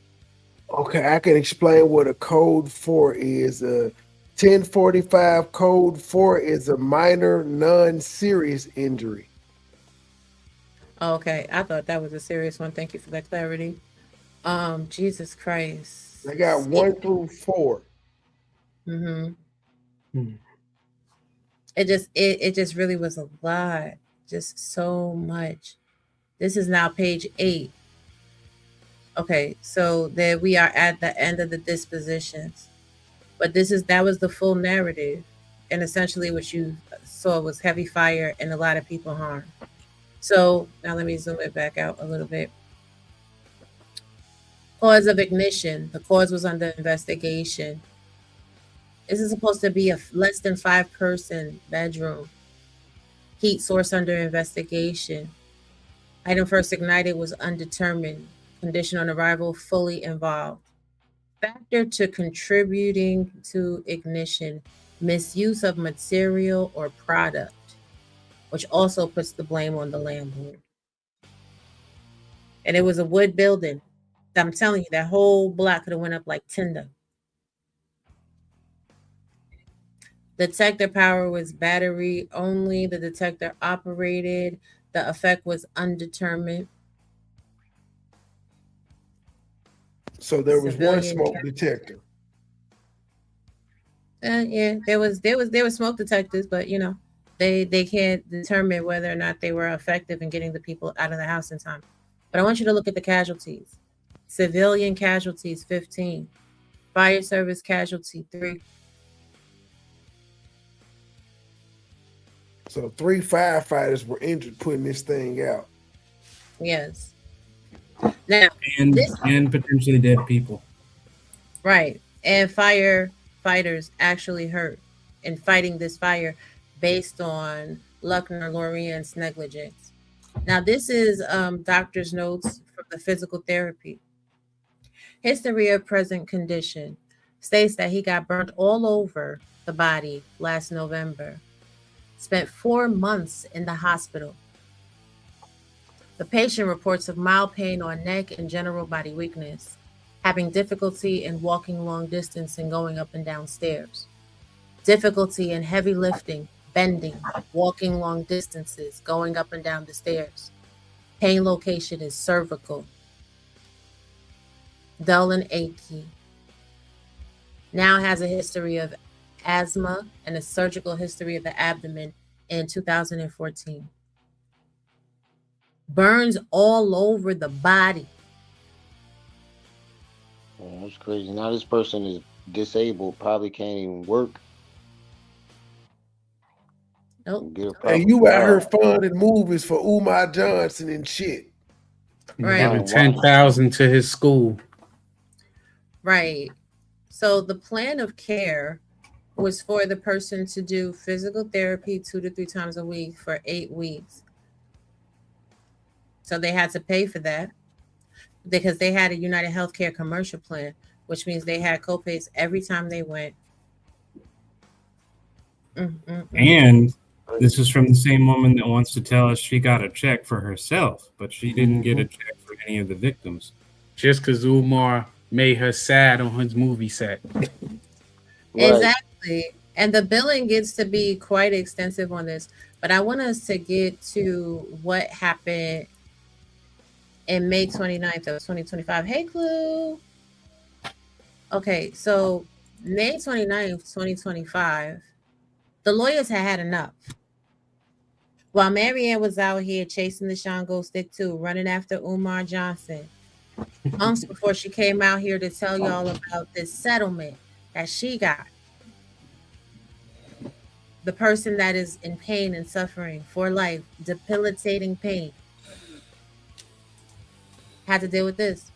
Okay, I can explain what a code 4 is. 1045 code 4 is a minor non-serious injury. Okay, I thought that was a serious one. Thank you for that clarity. Jesus Christ. They got 1 through 4. It just really was a lot. Just so much. This is now page 8. Okay, so there we are at the end of the dispositions. But that was the full narrative. And essentially what you saw was heavy fire and a lot of people harmed. So now let me zoom it back out a little bit. Cause of ignition. The cause was under investigation. This is supposed to be a less than 5-person bedroom. Heat source under investigation. Item first ignited was undetermined. Condition on arrival fully involved. Factor to contributing to ignition. Misuse of material or product, which also puts the blame on the landlord. And it was a wood building. I'm telling you, that whole block could have went up like tinder. Detector power was battery only. The detector operated. The effect was undetermined. So there was one smoke detector. Yeah, there was smoke detectors, but they can't determine whether or not they were effective in getting the people out of the house in time. But I want you to look at the casualties. Civilian casualties 15. Fire service casualty 3. So 3 firefighters were injured putting this thing out. Yes. Now and potentially dead people. Right. And firefighters actually hurt in fighting this fire based on Luckner Lorian's negligence. Now, this is doctor's notes from the physical therapy. History of present condition states that he got burnt all over the body last November. Spent 4 months in the hospital. The patient reports of mild pain on neck and general body weakness, having difficulty in walking long distance and going up and down stairs. Difficulty in heavy lifting, bending, walking long distances, going up and down the stairs. Pain location is cervical. Dull and achy. Now has a history of asthma and a surgical history of the abdomen in 2014. Burns all over the body. Oh, that's crazy. Now this person is disabled, probably can't even work. Nope. And you out here funding movies for Umar Johnson and shit. Right. Giving 10,000 to his school. Right. So the plan of care was for the person to do physical therapy 2 to 3 times a week for 8 weeks. So they had to pay for that because they had a United Healthcare commercial plan, which means they had copays every time they went. And this is from the same woman that wants to tell us she got a check for herself, but she didn't get a check for any of the victims. Just because Umar made her sad on his movie set. Exactly. And the billing gets to be quite extensive on this. But I want us to get to what happened in May 29th of 2025. Hey, Clue. Okay, so May 29th, 2025, the lawyers had enough. While Marianne was out here chasing the Shango Stick 2, running after Umar Johnson, months before she came out here to tell y'all about this settlement that she got. The person that is in pain and suffering for life, debilitating pain, had to deal with this.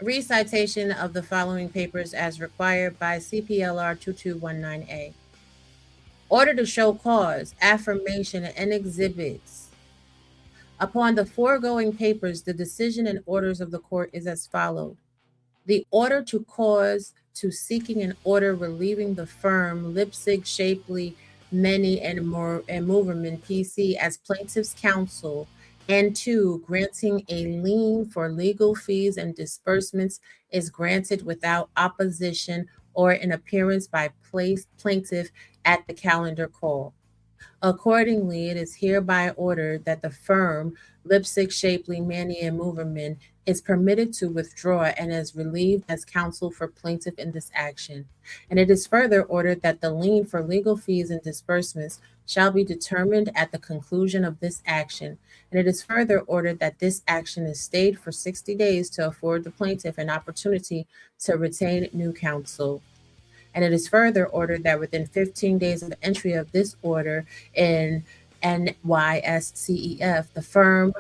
Recitation of the following papers as required by CPLR 2219A. Order to show cause, affirmation, and exhibits. Upon the foregoing papers, the decision and orders of the court is as follows. The order to cause to seeking an order relieving the firm Lipsig, Shapley, Many, and Moverman PC as plaintiff's counsel, and 2, granting a lien for legal fees and disbursements is granted without opposition or an appearance by plaintiff at the calendar call. Accordingly, it is hereby ordered that the firm Lipsig, Shapley, Manny, and Moverman is permitted to withdraw and is relieved as counsel for plaintiff in this action. And it is further ordered that the lien for legal fees and disbursements shall be determined at the conclusion of this action. And it is further ordered that this action is stayed for 60 days to afford the plaintiff an opportunity to retain new counsel. And it is further ordered that within 15 days of entry of this order in NYSCEF, the firm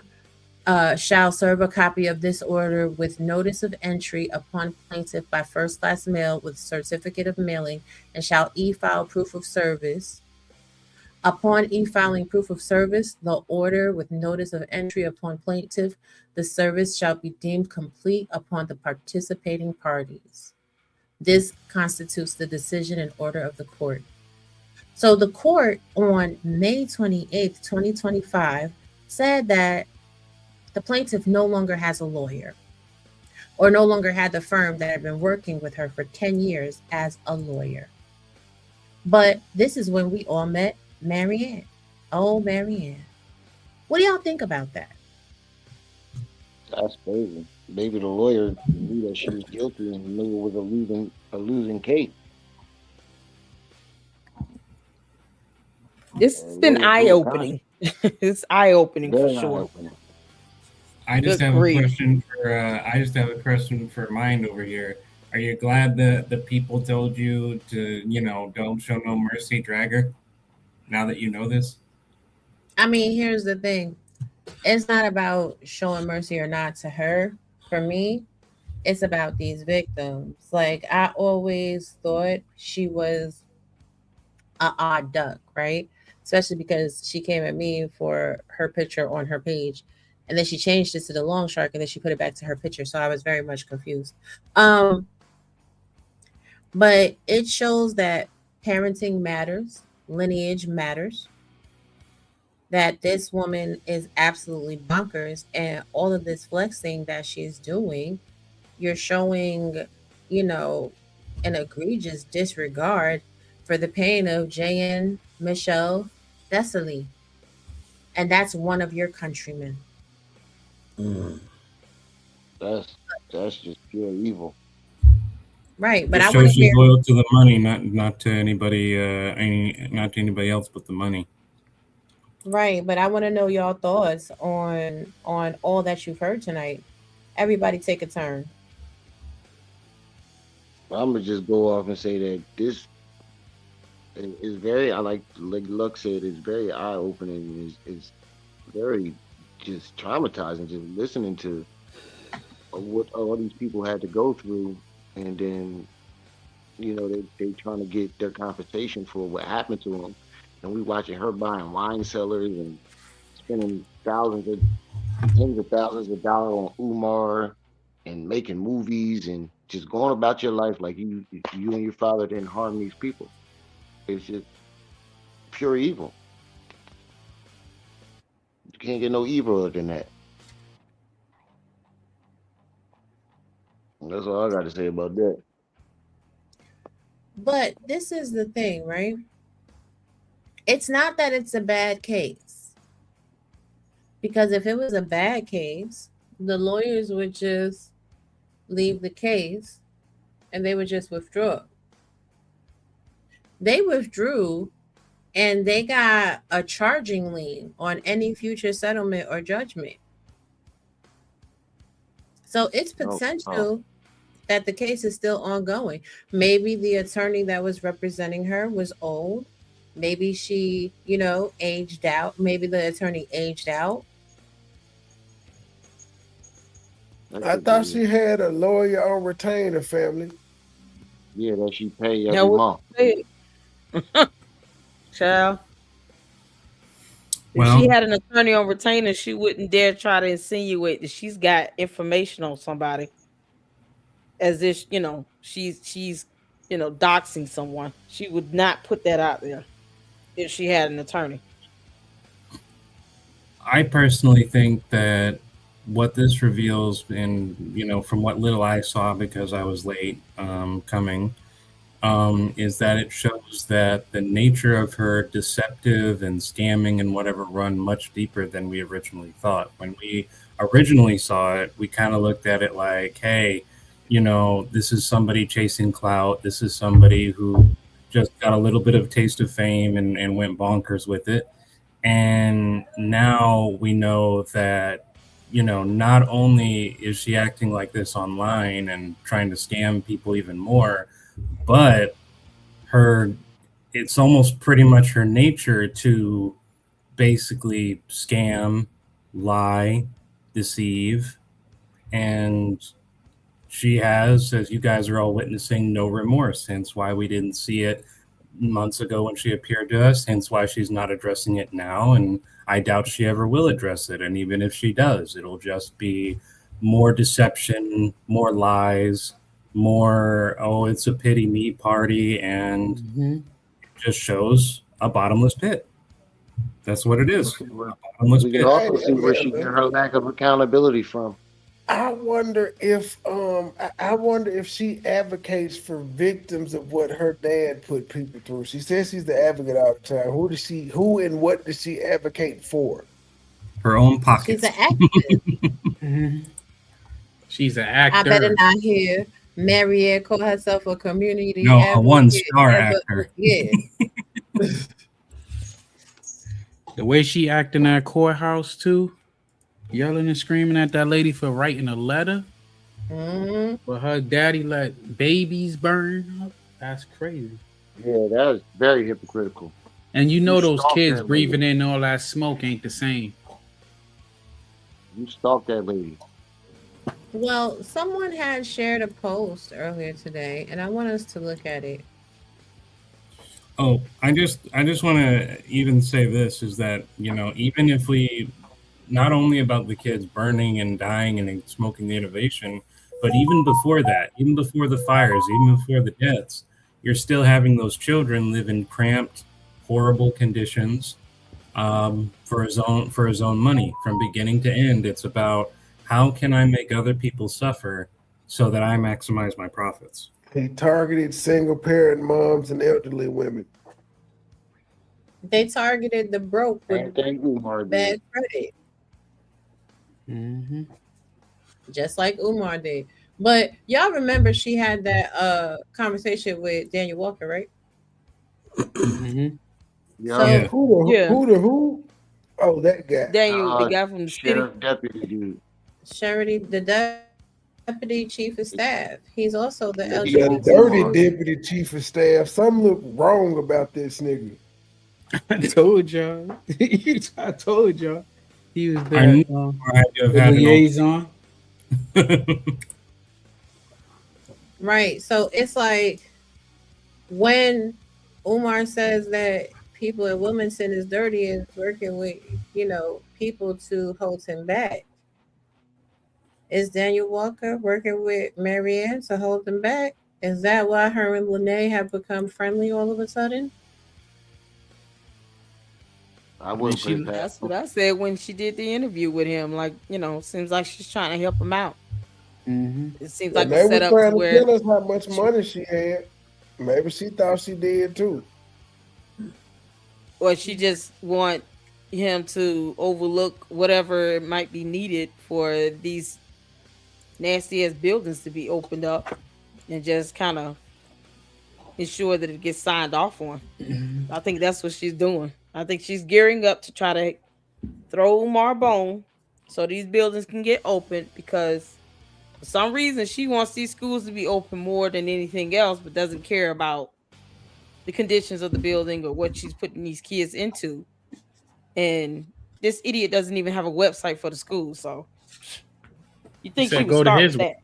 shall serve a copy of this order with notice of entry upon plaintiff by first-class mail with certificate of mailing, and shall e-file proof of service. Upon e-filing proof of service, the order with notice of entry upon plaintiff, the service shall be deemed complete upon the participating parties. This constitutes the decision and order of the court. So the court on May 28th, 2025 said that the plaintiff no longer has a lawyer or no longer had the firm that had been working with her for 10 years as a lawyer. But this is when we all met Marianne. Oh, Marianne. What do y'all think about that? That's crazy. Maybe the lawyer knew that she was guilty and knew it was a losing case. This has been eye-opening. It's eye-opening for sure. I just have a question for Mind over here. Are you glad that the people told you to, don't show no mercy, drag her? Now that you know this? I mean, here's the thing. It's not about showing mercy or not to her. For me, it's about these victims. Like, I always thought she was an odd duck, right? Especially because she came at me for her picture on her page, and then she changed it to the long shark, and then she put it back to her picture. So I was very much confused. But it shows that parenting matters, lineage matters, that this woman is absolutely bonkers, and all of this flexing that she's doing, you're showing, an egregious disregard for the pain of J.N. Michelle Thessaly. And that's one of your countrymen. That's just pure evil. Right, but It I want shows to she's hear loyal to the money, not to anybody, not to anybody else but the money. right, but I want to know y'all thoughts on all that you've heard tonight. Everybody take a turn. I'm gonna just go off and say that this is very. I like Luck said, it's very eye opening. It's very just traumatizing. Just listening to what all these people had to go through, and then they trying to get their compensation for what happened to them, and we watching her buying wine cellars and spending tens of thousands of dollars on Umar and making movies, and just going about your life like you and your father didn't harm these people. It's just pure evil. You can't get no eviler than that. That's all I got to say about that. But this is the thing, right? It's not that it's a bad case. Because if it was a bad case, the lawyers would just leave the case and they would just withdraw. They withdrew and they got a charging lien on any future settlement or judgment. So it's potential that the case is still ongoing. Maybe the attorney that was representing her was old. Maybe she, aged out. Maybe the attorney aged out. I thought she had a lawyer on retainer, family. Yeah, that she pay every month. Child. If she had an attorney on retainer, she wouldn't dare try to insinuate that she's got information on somebody, as if she's doxing someone. She would not put that out there if she had an attorney. I personally think that what this reveals, and from what little I saw because I was late coming, is that it shows that the nature of her deceptive and scamming and whatever run much deeper than we originally thought. When we originally saw it, we kind of looked at it like, hey, this is somebody chasing clout. This is somebody who just got a little bit of taste of fame and went bonkers with it. And now we know that, not only is she acting like this online and trying to scam people even more, but it's almost pretty much her nature to basically scam, lie, deceive, and she has, as you guys are all witnessing, no remorse, hence why we didn't see it months ago when she appeared to us, hence why she's not addressing it now, and I doubt she ever will address it. And even if she does, it'll just be more deception, more lies, more, oh, it's a pity me party, and it just shows a bottomless pit. That's what it is. We can also see where she get her lack of accountability from. I wonder if she advocates for victims of what her dad put people through. She says she's the advocate all the time. Who and what does she advocate for? Her own pockets. She's an actress. She's an actor. I better not hear Mariette call herself a community No, advocate. a one-star actor. Yeah. The way she act in that courthouse too, yelling and screaming at that lady for writing a letter. But her daddy let babies burn. That's crazy. Yeah, that is very hypocritical. And those stalked kids that breathing lady. in all that smoke ain't the same. You stalked that lady. Well, someone had shared a post earlier today, and I want us to look at it. Oh, I just want to even say this is that, even if we, not only about the kids burning and dying and smoking the innovation, but even before that, even before the fires, even before the deaths, you're still having those children live in cramped, horrible conditions for his own money from beginning to end. It's about, how can I make other people suffer so that I maximize my profits? He targeted single parent moms and elderly women. They targeted the broke with bad credit. Just like Umar did. But y'all remember she had that conversation with Daniel Walker, right? Yeah. Who? Oh, that guy. Daniel, the guy from the sheriff city. deputy dude. Sherry, the deputy chief of staff. He's also the Yeah, LGBT. dirty deputy chief of staff. Something look wrong about this nigga. I told y'all. I told y'all. He was I there. knew I had to have The had an liaison. Right. So it's like when Umar says that people in Wilmington is dirty and working with, people to hold him back. Is Daniel Walker working with Marianne to hold them back? Is that why her and Lene have become friendly all of a sudden? I wouldn't put it past That's him. what I said when she did the interview with him. Like, seems like she's trying to help him out. It seems like And a they were setup to trying to where, tell us how much money she had. Maybe she thought she did too. or she just want him to overlook whatever might be needed for these nasty ass buildings to be opened up, and just kind of ensure that it gets signed off on. I think that's what she's doing. I think she's gearing up to try to throw Umar a bone so these buildings can get opened, because for some reason she wants these schools to be open more than anything else, but doesn't care about the conditions of the building or what she's putting these kids into. And this idiot doesn't even have a website for the school, so you He think she said, would "Go to start his with that?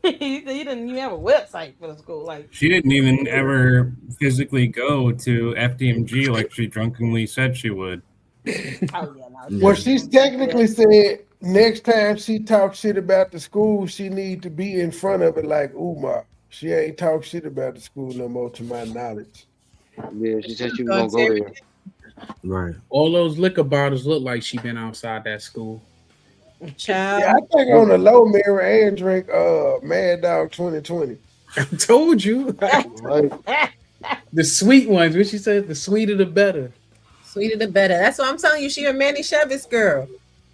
He didn't even have a website for the school. Like, She didn't even ever physically go to FDMG like she drunkenly said she would. oh yeah, no. Well, she's technically said next time she talks shit about the school, she need to be in front of it like Umar. She ain't talk shit about the school no more, to my knowledge. Yeah, she said she was gonna go there. Right. All those liquor bottles look like she been outside that school. Yeah, I think on the low mirror and drink Mad Dog 2020. I told you. The sweet ones. What she said, the sweeter the better. Sweeter the better. That's what I'm telling you. She a Manny Chevitz girl.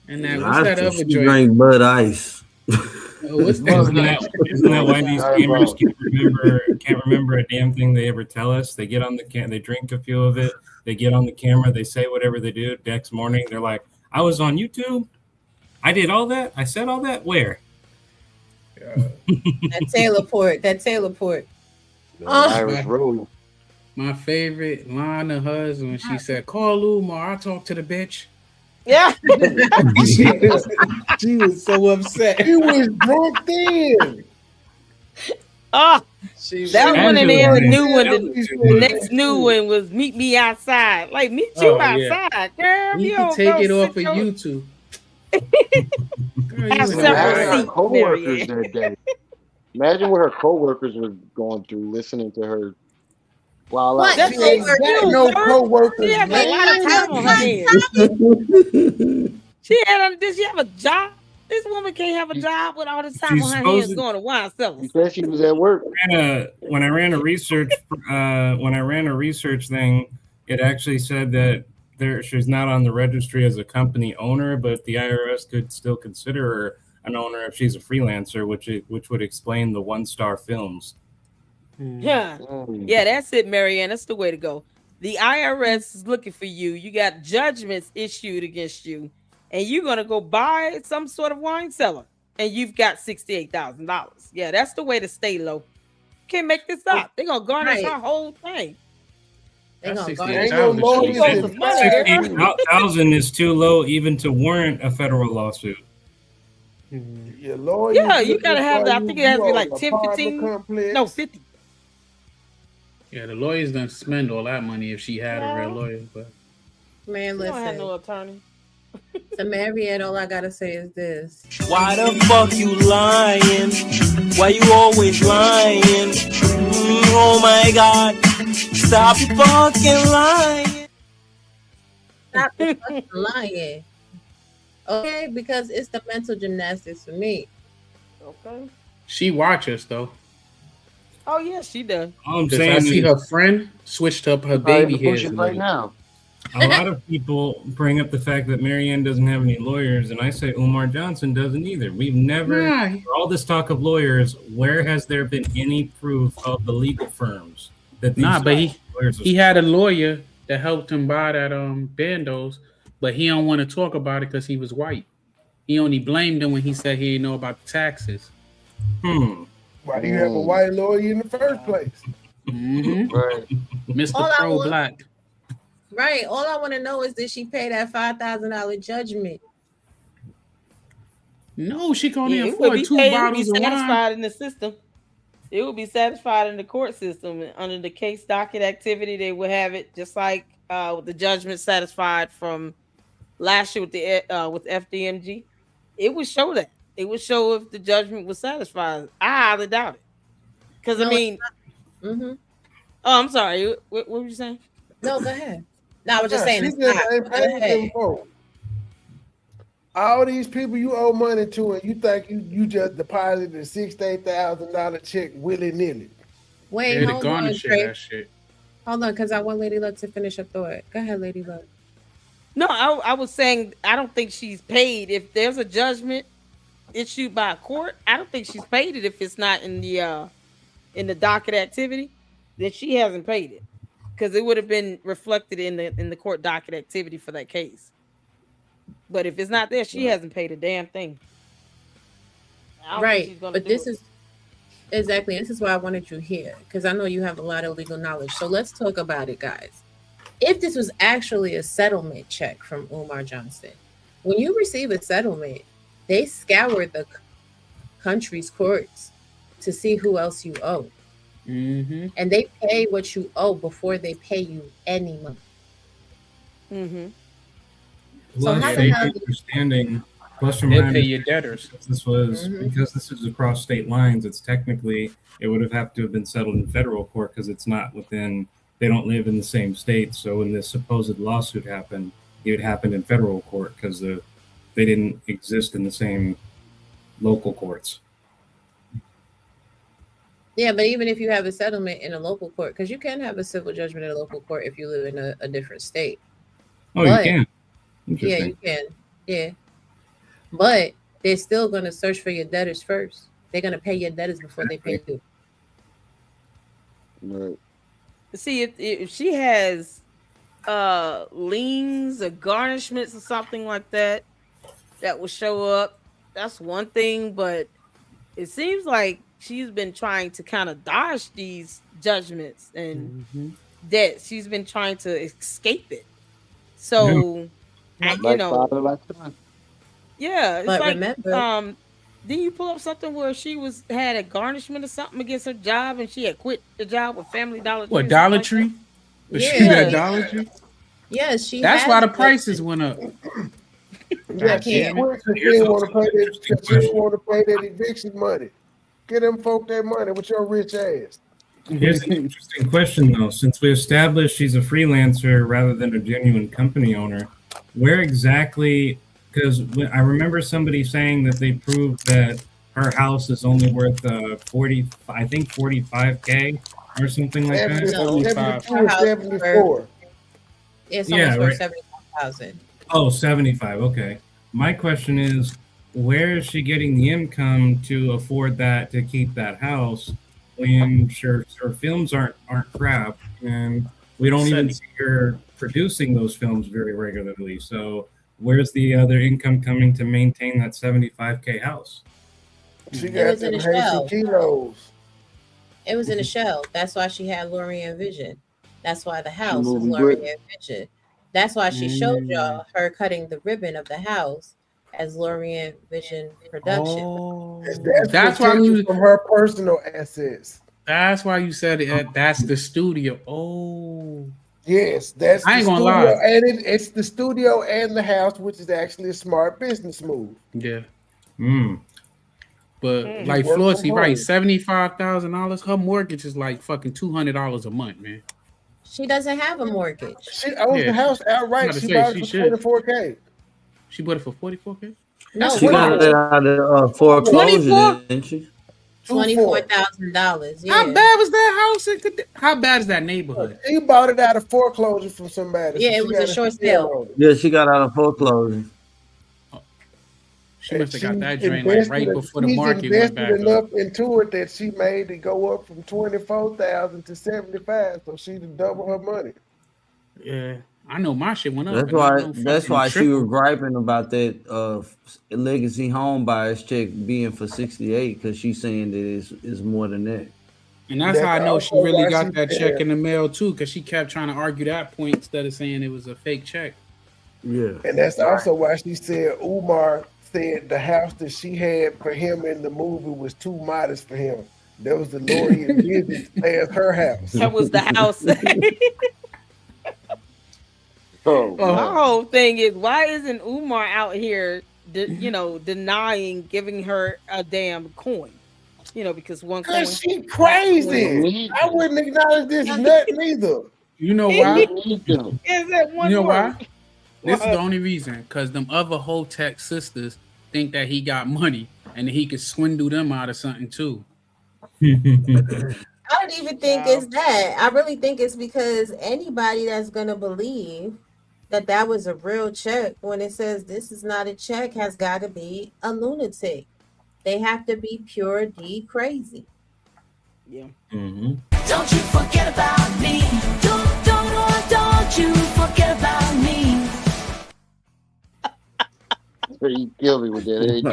And that, what's that other She joint? drank Bud Ice. What's that? Isn't that why these gamers can't remember a damn thing they ever tell us? They get on the they drink a few of it, they get on the camera, they say whatever they do. Next morning, they're like, "I was on YouTube. I did all that. I said all that. Where?" That Taylor Port. That Taylor Port. Irish Road. My favorite line of hers when she said, "Call Umar, I'll talk to the bitch." Yeah. She was so upset. She was drunk then. Oh, that one, and then the new one. The Angela. next new one was "Meet Me Outside." Like, meet you Oh, yeah. outside, girl. You You can don't take go it off of sit your- YouTube. Girl, Have you in several the Imagine her seats, co-workers Marianne. that day. Imagine what her co-workers was going through listening to her while What? out. She ain't got no co-workers, She had a man. lot of time on her hands. Did she have a job? This woman can't have a job with all this time She's on her hands supposed to- going to wine She cellars. said she was at work. When I ran a research thing, it actually said that she's not on the registry as a company owner, but the IRS could still consider her an owner if she's a freelancer, which would explain the 1-star films. Yeah. Yeah, that's it, Marianne. That's the way to go. The IRS is looking for you. You got judgments issued against you, and you're gonna go buy some sort of wine cellar, and you've got $68,000. Yeah, that's the way to stay low. Can't make this up. They're gonna garnish Right. our whole thing. They That's gonna $68,000. garnish. Ain't no lawyers You want in some money, girl? 68,000 is too low even to warrant a federal lawsuit. Your lawyer. Yeah, you gotta have that. I think it has to be like 10, 15. Complex. No, 50. Yeah, the lawyers done spend all that money if she had a real lawyer. But Man, You don't have listen. no attorney. To Marianne, all I gotta say is this. Why the fuck you lying? Why you always lying? Oh my god. Stop fucking lying. Stop the fucking lying. Okay, because it's the mental gymnastics for me. Okay. she watch us though. Oh yeah, she does. All I'm Because saying I see is her friend switched up her Probably baby in the hairs. bushes a right little. now. a lot of people bring up the fact that Marianne doesn't have any lawyers, and I say Umar Johnson doesn't either. We've never, Nah. for all this talk of lawyers, where has there been any proof of the legal firms that these Nah, but lawyers are he had a lawyer that helped him buy that bandos, but he don't want to talk about it because he was white. He only blamed him when he said he didn't know about the taxes. Why do you have a white lawyer in the first place? Mm-hmm. Right. Mr. All I Pro want- Black. Right. All I want to know is, did she pay that $5,000 judgment? No, she can only Yeah, it would afford be 2 paid, it would be bottles of wine. satisfied in the system. It would be satisfied in the court system under the case docket activity. They would have it just like with the judgment satisfied from last year with the with FDMG. It would show that it would show if the judgment was satisfied. I highly doubt it. Because I mean, mm-hmm. Oh, I'm sorry. What were you saying? No, go ahead. No, I was just Nah, saying she it's just not. ain't Go paid ahead. them folks. All these people you owe money to, and you think you just deposited a $68,000 check willy nilly. Wait, Yeah, the hold on, garnish Trey. that shit. Hold on, because I want Lady Luck to finish her thought. Go ahead, Lady Luck. No, I was saying I don't think she's paid. If there's a judgment issued by a court, I don't think she's paid it if it's not in the docket activity. Then she hasn't paid it because it would have been reflected in the court docket activity for that case. But if it's not there, she hasn't paid a damn thing. I don't think Right, she's gonna but do this it. is exactly. This is why I wanted you here because I know you have a lot of legal knowledge. So let's talk about it, guys. If this was actually a settlement check from Umar Johnson, when you receive a settlement, they scour the country's courts to see who else you owe. Mm-hmm. And they pay what you owe before they pay you any money. Mm-hmm. So Plus, how the they hell understanding. Plus, from They my pay your understanding, debtors. because this is across state lines. It's technically it would have to have been settled in federal court because it's not within. They don't live in the same state. So when this supposed lawsuit happened, it would happen in federal court because they didn't exist in the same local courts. Yeah, but even if you have a settlement in a local court, because you can have a civil judgment in a local court if you live in a different state. Oh, But, you can. Yeah, Interesting. you can. Yeah. But they're still going to search for your debtors first. They're going to pay your debtors before they pay you. Right. See, if she has liens or garnishments or something like that will show up, that's one thing. But it seems like she's been trying to kind of dodge these judgments and debts. She's been trying to escape it. So, Like father, like son. yeah, it's But like remember, didn't you pull up something where she had a garnishment or something against her job and she had quit the job with Family Dollar Tree? What, or something Dollar like Tree? that? Was she Yeah. at Dollar Tree? yes, she That's has why the a prices went up. Yeah, she can't. quit because she didn't want to pay that. She didn't want to pay that eviction money. Get them folk that money with your rich ass. Here's an interesting question, though. Since we established she's a freelancer rather than a genuine company owner, where exactly? Because I remember somebody saying that they proved that her house is only worth 45K or something like that. 72 or 74. It's Yeah, almost worth right. 75,000. Oh, 75. Okay. My question is, where is she getting the income to afford that, to keep that house when her films aren't crap, and we don't even see her producing those films very regularly? So where's the other income coming to maintain that 75K house? She It got was in them a Haitian shell. kilos. It was in a shell. That's why she had Lorien Vision. That's why the house is moving Lorien brick. Vision. That's why she showed y'all her cutting the ribbon of the house as Lorien Vision Production. Oh, That's why you. from her personal assets. That's why you said it. That's the studio. Oh, Yes, that's I the ain't gonna studio, lie. and it's the studio and the house, which is actually a smart business move. Yeah. Mm. But You like work Flossie, from right? home. $75,000. Her mortgage is like fucking $200 a month, man. She doesn't have a mortgage. She owns the house outright. She bought it for 24K. She bought it for 44K. No, She got it out of foreclosure, 24? didn't she? $24,000. Yeah. How bad was that house? How bad is that neighborhood? He bought it out of foreclosure from somebody. Yeah, so it she was a got short steal sale. on it. Yeah, she got out of foreclosure. She must have got She that drain like right before the she's market went back invested up. enough into it that she made it go up from 24,000 to 75, so she to double her money. Yeah, I know my shit went up. That's but why. not no That's fucking why she triple. was griping about that legacy home buyers check being for 68 because she's saying that it's more than that. And that's how I know she also really why got she that said- check in the mail too, because she kept trying to argue that point instead of saying it was a fake check. Yeah, And that's also why she said Umar said the house that she had for him in the movie was too modest for him. That was the Lorien Vision as her house. That was the house. Oh, My whole thing is, why isn't Umar out here denying giving her a damn coin. Because one coin. Cause she crazy. I wouldn't acknowledge this nut neither. You know why? Is that one You know word? why? This is the only reason. Because them other Hotep sisters think that he got money and that he could swindle them out of something too. I don't even think it's that. I really think it's because anybody that's gonna believe that was a real check when it says this is not a check has got to be a lunatic. They have to be pure D crazy. Yeah. Don't you forget about me. Don't you forget about me. You kill me with that.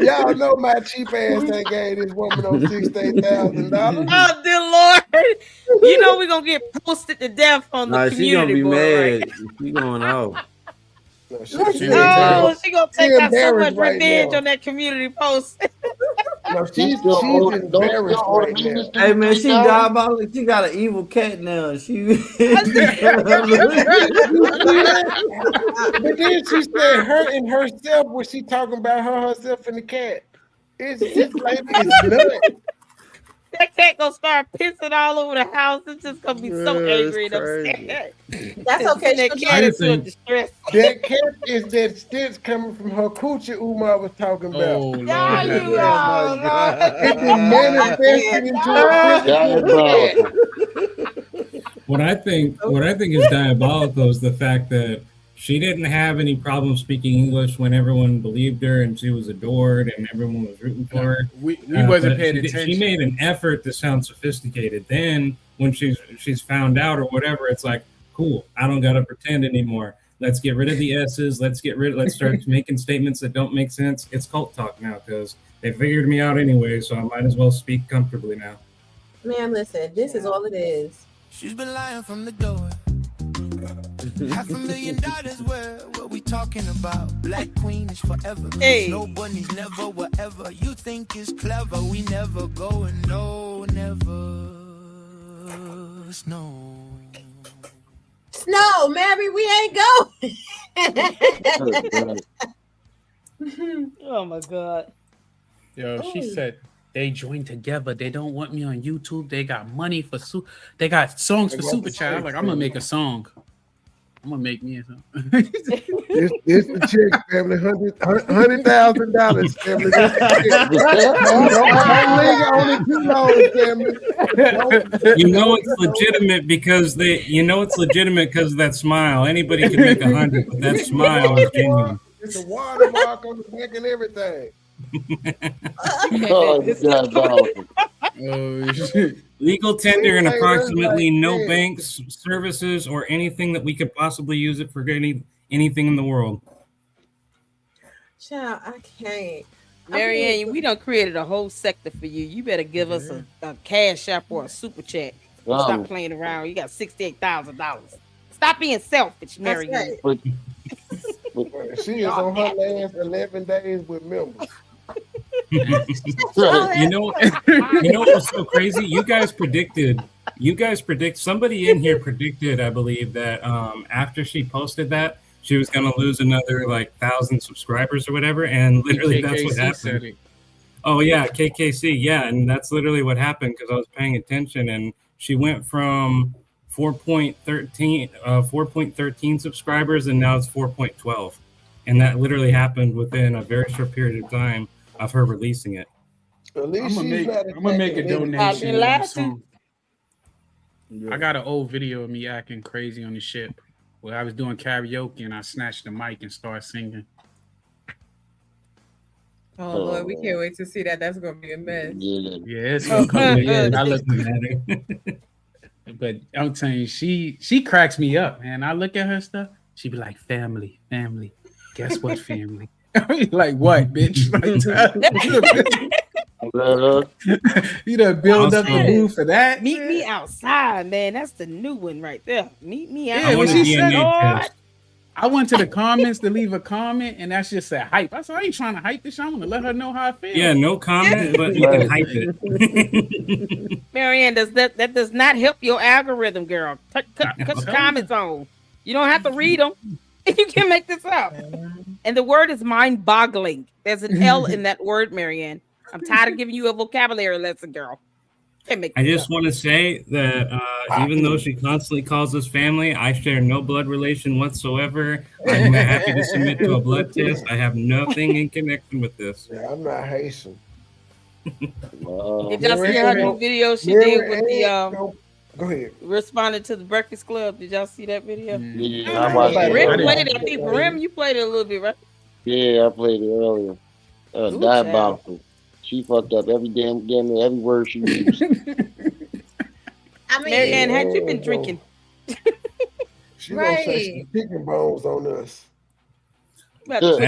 Y'all know my cheap ass that gave this woman on $16,000. Oh dear Lord! We're gonna get posted to death on the She gonna community be board, mad. right? She going out. She gonna take out so much right revenge now. on that community post. No, she's embarrassed right now. Hey man, she diabolical. She got an evil cat now. She. But then she said hurting herself when she talking about herself and the cat. This lady is nuts. That cat gonna start pissing all over the house. It's just gonna be so angry and upset. That's okay. That cat into a distress. That cat is that stench coming from her coochie Umar was talking about. Oh, Lord. It's been manifested into a physical cat. What I think is diabolical is the fact that she didn't have any problem speaking English when everyone believed her and she was adored and everyone was rooting for her. We wasn't paying She attention. made an effort to sound sophisticated. Then when she's found out or whatever, it's like, cool, I don't gotta pretend anymore. Let's get rid of the S's. Let's start making statements that don't make sense. It's cult talk now because they figured me out anyway, so I might as well speak comfortably now. Man, listen, this is all it is. She's been lying from the door. $500,000, what we talking about? Black Queen is forever. Hey. Nobody's never, whatever you think is clever. We never go and no, never snow. Snow, Mary, we ain't going. Oh my God. Yo, she said they joined together. They don't want me on YouTube. They got money for they got songs for Super Chat. I'm like, I'm gonna make a song. I'm gonna make me a song. This the chick, family. $100,000, family. You know it's legitimate because of that smile. Anybody can make 100, but that smile is genuine. It's a watermark on the back and everything. Oh shit. Legal tender and approximately no banks, services, or anything that we could possibly use it for anything in the world. Child, I can't. Marianne, we done created a whole sector for you. You better give us a cash app or a super chat. Stop playing around. You got $68,000. Stop being selfish, Marianne. Right. She is on her last 11 days with members. You know what was so crazy? You guys somebody in here predicted, I believe, that after she posted that, she was going to lose another 1,000 subscribers or whatever, and literally that's what happened. Oh yeah, KKC, yeah, and that's literally what happened because I was paying attention, and she went from 4.13 subscribers, and now it's 4.12, and that literally happened within a very short period of time of her releasing it. At least I'm gonna make a donation. I got an old video of me acting crazy on the ship where I was doing karaoke and I snatched the mic and started singing. Oh Lord, we can't wait to see that. That's gonna be a mess. Yeah, it's gonna come. I look but I'm telling you, she cracks me up, man. I look at her stuff, she be like, family. Guess what, family? Like what, bitch? You done build up a mood for that? Meet me outside, man. That's the new one right there. Meet me outside. Yeah, when she said, I went to the comments to leave a comment, and that's just a hype. I said, I ain't trying to hype this. I want to let her know how I feel. Yeah, no comment, but you can hype it. Marianne, that does not help your algorithm, girl. Cut comments on. You don't have to read them. You can't make this up. And the word is mind-boggling. There's an L in that word, Marianne. I'm tired of giving you a vocabulary lesson, girl. Can't make I this just up. want to say that even though she constantly calls us family, I share no blood relation whatsoever. I'm happy to submit to a blood test. I have nothing in connection with this. Yeah, I'm not Haitian. Did y'all see her new video she did with the Go ahead. responding to the Breakfast Club? Did y'all see that video? Yeah, I watched it Rick earlier. played it. I think Rim, you played it a little bit, right? Yeah, I played it earlier. Ooh, Diabolical. She fucked up every damn every word she used. I mean, Marianne, had you been drinking? She gonna say some chicken bones on us. I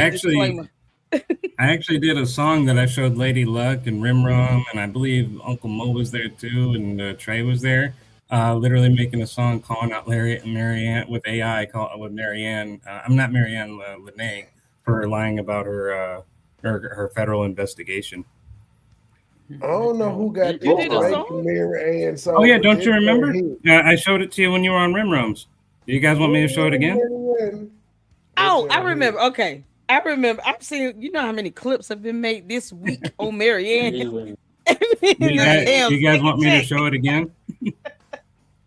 actually did a song that I showed Lady Luck and Rimrum, and I believe Uncle Mo was there too, and Trey was there. Literally making a song calling out Larry and Marianne with AI, with Marianne. I'm not Marianne Lene for lying about her federal investigation. I don't know who got You this did a Drake song? and Mary Ann song. Oh yeah, but don't you this remember? one hit. Yeah, I showed it to you when you were on Rimrums. Do you guys want me to show it again? Oh, I remember. Okay. I remember. I've seen, you know how many clips have been made this week on Marianne. Do you guys want me to show it again?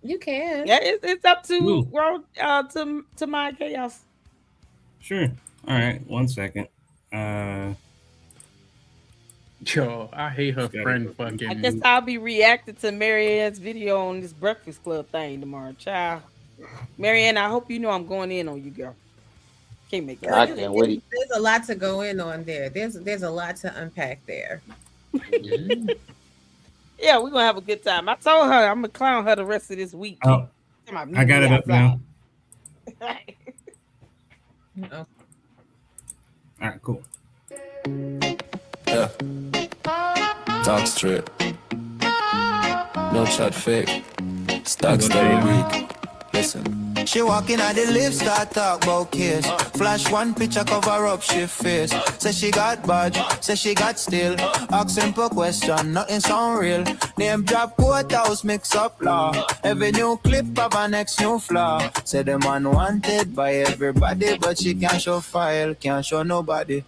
You can. Yeah, it's up to Ooh. world to my chaos. Sure. All right. 1 second. Yo, I hate her friend fucking. I guess I'll be reacting to Marianne's video on this Breakfast Club thing tomorrow, child. Marianne, I hope you know I'm going in on you, girl. Can't make it. I can't wait. There's a lot to go in on there. There's a lot to unpack there. Yeah, we're gonna have a good time. I told her I'm gonna clown her the rest of this week. Oh, I got it up now. Oh. All right, cool. Yeah. Talk straight. No chat fake. Stacks that week. Listen. She walking at the lift, start talk about kids. Flash one picture, cover up she face. Say she got badge, say she got still. Ask simple question, nothing sound real. Name drop courthouse, mix up law. Every new clip of her next new flaw. Say the man wanted by everybody, but she can't show file, can't show nobody.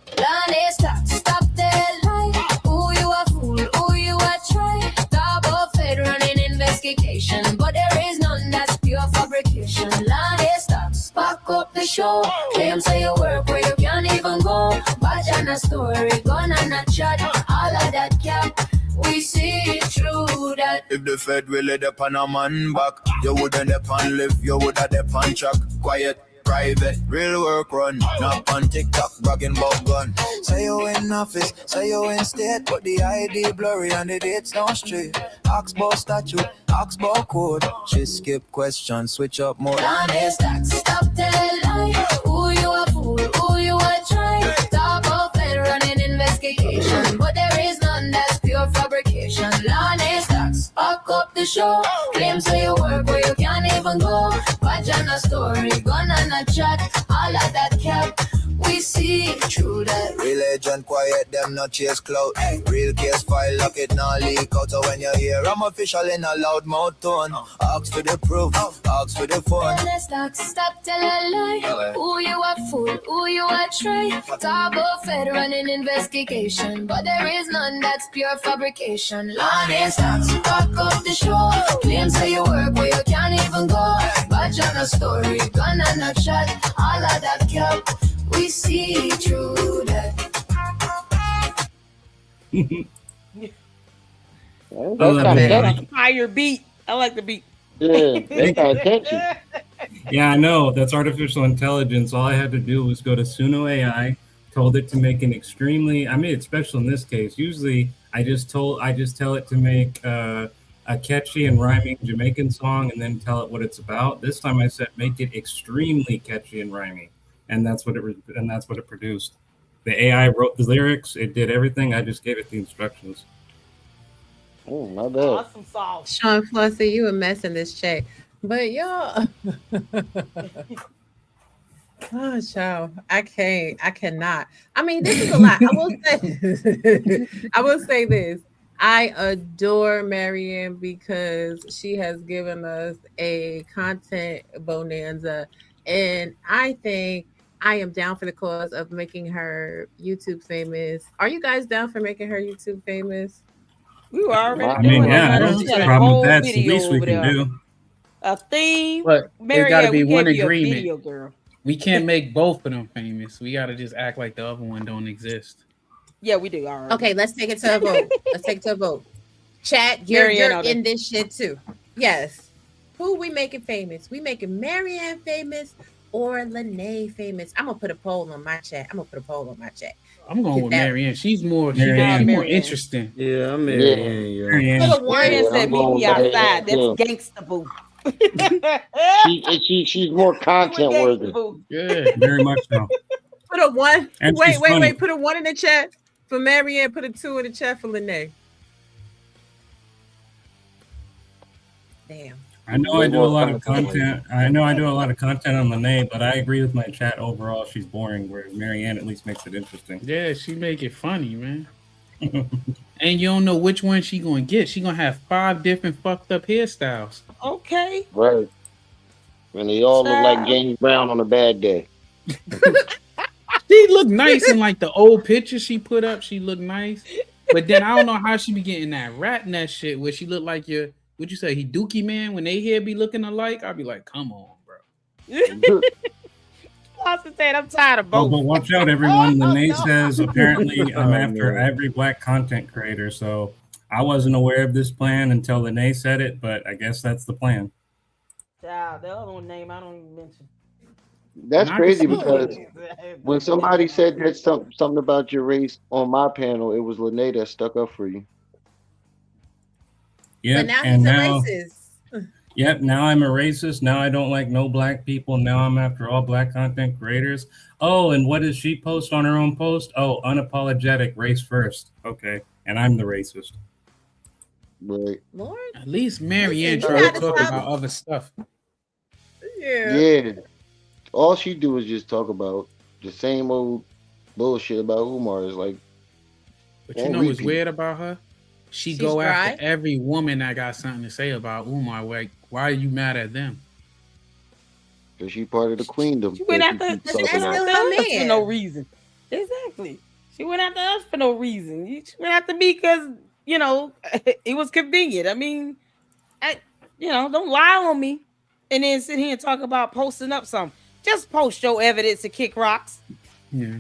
Stop that lie. Ooh, you a fool, ooh, you a try. Double fed running investigation, but there is none that's pure fabrication. Lande stocks, back up the show. Claim say you work where you can't even go. Badge and a story, gun and a chat. All of that cap, we see through that. If the Fed really depend on a man back, you wouldn't depend live, you woulda depend track. Quiet, private, real work run. Not on TikTok, bragging about gun. Say you in office, say you in state, but the ID blurry and the dates down straight. Ask about statute, ask about code. She skip questions, switch up mode. Lande stocks, stop that lie. Ooh, you a fool, ooh, you a try. Double fed running investigation, but there is none that's pure fabrication. Lande stocks, back up the show. Claim say you work where you can't even go. Badge and a story, gun and a chat. All of that cap, we see through that. Religion quiet, them not chase clout. Real case file, lock it, now leak out. So when you hear I'm official in a loud mouth tone, ask for the proof, ask for the phone. Lande stocks, stop tell a lie. Ooh, you a fool, ooh, you a try. Double fed running investigation, but there is none that's pure fabrication. Lande stocks, back up the show. Claim say you work where you can't even go. Badge on a story, gun and a shot. All of that cap, we see through that. That's kind of fire beat. I like the beat. Yeah, that's kind of catchy. Yeah, I know. That's artificial intelligence. All I had to do was go to Suno AI, told it to make an extremely, I mean, it's special in this case. Usually I just tell it to make a catchy and rhyming Jamaican song and then tell it what it's about. This time I said, make it extremely catchy and rhyming. And that's what it produced. The AI wrote the lyrics. It did everything. I just gave it the instructions. Oh, my bad. Awesome sauce. Sean Flossie, you a mess in this chat. But y'all, oh, child, I cannot. I mean, this is a lot. I will say this. I adore Marianne because she has given us a content bonanza. And I think I am down for the cause of making her YouTube famous. Are you guys down for making her YouTube famous? We were already I mean, doing it, yeah, I honey. don't She see got a a problem with whole that. It's the video least we over can there. do. A theme. But it got to Marianne, be we one gave you a agreement. video, girl. We can't make both of them famous. We got to just act like the other one don't exist. Yeah, we do. All right. Okay, let's take it to a vote. Let's take it to a vote. Chat, Marianne you're all day. in this shit too. Yes. Who we making famous? We making Marianne famous or Lene famous? I'm gonna put a poll on my chat. I'm going Get with that- Marianne. She's more Marianne. more Marianne. interesting. Yeah, I'm Yeah. Marianne, yo. Marianne. For the one, Marianne Yeah, said, I'm "Meet going me with Marianne outside." That's too. gangsta boo. She's more content worthy. Yeah. Very much so. put a one. And Wait, she's funny. Put a one in the chat for Marianne. Put a 2 in the chat for Lene. Damn. I know I do a lot of content. I know I do a lot of content on Lene, but I agree with my chat overall. She's boring, whereas Marianne at least makes it interesting. Yeah, she make it funny, man. And you don't know which one she gonna get. She gonna have 5 different fucked up hairstyles. Okay. Right. And they all look like Child. James Brown on a bad day. She look nice in like the old pictures she put up. She look nice, but then I don't know how she be getting that rat nest shit where she look like your what you say he Dookie man when they hair be looking alike. I'll be like, come on, bro. Austin said, "I'm tired of Oh, both." but watch out, everyone. Lene no. says apparently I'm Oh, after man. every black content creator. So I wasn't aware of this plan until Lene said it, but I guess that's the plan. Child, the other one name I don't even mention. That's And I crazy can see because when somebody said that something about your race on my panel, it was Lene that stuck up for you. Yep, But now and he's a now, racist. yep, now I'm a racist. Now I don't like no black people. Now I'm after all black content creators. Oh, and what does she post on her own post? Oh, unapologetic, race first. Okay, and I'm the racist. Right. Lord. At least Marianne Listen, try you to gotta talk stop- about other stuff. Yeah. Yeah. All she do is just talk about the same old bullshit about Umar. Is like, But you won't know what's repeat. weird about her? She She's go dry. after every woman that got something to say about Umar. Like, why are you mad at them? Cause she part of the queendom. She went that after, keeps she talking went about. still after her us for man. no reason. Exactly. She went after us for no reason. She went after me because, you know, it was convenient. I mean, don't lie on me and then sit here and talk about posting up something. Just post your evidence and kick rocks. Yeah.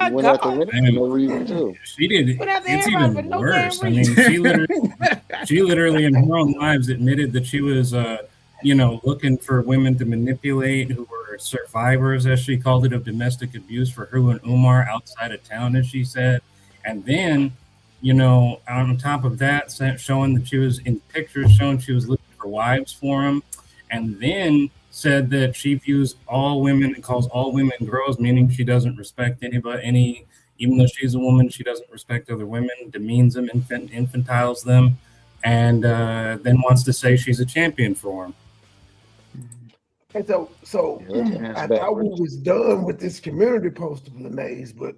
My She went after God. women for no reason too. She did. Went after It's everybody even for no worse. damn I mean, reason. she literally in her own lives admitted that she was, looking for women to manipulate who were survivors, as she called it, of domestic abuse for her and Umar outside of town, as she said. And then, on top of that, showing that she was in pictures, showing she was looking for wives for him, and then said that she views all women and calls all women girls, meaning she doesn't respect anybody. Even though she's a woman, she doesn't respect other women, demeans them, infantiles them, and then wants to say she's a champion for him. And so Yeah, that's I thought backwards. we was done with this community post of Lene's, but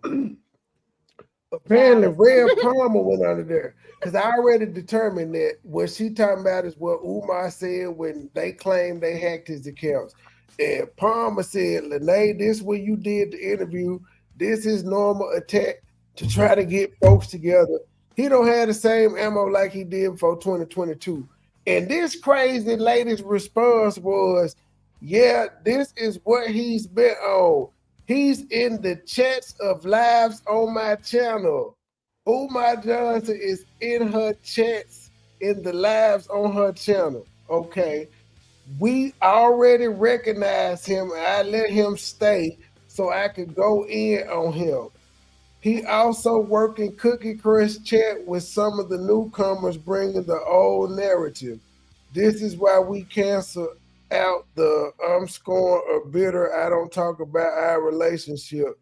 apparently Red Palmer went under there because I already determined that what she talking about is what Umar said when they claimed they hacked his accounts. And Palmer said, Lene, this what you did the interview. This is normal attack to try to get folks together. He don't have the same ammo like he did for 2022. And this crazy lady's response was, yeah, this is what he's been on. He's in the chats of lives on my channel. Umar Johnson is in her chats in the lives on her channel. Okay. We already recognize him. I let him stay so I could go in on him. He also worked in Cookie Crush chat with some of the newcomers bringing the old narrative. This is why we cancel out the I'm scorned or bitter. I don't talk about our relationship.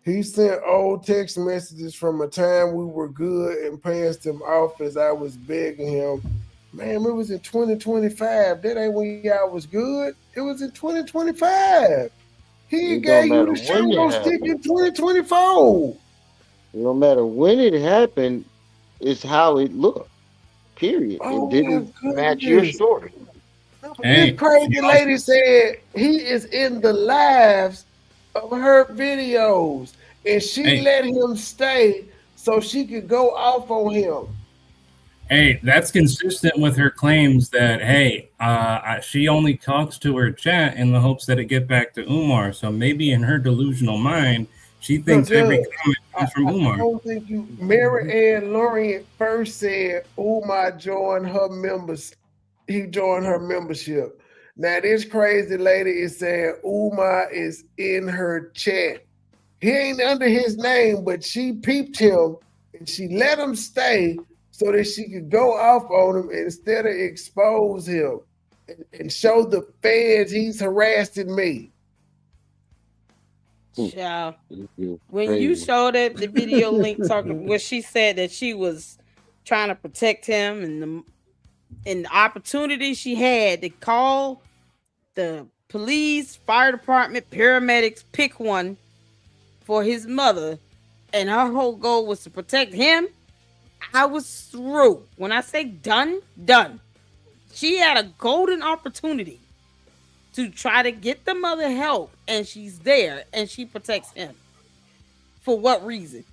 He sent old text messages from a time we were good and passed them off as I was begging him. Man, it was in 2025. That ain't when y'all was good. It was in 2025. He It gave don't you matter the when it show stick in happened. 2024. No matter when it happened, it's how it looked. Period. Oh It didn't my match your goodness. story. Hey, This crazy she lady said he is in the lives of her videos, and she let him stay so she could go off on him. Hey, that's consistent with her claims that, hey, she only talks to her chat in the hopes that it get back to Umar. So maybe in her delusional mind, she thinks every comment comes from Umar. I don't think you. Mary Ann Lorient first said Umar joined her members. He joined her membership. Now this crazy lady is saying Umar is in her chat. He ain't under his name, but she peeped him and she let him stay so that she could go off on him instead of expose him and show the feds he's harassing me. Child, when you showed it, the video link talking where she said that she was trying to protect him and the opportunity she had to call the police, fire department, paramedics, pick one for his mother, and her whole goal was to protect him. I was through. When I say done. She had a golden opportunity to try to get the mother help, and she's there, and she protects him. For what reason?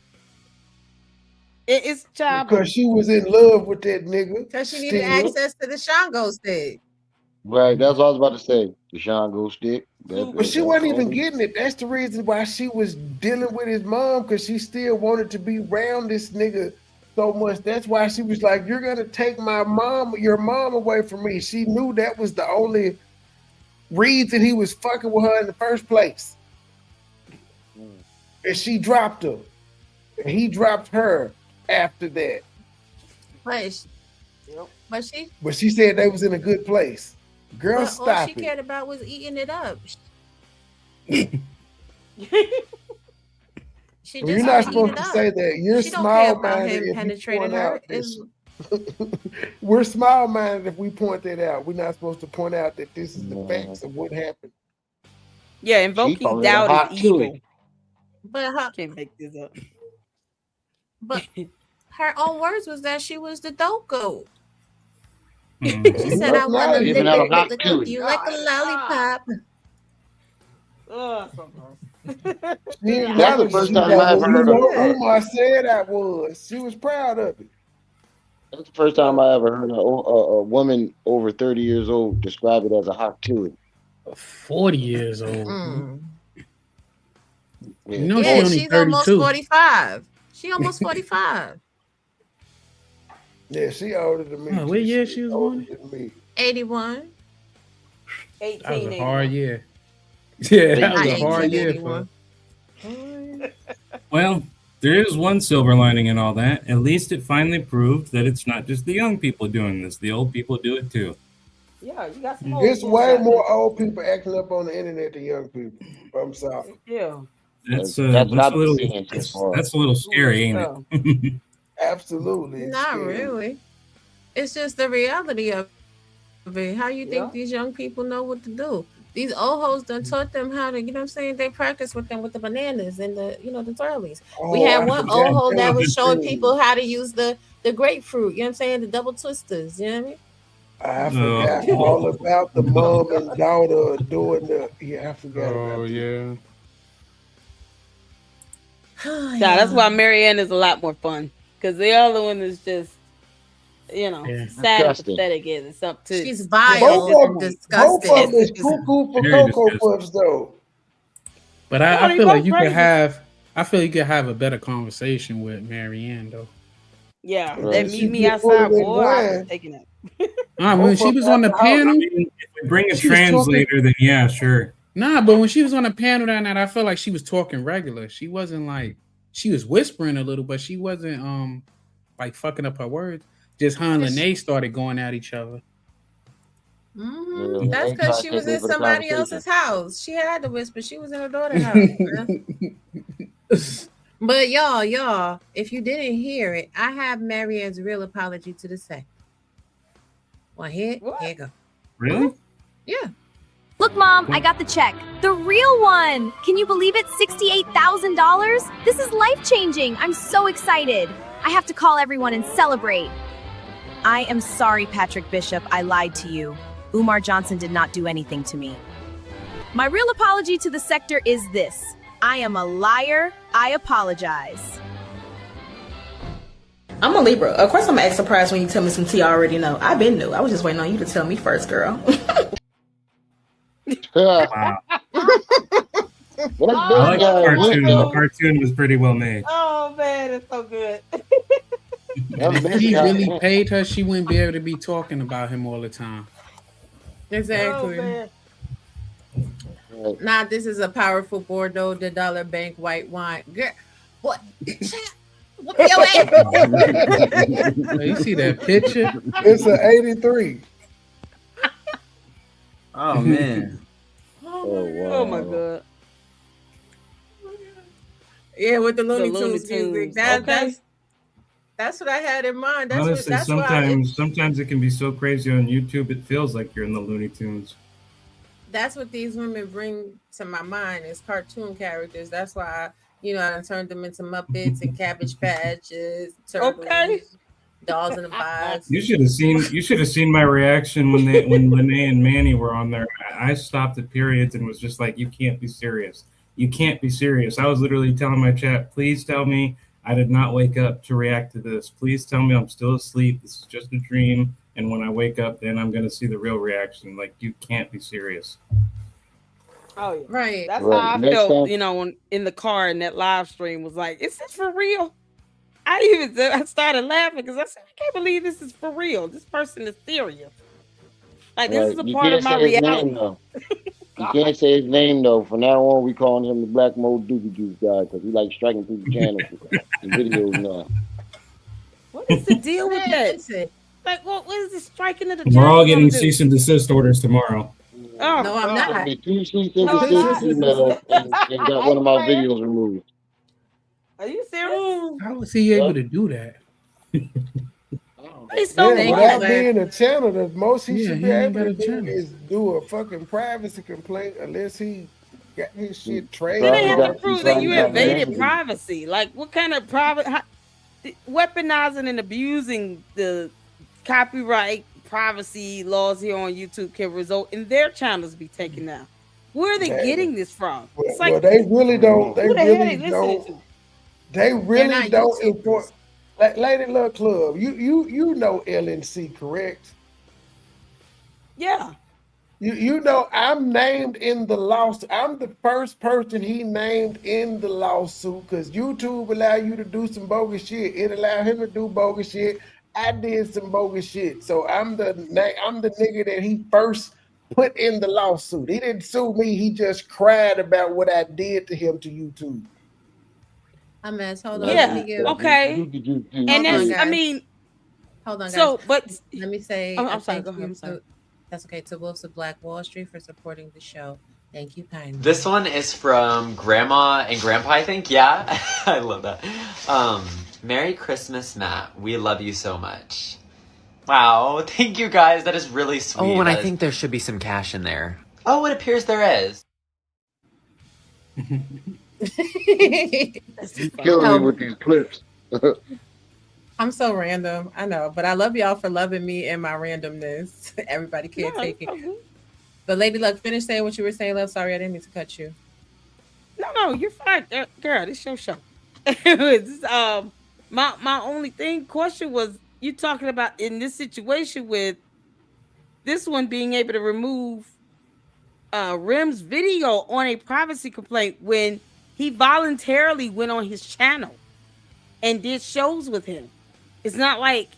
It's child because she was in love with that nigga. Because she needed access to the Shango stick. Right, that's what I was about to say. The Shango stick. But she wasn't even getting it. That's the reason why she was dealing with his mom, because she still wanted to be around this nigga so much. That's why she was like, "You're gonna take your mom away from me." She knew that was the only reason he was fucking with her in the first place. And she dropped him. And he dropped her after that. But she said they was in a good place. Girl, stop all she it. cared about was eating it up. She You're not supposed to say that. You're She don't care about small-minded him if you penetrating point her. out this. We're small-minded if we point that out. We're not supposed to point out that this is the facts of what happened. Yeah, invoking doubt is evil. But Can't make this up. But her own words was that she was the dope goat. Mm. She said, "I want to Even out of hot lick chili. you like a lollipop." That's the first time I ever heard of. Umar said I was. She was proud of it. That's the first time I ever heard a woman over 30 years old describe it as a hot chili. 40 years old. You know Yeah, she's only she's almost 32. 45. She almost 45. Yeah, she older than me. Oh, what year she was born? 81. That was a hard year. Yeah, that was a hard year. 81. Well, there is one silver lining in all that. At least it finally proved that it's not just the young people doing this. The old people do it too. Yeah, you got some old There's folks way out more old people acting up on the internet than young people. I'm sorry. Yeah. That's what a I've little been seeing so far. that's a little scary, ain't it? Absolutely. it's Not scary. really. It's just the reality of it. How you think these young people know what to do? These old hoes done taught them how to, you know what I'm saying? They practice with them with the bananas and the, the twirlies. We had one old hoe that was showing people how to use the grapefruit, you know what I'm saying? The double twisters, you know what I mean? I forgot all about the mom and daughter doing I forgot about yeah. Yeah, that's why Marianne is a lot more fun. Because the other one is just, sad and Disgusting. pathetic. It's up to She's vile and disgusting. Both of them is cuckoo for Very Cocoa disgusting. Puffs, though. But I feel like you could have a better conversation with Marianne though. Yeah, Right. they meet me outside, boy. I was taking it. When she was on the panel, If we bring a she was talking- translator, then yeah, sure. Nah, but when she was on the panel that night, I felt like she was talking regular. She wasn't like she was whispering a little, but she wasn't like fucking up her words. Just her and Lene started going at each other. Mm-hmm. That's because she was in somebody else's house. She had to whisper. She was in her daughter's house. Man. But y'all, if you didn't hear it, I have Marianne's real apology to the sect. Well, here you go. Really? Yeah. Look, Mom, I got the check. The real one! Can you believe it? $68,000? This is life-changing. I'm so excited. I have to call everyone and celebrate. I am sorry, Patrick Bishop. I lied to you. Umar Johnson did not do anything to me. My real apology to the sector is this. I am a liar. I apologize. I'm a Libra. Of course, I'm gonna act surprised when you tell me some tea I already know. I been knew. I was just waiting on you to tell me first, girl. Wow. I like the cartoon. The cartoon was pretty well made. Oh man, it's so good. And if he really paid her, she wouldn't be able to be talking about him all the time. Exactly. Nah, this is a powerful Bordeaux de Dollar Bank white wine. Girl, what? Whoop your ass. You see that picture? It's an 83. Oh man. Oh my god. Yeah, with the Looney Looney Tunes music. Tunes. That's what I had in mind. That's Honestly, what, sometimes it can be so crazy on YouTube. It feels like you're in the Looney Tunes. that's what these women bring to my mind is cartoon characters. That's why I turned them into Muppets and Cabbage Patches, turtles, dolls in a box. You should have seen my reaction when Lene and Manny were on there. I stopped at periods and was just like, "You can't be serious. You can't be serious." I was literally telling my chat, "Please tell me I did not wake up to react to this. Please tell me I'm still asleep. This is just a dream. And when I wake up, then I'm going to see the real reaction. Like, you can't be serious." Oh yeah, right. That's Right. how I Next felt. time- In the car in that live stream was like, "Is this for real?" I started laughing because I said, "I can't believe this is for real. This person is serious. Like this is a You part of can't my say his reality." name though. You can't say his name though. From now on, we calling him the Black Mode Dookie Juice guy because he like striking through the channel and videos now. What is the deal with that? Like, what is this striking to the We're all channel getting gonna do? cease and desist orders tomorrow. Oh, No, I'm not. Be two cease and No, I'm desist not. emails and got one of my videos removed. Are you serious? How was he able to do that? He's so Yeah, mad. without being a channel, the most he Yeah, should he be ain't able to got a do channel. is do a fucking privacy complaint unless he got his shit trained. Then they have to got- prove he that probably you got invaded messages. privacy. Like, what kind of weaponizing and abusing the copyright privacy laws here on YouTube can result in their channels be taken down. Where are they Yeah. getting this from? It's Well, like, they really don't. They who the hell really they listening don't. to? They really not don't YouTubers. enforce. Like Lady Luck Club, you know LNC, correct? Yeah. You know I'm named in the lawsuit. I'm the first person he named in the lawsuit because YouTube allow you to do some bogus shit. It allowed him to do bogus shit. I did some bogus shit, so I'm the nigga that he first put in the lawsuit. He didn't sue me. He just cried about what I did to him to YouTube. I'm ass. Hold on. Yeah. Let me give. Okay. And Hold on, that's, I guys. mean, Hold on, guys. so, but Let me say. I'm sorry. thank Go ahead. you I'm sorry. to- That's okay. To Wolves of Black Wall Street for supporting the show. Thank you kindly. This one is from Grandma and Grandpa, I think. Yeah, I love that. Merry Christmas, Matt. We love you so much. Wow, thank you guys. That is really sweet. Oh, and I That is- think there should be some cash in there. Oh, it appears there is. Killing me with these clips. I'm so random. I know, but I love y'all for loving me and my randomness. Everybody can't take it. But Lady Luck, finish saying what you were saying, love. Sorry, I didn't mean to cut you. No, you're fine, girl. This your show. It's, my only question was you talking about in this situation with this one being able to remove Rim's video on a privacy complaint when he voluntarily went on his channel and did shows with him. It's not like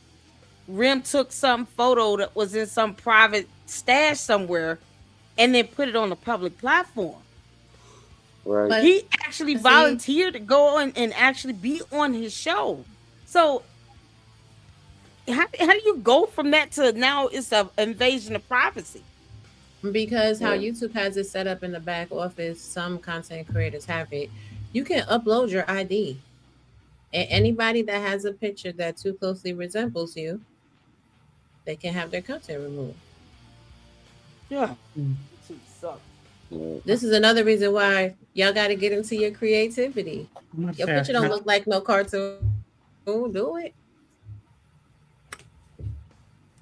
Rim took some photo that was in some private stash somewhere and then put it on a public platform. Right. He actually volunteered to go on and actually be on his show. So how do you go from that to now it's an invasion of privacy? Because how Yeah. YouTube has it set up in the back office, some content creators have it. You can upload your ID. And anybody that has a picture that too closely resembles you, they can have their content removed. Yeah. Sucks. This is another reason why y'all got to get into your creativity. Your picture don't look like no cartoon. Do it.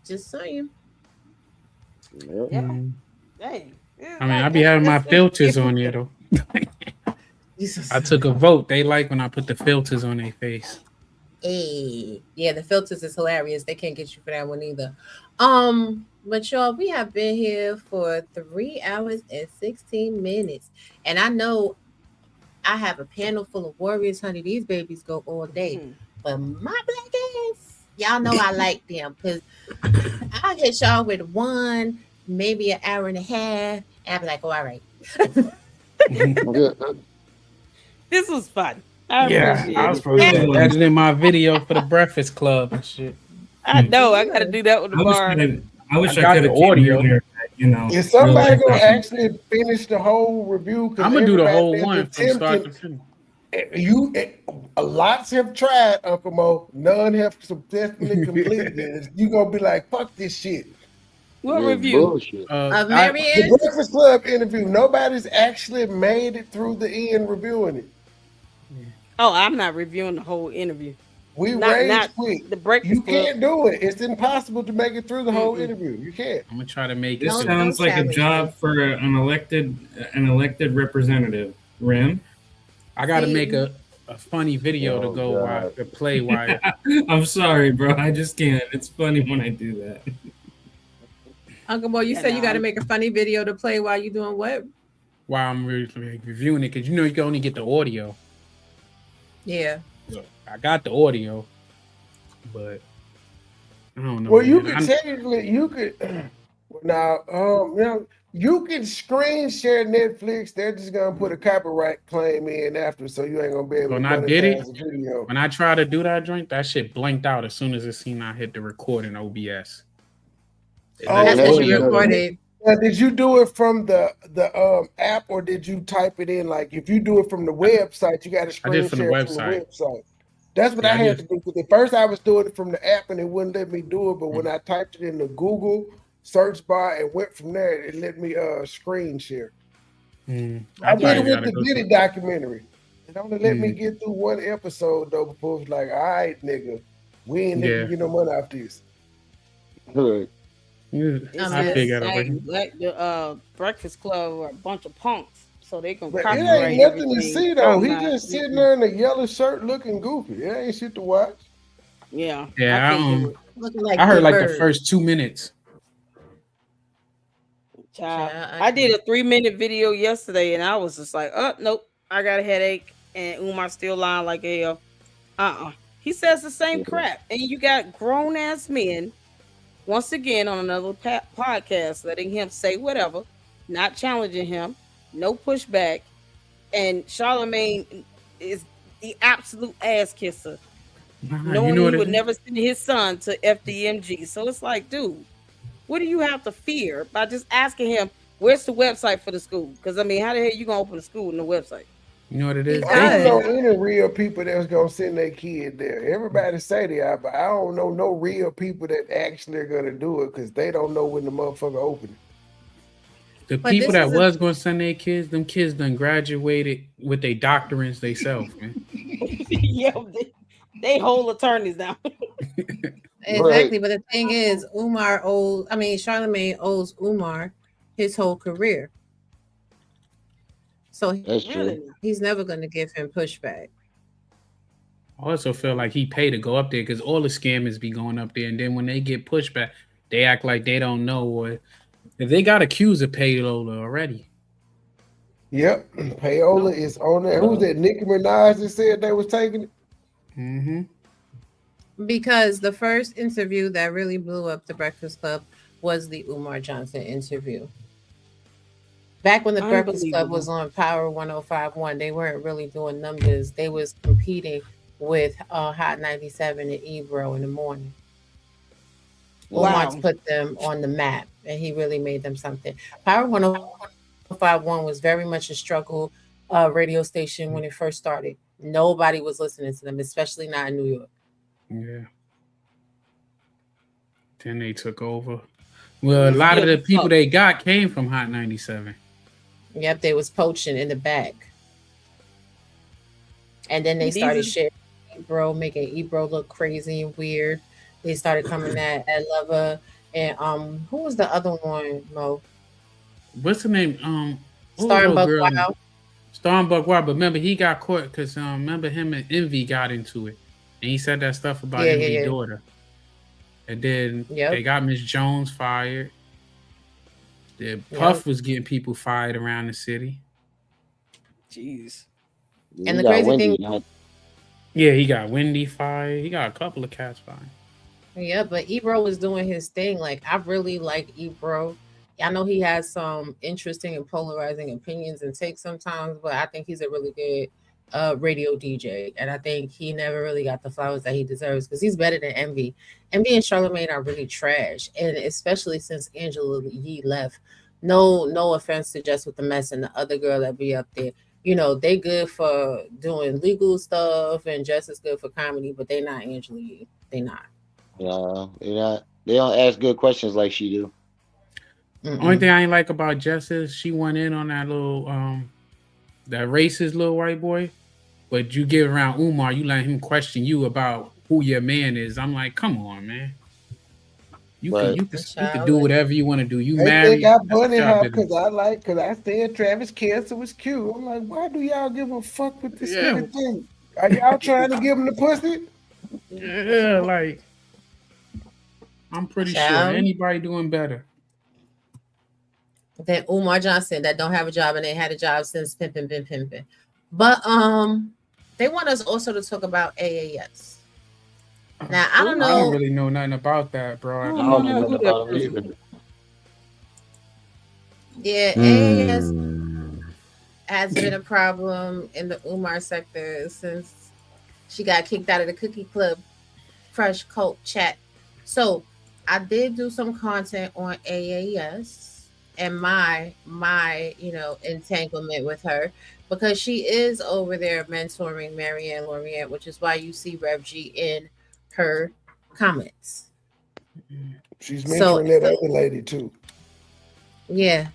Just saying. Yeah. Dang. I mean, I be having my filters on there though. I took a vote. They like when I put the filters on their face. Hey, yeah, the filters is hilarious. They can't get you for that one either. But y'all, we have been here for 3 hours and 16 minutes. And I know I have a panel full of warriors, honey. These babies go all day. But my black ass, y'all know I like them because I hit y'all with one, maybe an hour and a half. And I'll be like, oh, all right. This was fun. I Yeah, appreciate I was it. supposed to editing my video for the Breakfast Club and shit. I know. I got to do that with the bar. I wish I got could the have came audio. earlier, you know. Is somebody really- gonna actually finish the whole review? I'm gonna do the whole that's one from start to attempting- finish. Lots have tried, Uncle Mo. None have successfully completed it. You gonna be like, fuck this shit. What Yeah, review? bullshit. The Breakfast Club interview. Nobody's actually made it through the end reviewing it. Oh, I'm not reviewing the whole interview. We Not rage quit. the Breakfast You Club. can't do it. It's impossible to make it through the whole interview. You can't. I'm gonna try to make This it. sounds like a job for an elected representative. Rim. I got to make a funny video to go while to play while. I'm sorry, bro. I just can't. It's funny when I do that. Uncle Boy, you said you got to make a funny video to play while you doing what? While I'm reviewing it, because you know you can only get the audio. Yeah. So I got the audio, but I don't know. Well, you man. could technically, you could now, you know, you can screen share Netflix. They're just gonna put a copyright claim in after, so you ain't gonna be able When to I did it, monetize the video. when I tried to do that joint, that shit blanked out as soon as it seen I hit the record in OBS. Oh, That's what you recorded. Now, did you do it from the app, or did you type it in? Like, if you do it from the website, you got to I screen did from the share from the website. website. That's what Yeah, I I had just- to do. Because at first I was doing it from the app, and it wouldn't let me do it. But when I typed it in the Google search bar and went from there, it let me screen share. I did it probably with gotta the go Diddy through- documentary. It only let me Mm. get through one episode though before it was like, all right, nigga, we ain't letting Yeah. you get no money off this. Good. It's I just figured out. saying, like the Breakfast Club are a bunch of punks, so they can But it copyright ain't nothing to everything. see though. I'm He not- just sitting there in a yellow shirt looking goofy. It ain't shit to watch. Yeah, Yeah, I can't do it. Looking like I heard Big like Bird. the first 2 minutes. Child, I did a 3-minute video yesterday, and I was just like, "Oh nope, I got a headache." And Umar still lying like hell. He says the same crap, and you got grown ass men once again on another podcast letting him say whatever, not challenging him, no pushback, and Charlemagne is the absolute ass kisser, knowing know what he it would is? never send his son to FDMG. So it's like, dude, what do you have to fear by just asking him where's the website for the school? Because I mean, how the hell you gonna open a school in the website? You know what it is? I don't know They, any real people that's gonna send their kid there. Everybody say they are, but I don't know no real people that actually are gonna do it because they don't know when the motherfucker open it. the But people this that is a- was going to send their kids, them kids done graduated with their doctorates themselves, man. Yeah, they whole attorneys now. Exactly, but the thing is, Charlemagne owes Umar his whole career. So That's true. he's never going to give him pushback. I also feel like he paid to go up there because all the scammers be going up there, and then when they get pushback, they act like they don't know. Or if they got accused of payola already, Yep, payola is on there. Who's that? Nicki Minaj that said they was taking it. mm-hmm. Because the first interview that really blew up the Breakfast Club was the Umar Johnson interview. Back when the Breakfast Club was on Power 105.1, they weren't really doing numbers. They was competing with Hot 97 and Ebro in the morning. Umar put them on the map, and he really made them something. Power 105.1 was very much a struggle radio station when it first started. Nobody was listening to them, especially not in New York. Yeah. Then they took over. Well, a lot of the people they got came from Hot 97. Yep, they was poaching in the back. And then they started sharing Ebro, making Ebro look crazy and weird. They started coming at Lover and who was the other one, Mo? what's the name? What was Star and old Buck girl? Wild. Star and Buck Wild. But remember, he got caught because remember him and Envy got into it, and he said that stuff about Yeah, Envy's yeah, daughter, and then yeah. they Yep. got Miss Jones fired. The Yep. Puff was getting people fired around the city. Jeez. And You the got crazy Wendy. thing, Yeah, he got Wendy fired. He got a couple of cats fired. yeah, but Ebro was doing his thing. Like I really like Ebro. I know he has some interesting and polarizing opinions and takes sometimes, but I think he's a really good radio DJ. And I think he never really got the flowers that he deserves because he's better than Envy. Envy and Charlamagne are really trash. And especially since Angela Yee left. No offense to Just with the Mess and the other girl that be up there. You know, they good for doing legal stuff and just as good for comedy, but they not Angela Yee. They not. Yeah, they don't ask good questions like she do. Only thing I ain't like about Jess is she went in on that little that racist little white boy, but you get around Umar, you let him question you about who your man is. I'm like, come on, man. You But could do whatever you want to do. You They married, think I that's bunny your hop business. because I said Travis Kelce was cute. I'm like, why do y'all give a fuck with this Yeah. nigga thing? Are y'all trying to give him the pussy? Yeah, like I'm pretty sure Child. anybody doing better. Than Umar Johnson that don't have a job and they had a job since pimping been pimping. But they want us also to talk about AAS. Now I don't I don't know. really know nothing about that, bro. I don't know nothing about him either. Yeah, AAS has been a problem in the Umar sector since she got kicked out of the Cookie Club Crush Cult chat. So I did do some content on AAS and my entanglement with her because she is over there mentoring Marianne Lorient, which is why you see Rev G in her comments. She's So- mentoring that other lady too. Yeah.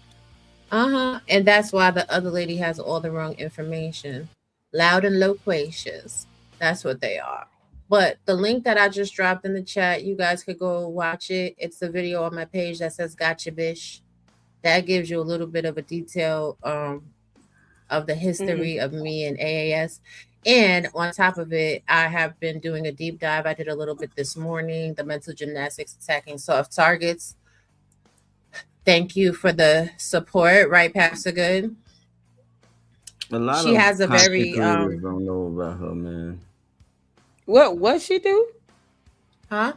And that's why the other lady has all the wrong information. Loud and loquacious. That's what they are. But the link that I just dropped in the chat, you guys could go watch it. It's the video on my page that says Gotcha Bish. That gives you a little bit of a detail of the history of me and AAS. And on top of it, I have been doing a deep dive. I did a little bit this morning, the mental gymnastics attacking soft targets. Thank you for the support, right, Pastor Good? A lot She of has a content very creators don't know about her, man. What she do? Huh?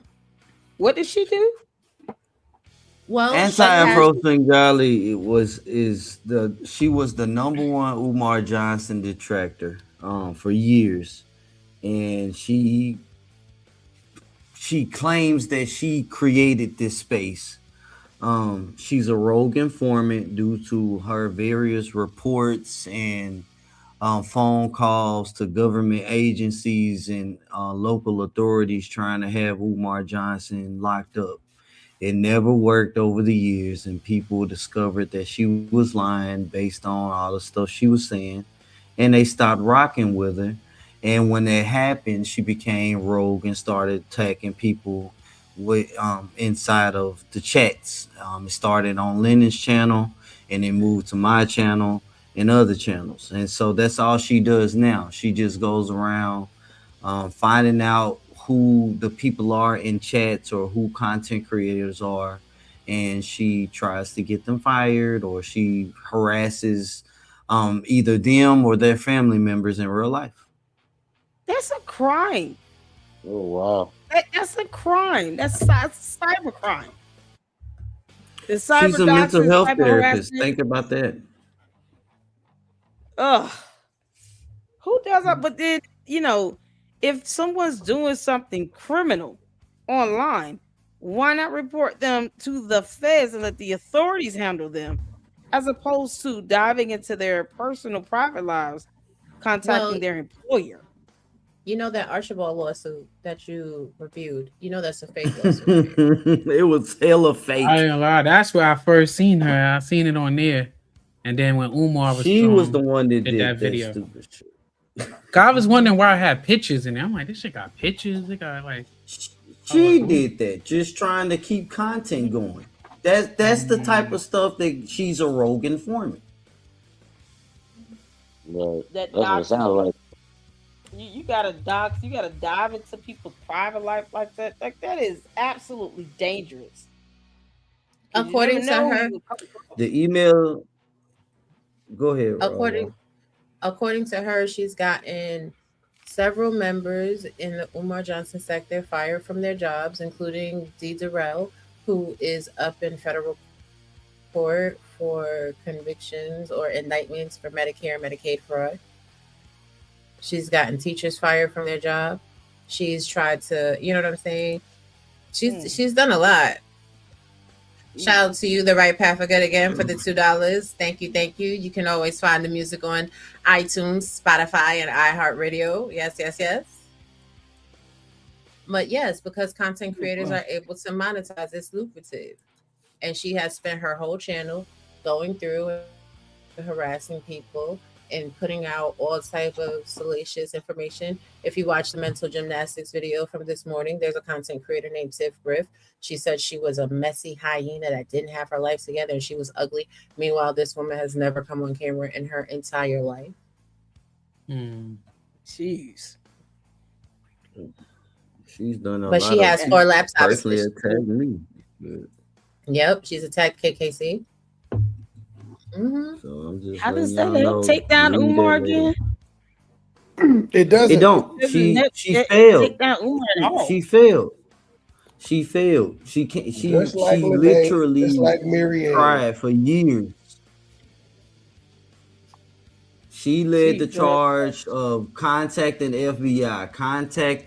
What did she do? Well, Anti-Afro Singali she was the number one Umar Johnson detractor for years, and she claims that she created this space. She's a rogue informant due to her various reports and phone calls to government agencies and local authorities trying to have Umar Johnson locked up. It never worked over the years, and people discovered that she was lying based on all the stuff she was saying, and they stopped rocking with her. And when that happened, she became rogue and started attacking people with inside of the chats. It started on Lennon's channel, and it moved to my channel and other channels. And so that's all she does now. She just goes around finding out who the people are in chats or who content creators are, and she tries to get them fired, or she harasses either them or their family members in real life. That's a crime. Oh wow. That's a crime. That's cyber crime. The cyber She's a mental doxing, health cyber therapist. harassment. Think about that. Ugh. Who does that? But then, if someone's doing something criminal online, why not report them to the feds and let the authorities handle them, as opposed to diving into their personal private lives, contacting their employer? You know that Archibald lawsuit that you reviewed. You know that's a fake lawsuit. It was hella fake. I ain't gonna lie, that's where I first seen her. I seen it on there, and then when Umar was She was the one that did that video. stupid shit. I was wondering why I had pictures in there. I'm like, this shit got pictures. It got like She did that, just trying to keep content going. That's the type of stuff that she's a rogue informant. Right. That That's what it doxing. sounds like. You gotta dox. You gotta dive into people's private life like that. Like that is absolutely dangerous. 'Cause you never According to know who her, you come across. The email. Go ahead, according Raw. according to her, she's gotten several members in the Umar Johnson sector fired from their jobs, including Dee Durrell, who is up in federal court for convictions or indictments for Medicare and Medicaid fraud. She's gotten teachers fired from their job. She's tried to, you know what I'm saying? She's done a lot. Shout out to you, The Right Path for Good again for the $2. Thank you, thank you. You can always find the music on iTunes, Spotify, and iHeartRadio. Yes, yes, yes. But yes, because content creators are able to monetize, it's lucrative. And she has spent her whole channel going through and harassing people and putting out all type of salacious information. If you watch the mental gymnastics video from this morning, there's a content creator named Tiff Griff. She said she was a messy hyena that didn't have her life together and she was ugly. Meanwhile, this woman has never come on camera in her entire life. Jeez. She's done a But lot she of has 4 laptops. personally attacked me. Yep, she's attacked KKC. So I'm just How does letting that y'all help know. take down leave Umar that lady. again? It doesn't. It don't. She failed. Take down Umar at all. She failed. She failed. She can't. Just like She Lene, literally just like Marianne. tried for years. She led the charge of contacting FBI, contact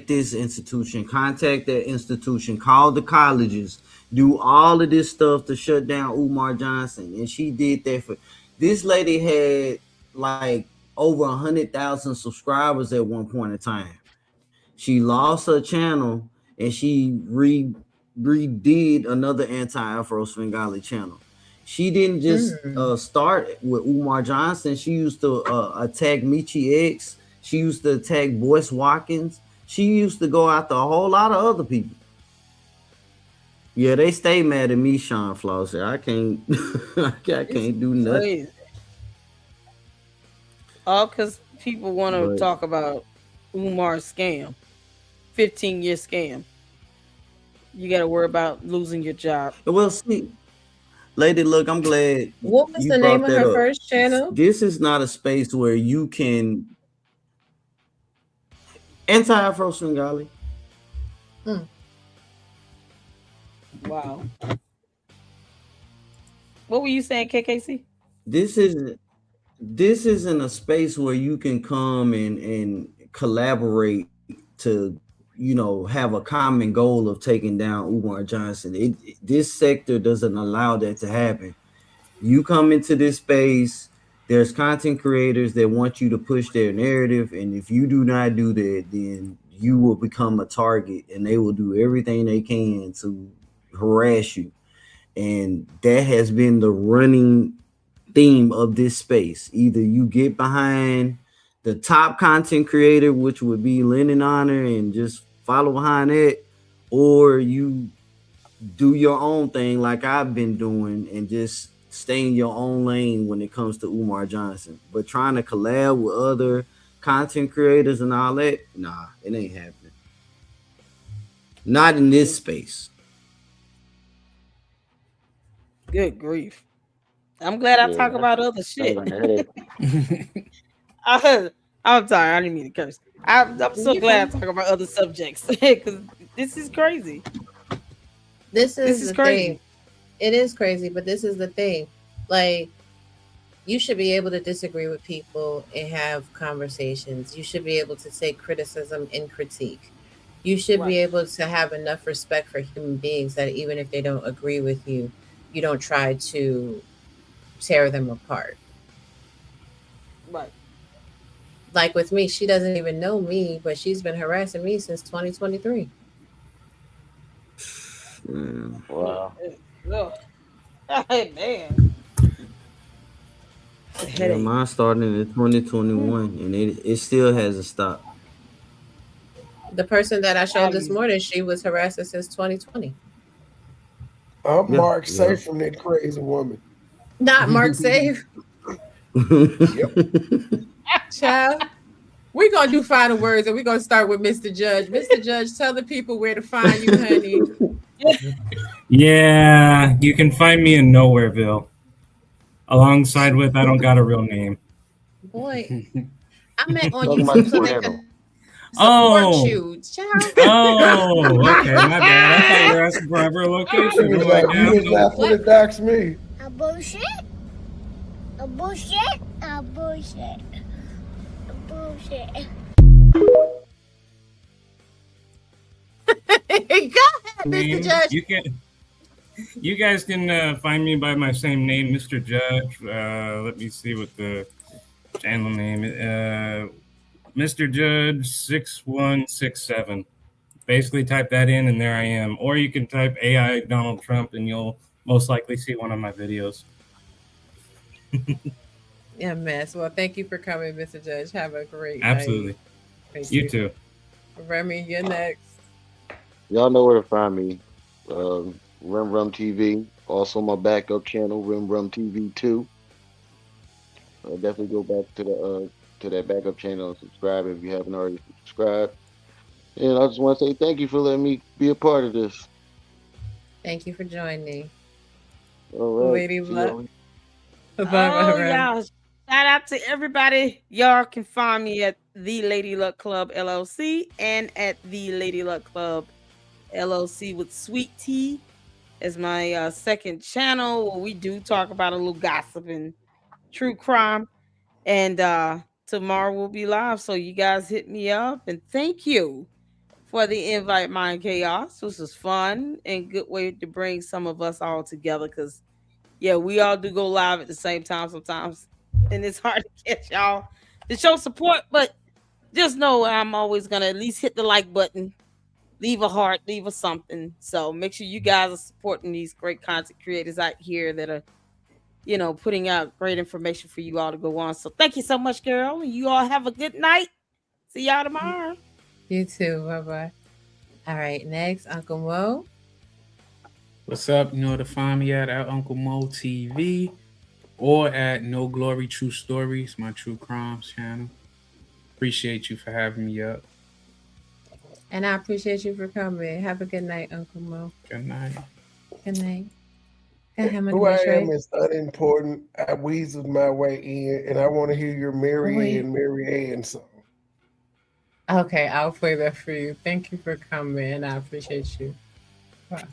this institution, contact that institution, call the colleges, do all of this stuff to shut down Umar Johnson. And she did that for this lady had like over 100,000 subscribers at one point in time. She lost her channel and she redid another anti-Afro Svengali channel. She didn't just start with Umar Johnson. She used to attack Michi X. She used to attack Boyce Watkins. She used to go after a whole lot of other people. Yeah, they stay mad at me, Sean Flosser. I can't I can't do nothing. Crazy. All because people want to But- talk about Umar's scam, 15-year scam. You got to worry about losing your job. Well, see, lady, look, I'm glad What was you the brought name of that her up. first channel? This is not a space where you can anti-Afro Svengali. Wow. What were you saying, KKC? This isn't a space where you can come and collaborate to have a common goal of taking down Umar Johnson. This sector doesn't allow that to happen. You come into this space, there's content creators that want you to push their narrative, and if you do not do that, then you will become a target and they will do everything they can to harass you. And that has been the running theme of this space. Either you get behind the top content creator, which would be Lennon Honor, and just follow behind it, or you do your own thing like I've been doing and just stay in your own lane when it comes to Umar Johnson. But trying to collab with other content creators and all that, nah, it ain't happening. Not in this space. Good grief. I'm glad I talk about other shit. I'm sorry, I didn't mean to curse. I'm so glad I talk about other subjects because this is crazy. This is the crazy. thing. It is crazy, but this is the thing. Like, you should be able to disagree with people and have conversations. You should be able to take criticism and critique. You should be able to have enough respect for human beings that even if they don't agree with you, you don't try to tear them apart. Right. Like with me, she doesn't even know me, but she's been harassing me since 2023. Wow. Ugh. Hey, man. Yeah, mine started in 2021 and it still hasn't stopped. The person that I showed this morning, she was harassing since 2020. I'm Yeah, Mark yeah. safe from that crazy woman. Not Mark safe. Yep. Child. We're gonna do final words and we're gonna start with Mr. Judge. Mr. Judge, tell the people where to find you, honey. Yeah, you can find me in Nowhereville. Alongside with, I don't got a real name. Boy, I meant on Talking about YouTube the so they could channel. support Oh, you. Child. okay, my bad. I thought you were asking for a real location. You I'm was like, not, yeah, you I'm was not finna dox me. A bullshit? A bullshit? A bullshit. A bullshit. Go ahead, Mr. Judge. You guys can find me by my same name, Mr. Judge. Let me see what the channel name is. Mr. Judge 6167. Basically, type that in, and there I am. Or you can type AI Donald Trump, and you'll most likely see one of my videos. Yeah, mess. Well, thank you for coming, Mr. Judge. Have a great Absolutely. night. Thank You too. Remy, you're next. Y'all know where to find me. Rim Rum TV. Also my backup channel, Rim Rum TV 2. Definitely go back to that backup channel and subscribe if you haven't already subscribed. And I just want to say thank you for letting me be a part of this. Thank you for joining. All right. Lady See Luck. y'all. Oh, y'all. Shout out to everybody. Y'all can find me at the Lady Luck Club LLC and at the Lady Luck Club LLC with Sweet Tea as my second channel where we do talk about a little gossip and true crime. And tomorrow we'll be live. So you guys hit me up and thank you for the invite, Mind Chaos. This was fun and good way to bring some of us all together because yeah, we all do go live at the same time sometimes. And it's hard to catch y'all to show support, but just know I'm always gonna at least hit the like button, leave a heart, leave a something. So make sure you guys are supporting these great content creators out here that are, putting out great information for you all to go on. So thank you so much, girl. And you all have a good night. See y'all tomorrow. You too. Bye-bye. All right, next, Uncle Mo. What's up? You know where to find me at Uncle Mo TV or at No Glory True Stories, my true crimes channel. Appreciate you for having me up. And I appreciate you for coming. Have a good night, Uncle Mo. Good night. Good night. Who Who I am is unimportant. I weaseled my way in, and I want to hear your Mary Ann song. Okay, I'll play that for you. Thank you for coming. I appreciate you. Wow.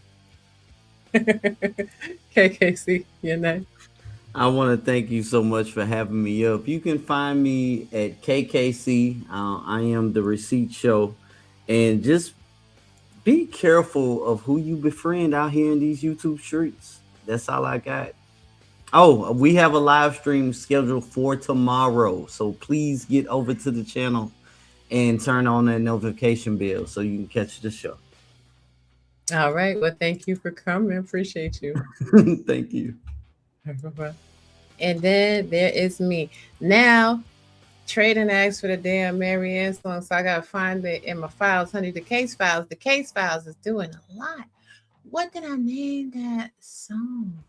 KKC, your name. I want to thank you so much for having me up. You can find me at KKC. I am the Receipt Show. And just be careful of who you befriend out here in these YouTube streets. That's all I got. Oh, we have a live stream scheduled for tomorrow. So please get over to the channel and turn on that notification bell so you can catch the show. All right. Well, thank you for coming. Appreciate you. Thank you. Bye-bye. And then there is me. Now, trading asked for the damn Mary Ann song, so I gotta find it in my files, honey. The case files. The case files is doing a lot. What did I name that song?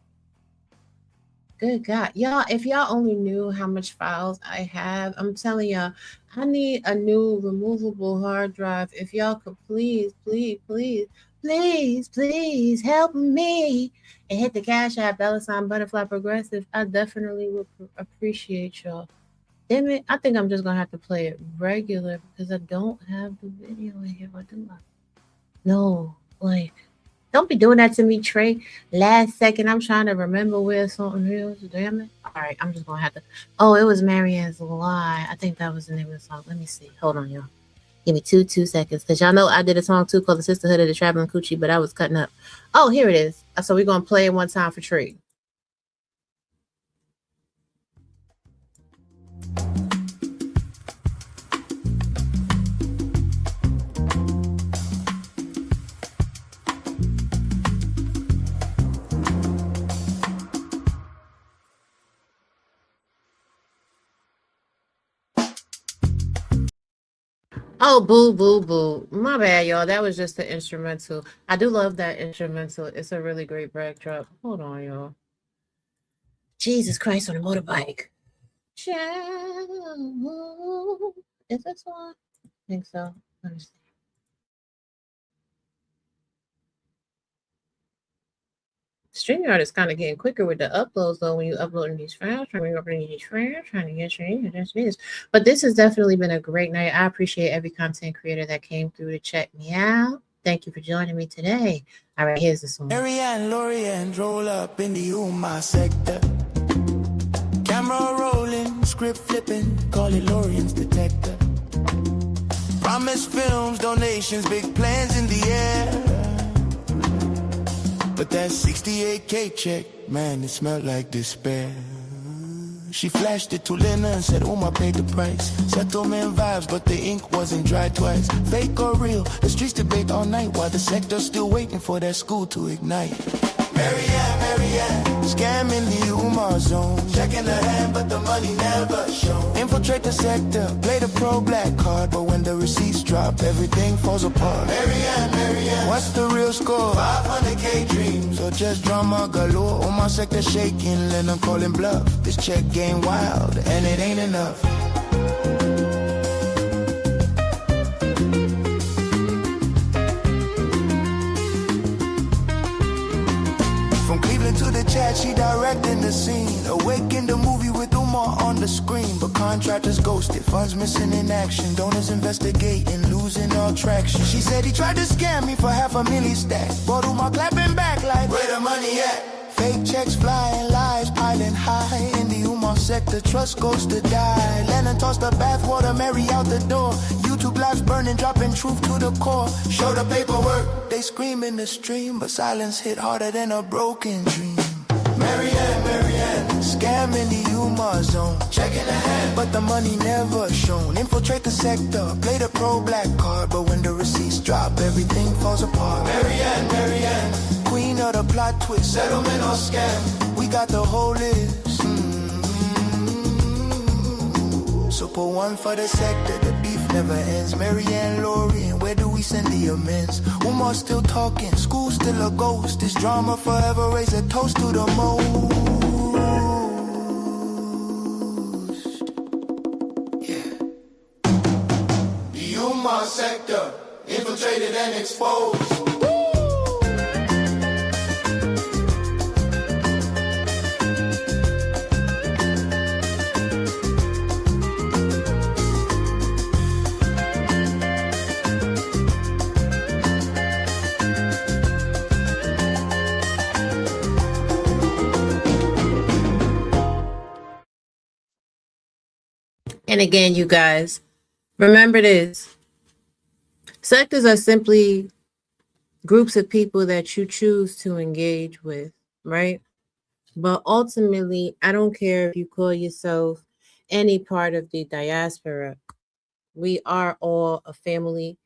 Good God. Y'all, if y'all only knew how much files I have, I'm telling y'all, I need a new removable hard drive. If y'all could please help me and hit the Cash App, $ Butterfly Progressive. I definitely would appreciate y'all. Damn it, I think I'm just gonna have to play it regular because I don't have the video in here. What do I? No, like, don't be doing that to me, Trey. Last second, I'm trying to remember where something is. Damn it. All right, I'm just gonna have to. Oh, it was Marianne's Lie. I think that was the name of the song. Let me see. Hold on, y'all. Give me two seconds. Because y'all know I did a song too called The Sisterhood of the Traveling Coochie, but I was cutting up. Oh, here it is. So we're gonna play it one time for Trey. Oh, boo, boo, boo. My bad, y'all. That was just the instrumental. I do love that instrumental. It's a really great backdrop. Hold on, y'all. Jesus Christ on a motorbike. Child. Is this one? I think so. Let me see. StreamYard is kind of getting quicker with the uploads though when you uploading these files, trying to upload these files, trying to get your this videos. But this has definitely been a great night. I appreciate every content creator that came through to check me out. Thank you for joining me today. All right, here's the song. Marianne, Lorian, roll up in the Uma sector. Camera rolling, script flipping, call it Lorian's detector. Promise films, donations, big plans in the air. But that 68K check, man, it smelled like despair. She flashed it to Lena and said, Uma paid the price. Settlement vibes, but the ink wasn't dry twice. Fake or real, the streets debate all night while the sector's still waiting for that school to ignite. Marianne, scamming the Uma zone. Checking the hand, but the money never shown. Infiltrate the sector, play the pro-black card. But when the receipts drop, everything falls apart. Marianne, what's the real score? 500K dreams, or just drama galore? Uma sector shaking, Lennon calling bluff. This check game wild, and it ain't enough. To the chat, she directing the scene. Awake in the movie with Umar on the screen. But contractors ghosted, funds missing in action. Donors investigating, losing all traction. She said he tried to scam me for $500,000 stack. But Umar clapping back like, where the money at? Fake checks flying, lies piling high. In the Umar sector, trust goes to die. Lennon tossed the bathwater, Mary out the door. YouTube lives burning, dropping truth to the core. Show the paperwork, they scream in the stream. But silence hit harder than a broken dream. Marianne, scamming the Uma zone. Checking the hand, but the money never shown. Infiltrate the sector, play the pro-black card. But when the receipts drop, everything falls apart. Marianne, queen of the plot twist. Settlement or scam, we got the whole list. So put one for the sector, the beef never ends. Marianne, Lorian, where do we send the amends? Umar still talking, school still a ghost. This drama forever raise a toast to the most. Yeah. The Umar sector, infiltrated and exposed. And again, you guys, remember this. Sectors are simply groups of people that you choose to engage with, right? But ultimately, I don't care if you call yourself any part of the diaspora. We are all a family.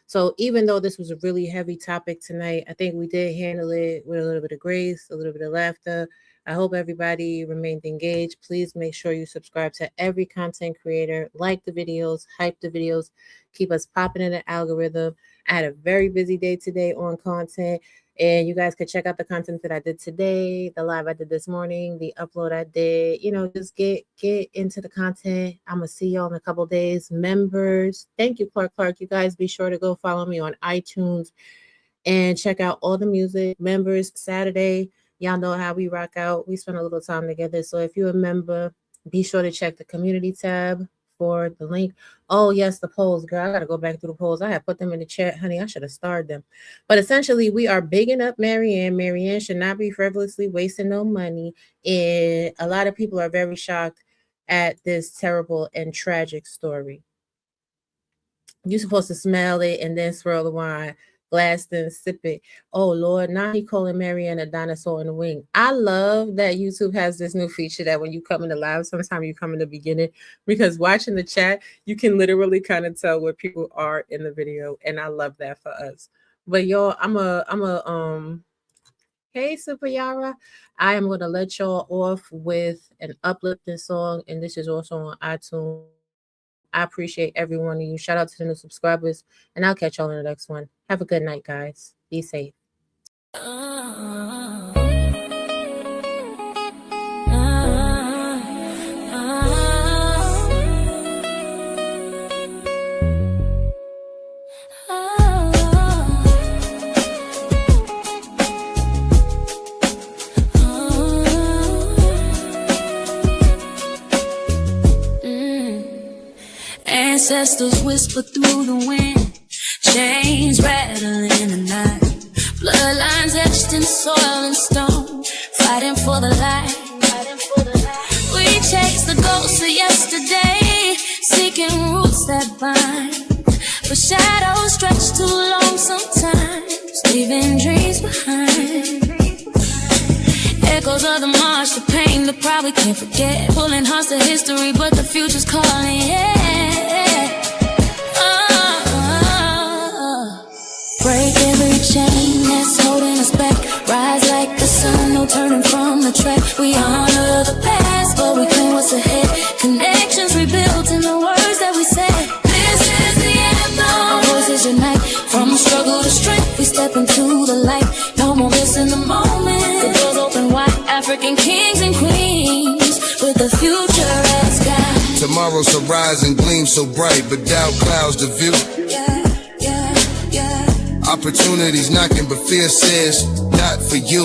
So even though this was a really heavy topic tonight, I think we did handle it with a little bit of grace, a little bit of laughter. I hope everybody remained engaged. Please make sure you subscribe to every content creator, like the videos, hype the videos, keep us popping in the algorithm. I had a very busy day today on content. And you guys could check out the content that I did today, the live I did this morning, the upload I did. You know, just get into the content. I'm going to see y'all in a couple days. Members, thank you, Clark. You guys be sure to go follow me on iTunes and check out all the music. Members, Saturday, y'all know how we rock out. We spend a little time together. So if you're a member, be sure to check the community tab for the link. Oh, yes, the polls, girl. I got to go back through the polls. I have put them in the chat. Honey, I should have started them. But essentially, we are bigging up Marianne. Marianne should not be frivolously wasting no money. And a lot of people are very shocked at this terrible and tragic story. You're supposed to smell it and then swirl the wine, glass, then sip it. Oh, Lord, now he calling Marianne a dinosaur in the wing. I love that YouTube has this new feature that when you come in the live, sometimes you come in the beginning, because watching the chat, you can literally kind of tell where people are in the video. And I love that for us. But y'all, hey, Super Yara. I am going to let y'all off with an uplifting song. And this is also on iTunes. I appreciate every one of you. Shout out to the new subscribers, and I'll catch y'all in the next one. Have a good night, guys. Be safe. Ancestors whisper through the wind, chains rattling in the night, bloodlines etched in soil and stone, fighting for the light. We chase the ghosts of yesterday, seeking roots that bind, but shadows stretch too long sometimes, leaving dreams behind. Echoes of the march, the pain, the pride we can't forget, pulling hearts to history, but the future's calling, yeah. Break every chain that's holding us back, rise like the sun, no turning from the track. We honor the past, but we claim what's ahead, connections rebuilt in the words that we said. This is the anthem, our voices unite, from struggle to strength, we step into the light. No more missing the moment, the doors open wide, African kings and queens, with the future as guide. Tomorrow shall rise and gleam so bright, but doubt clouds the view. Opportunities knocking, but fear says, not for you.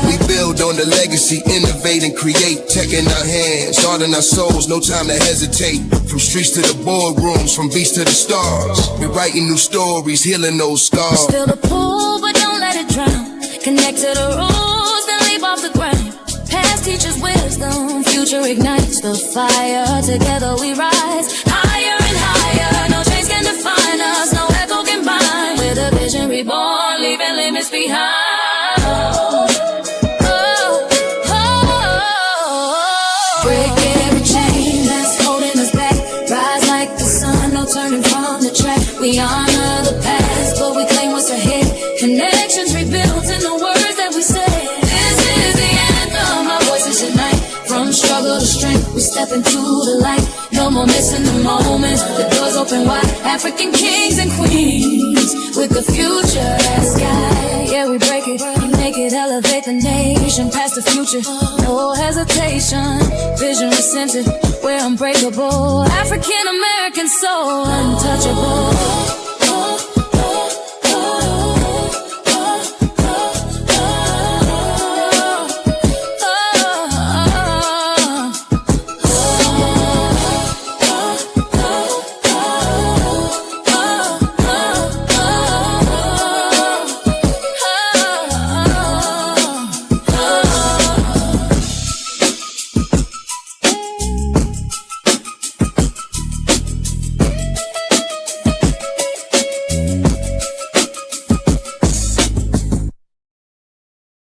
We build on the legacy, innovate and create, tech in our hands, art in our souls, no time to hesitate. From streets to the boardrooms, from beats to the stars, we're writing new stories, healing those scars. Feel the pull, but don't let it drown. Connect to the rules, then leap off the ground. Past teaches wisdom, future ignites the fire. Together we rise, higher and higher. No chains can define us, no echo can bind. With a vision reborn, leaving limits behind. Break every chain that's holding us back, rise like the sun, no turning from the track. We honor the past, but we claim what's ahead, connections rebuilt in the words that we say. This is the anthem, our voices unite, from struggle to strength, we step into the light. No more missing the moments, the doors open wide, African kings and queens, with the future as sky. Yeah, we break it, make it, elevate the nation, past the future, no hesitation. Vision is centered, we're unbreakable, African American soul, untouchable.